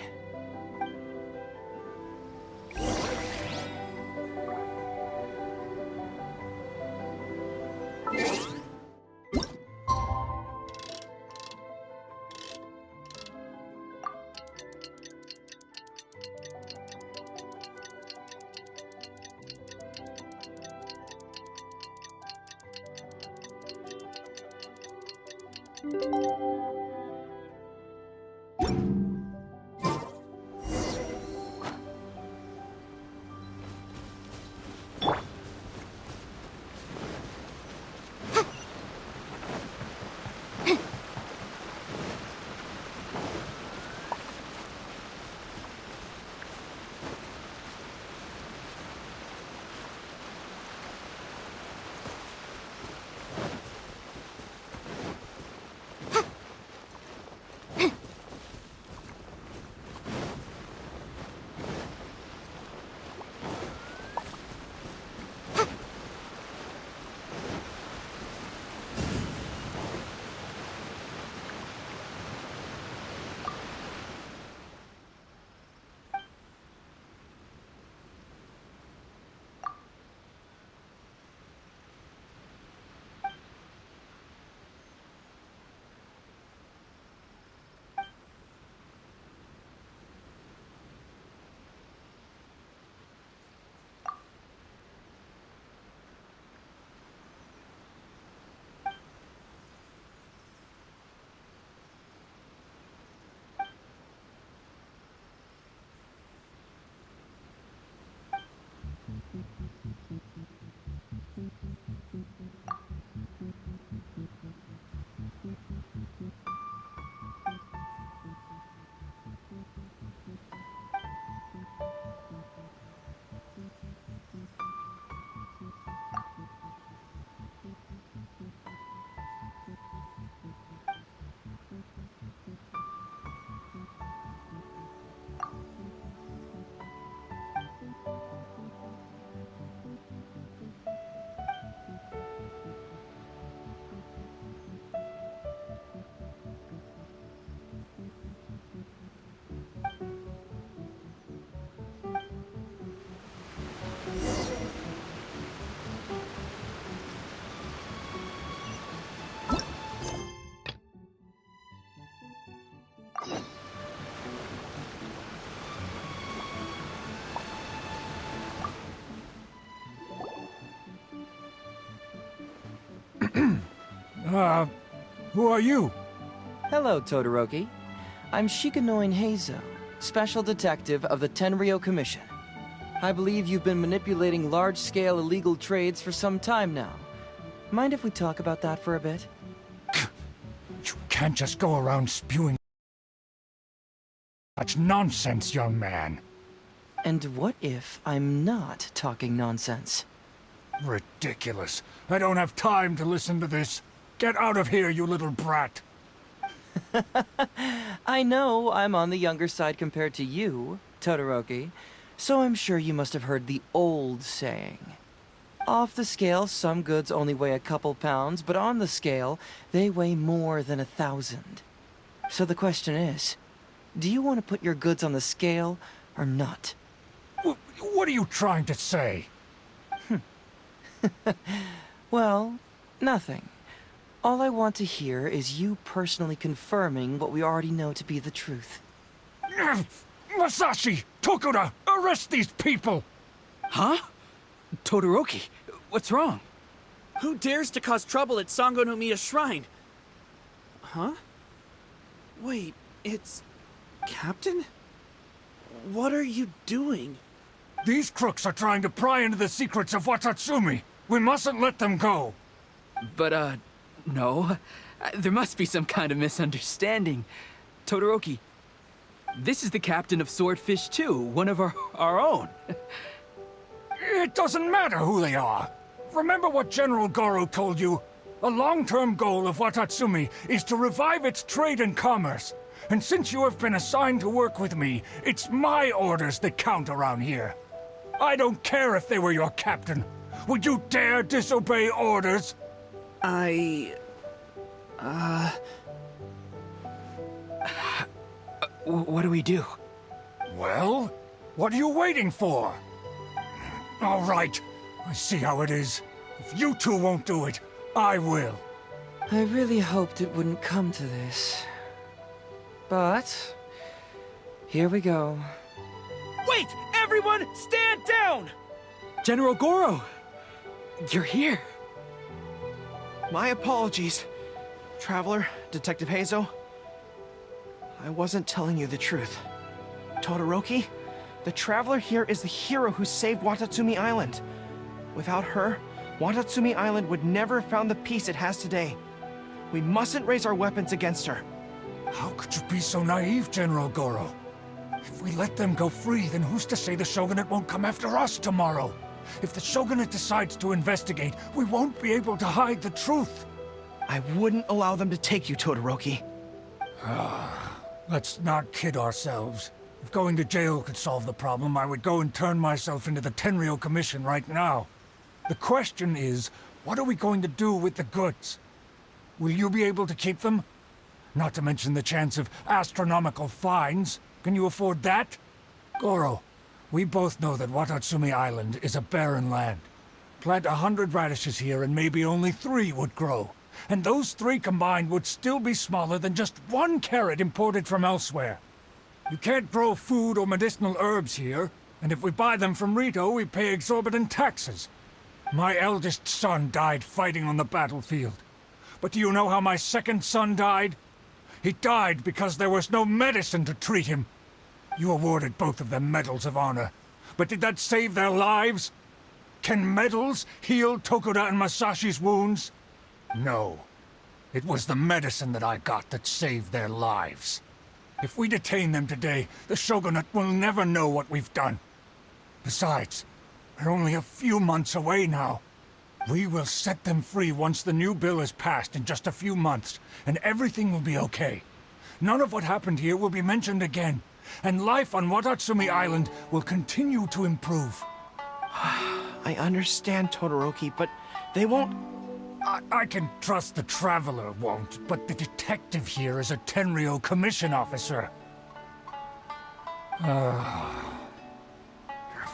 Who are you? Hello, Todoroki. I'm Shikanoin Heizo, Special Detective of the Tenryou Commission. I believe you've been manipulating large-scale illegal trades for some time now. Mind if we talk about that for a bit? You can't just go around spewing such nonsense, young man. And what if I'm not talking nonsense? Ridiculous. I don't have time to listen to this. Get out of here, you little brat. I know I'm on the younger side compared to you, Todoroki, so I'm sure you must have heard the old saying. Off the scale, some goods only weigh a couple pounds, but on the scale, they weigh more than 1,000. So the question is, do you want to put your goods on the scale or not? What are you trying to say? Well, nothing. All I want to hear is you personally confirming what we already know to be the truth. Masashi! Tokuda! Arrest these people! Huh? Todoroki, what's wrong? Who dares to cause trouble at Sangonomiya Shrine? Huh? Wait, it's... Captain? What are you doing? These crooks are trying to pry into the secrets of Watatsumi. We mustn't let them go. But, no. There must be some kind of misunderstanding. Todoroki, this is the captain of Swordfish too, one of our own. It doesn't matter who they are. Remember what General Goro told you? A long-term goal of Watatsumi is to revive its trade and commerce. And since you have been assigned to work with me, it's my orders that count around here. I don't care if they were your captain. Would you dare disobey orders? What do we do? Well, what are you waiting for? All right, I see how it is. If you two won't do it, I will. I really hoped it wouldn't come to this. But... here we go. Wait! Everyone, stand down! General Goro! You're here. My apologies, Traveler, Detective Heizo. I wasn't telling you the truth. Todoroki, the Traveler here is the hero who saved Watatsumi Island. Without her, Watatsumi Island would never have found the peace it has today. We mustn't raise our weapons against her. How could you be so naive, General Goro? If we let them go free, then who's to say the Shogunate won't come after us tomorrow? If the Shogunate decides to investigate, we won't be able to hide the truth. I wouldn't allow them to take you, Todoroki. Let's not kid ourselves. If going to jail could solve the problem, I would go and turn myself into the Tenryou Commission right now. The question is, what are we going to do with the goods? Will you be able to keep them? Not to mention the chance of astronomical fines. Can you afford that? Goro, we both know that Watatsumi Island is a barren land. Plant 100 radishes here and maybe only 3 would grow. And those 3 combined would still be smaller than just 1 carrot imported from elsewhere. You can't grow food or medicinal herbs here, and if we buy them from Rito, we pay exorbitant taxes. My eldest son died fighting on the battlefield. But do you know how my second son died? He died because there was no medicine to treat him. You awarded both of them medals of honor, but did that save their lives? Can medals heal Tokuda and Masashi's wounds? No. It was the medicine that I got that saved their lives. If we detain them today, the Shogunate will never know what we've done. Besides, we're only a few months away now. We will set them free once the new bill is passed in just a few months, and everything will be okay. None of what happened here will be mentioned again, and life on Watatsumi Island will continue to improve. I understand, Todoroki, but they won't... I can trust the Traveler won't, but the detective here is a Tenryou Commission officer.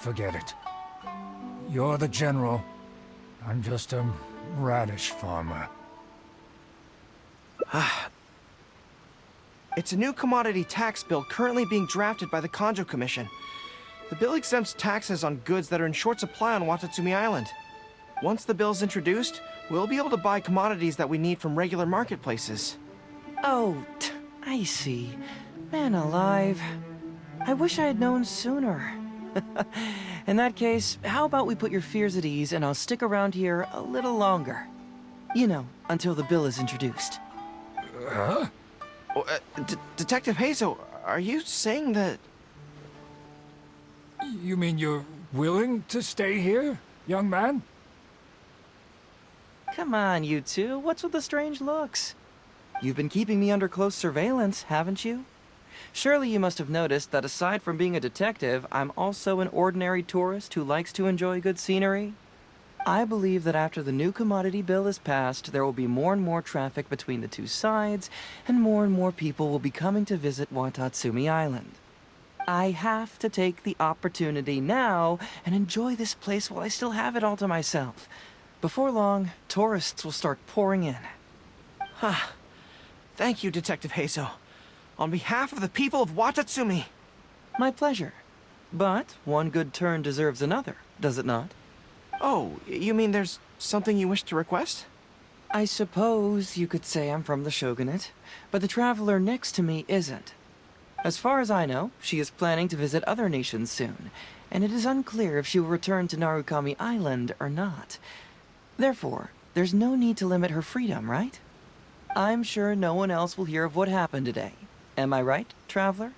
Forget it. You're the general. I'm just a radish farmer. It's a new commodity tax bill currently being drafted by the Kanjo Commission. The bill exempts taxes on goods that are in short supply on Watatsumi Island. Once the bill's introduced, we'll be able to buy commodities that we need from regular marketplaces. Oh, I see. Man alive. I wish I had known sooner. In that case, how about we put your fears at ease and I'll stick around here a little longer. You know, until the bill is introduced. Huh? Detective Heizo, are you saying that... You mean you're willing to stay here, young man? Come on, you two. What's with the strange looks? You've been keeping me under close surveillance, haven't you? Surely you must have noticed that aside from being a detective, I'm also an ordinary tourist who likes to enjoy good scenery. I believe that after the new commodity bill is passed, there will be more and more traffic between the two sides, and more people will be coming to visit Watatsumi Island. I have to take the opportunity now and enjoy this place while I still have it all to myself. Before long, tourists will start pouring in. Thank you, Detective Heizo. On behalf of the people of Watatsumi. My pleasure. But one good turn deserves another, does it not? Oh, you mean there's something you wish to request? I suppose you could say I'm from the Shogunate, but the traveler next to me isn't. As far as I know, she is planning to visit other nations soon, and it is unclear if she will return to Narukami Island or not. Therefore, there's no need to limit her freedom, right? I'm sure no one else will hear of what happened today. Am I right, traveler?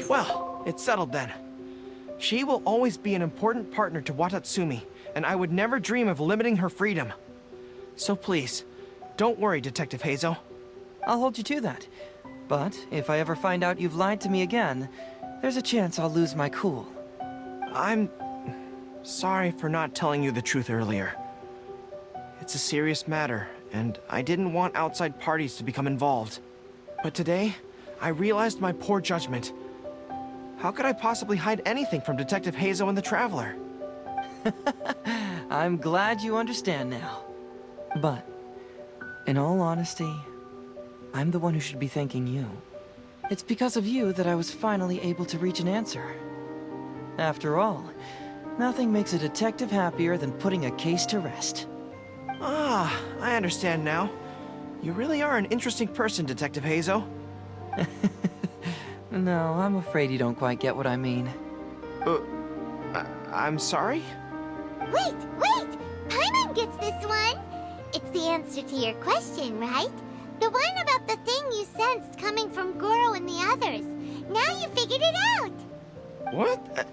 Well, it's settled then. She will always be an important partner to Watatsumi, and I would never dream of limiting her freedom. So please, don't worry, Detective Heizo. I'll hold you to that. But if I ever find out you've lied to me again, there's a chance I'll lose my cool. I'm sorry for not telling you the truth earlier. It's a serious matter, and I didn't want outside parties to become involved. But today, I realized my poor judgment. How could I possibly hide anything from Detective Heizo and the Traveler? I'm glad you understand now. But, in all honesty, I'm the one who should be thanking you. It's because of you that I was finally able to reach an answer. After all, nothing makes a detective happier than putting a case to rest. Ah, I understand now. You really are an interesting person, Detective Heizo. No, I'm afraid you don't quite get what I mean. I'm sorry? Wait! Paimon gets this one! It's the answer to your question, right? The one about the thing you sensed coming from Goro and the others. Now you figured it out! What?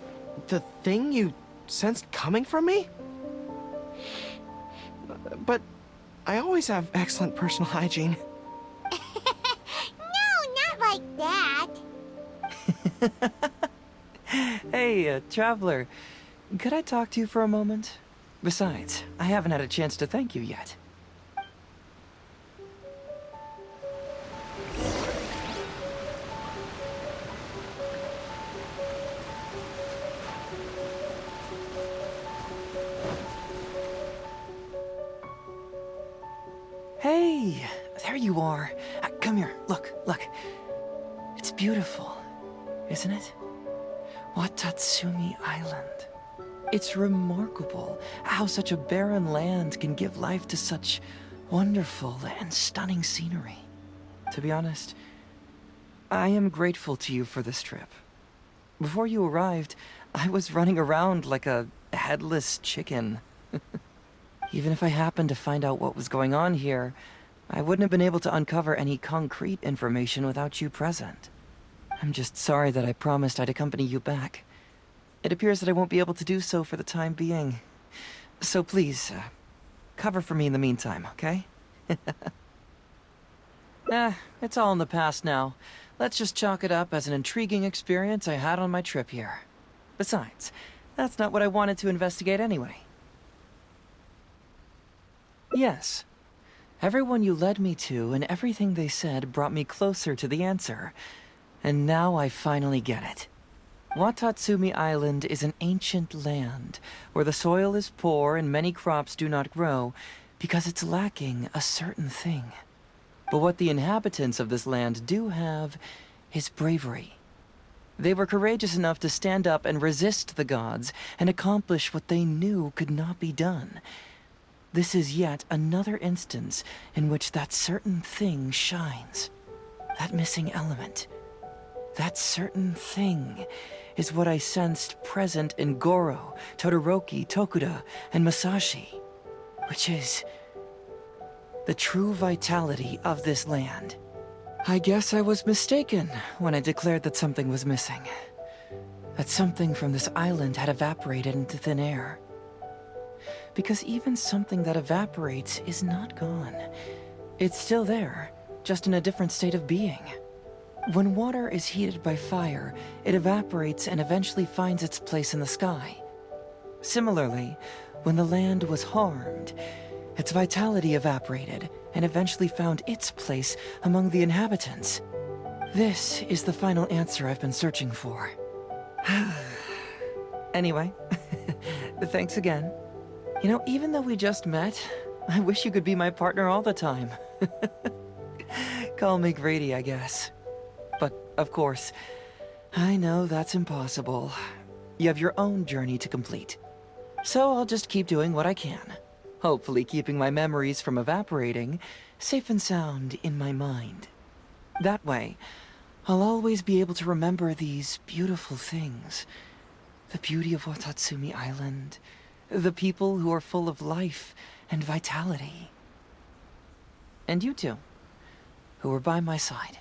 The thing you sensed coming from me? But I always have excellent personal hygiene. No, not like that. Hey, traveler. Could I talk to you for a moment? Besides, I haven't had a chance to thank you yet. Hey, there you are. Come here, look. It's beautiful, isn't it? Watatsumi Island. It's remarkable how such a barren land can give life to such wonderful and stunning scenery. To be honest, I am grateful to you for this trip. Before you arrived, I was running around like a headless chicken. Even if I happened to find out what was going on here, I wouldn't have been able to uncover any concrete information without you present. I'm just sorry that I promised I'd accompany you back. It appears that I won't be able to do so for the time being. So please, cover for me in the meantime, okay? It's all in the past now. Let's just chalk it up as an intriguing experience I had on my trip here. Besides, that's not what I wanted to investigate anyway. Yes. Everyone you led me to and everything they said brought me closer to the answer. And now I finally get it. Watatsumi Island is an ancient land where the soil is poor and many crops do not grow because it's lacking a certain thing. But what the inhabitants of this land do have is bravery. They were courageous enough to stand up and resist the gods and accomplish what they knew could not be done. This is yet another instance in which that certain thing shines. That missing element. That certain thing is what I sensed present in Goro, Todoroki, Tokuda, and Masashi, which is the true vitality of this land. I guess I was mistaken when I declared that something was missing. That something from this island had evaporated into thin air. Because even something that evaporates is not gone. It's still there, just in a different state of being. When water is heated by fire, it evaporates and eventually finds its place in the sky. Similarly, when the land was harmed, its vitality evaporated and eventually found its place among the inhabitants. This is the final answer I've been searching for. Anyway, thanks again. You know, even though we just met, I wish you could be my partner all the time. Call me Grady, I guess. But, of course, I know that's impossible. You have your own journey to complete. So I'll just keep doing what I can. Hopefully keeping my memories from evaporating safe and sound in my mind. That way, I'll always be able to remember these beautiful things. The beauty of Watatsumi Island. The people who are full of life and vitality. And you two, who were by my side.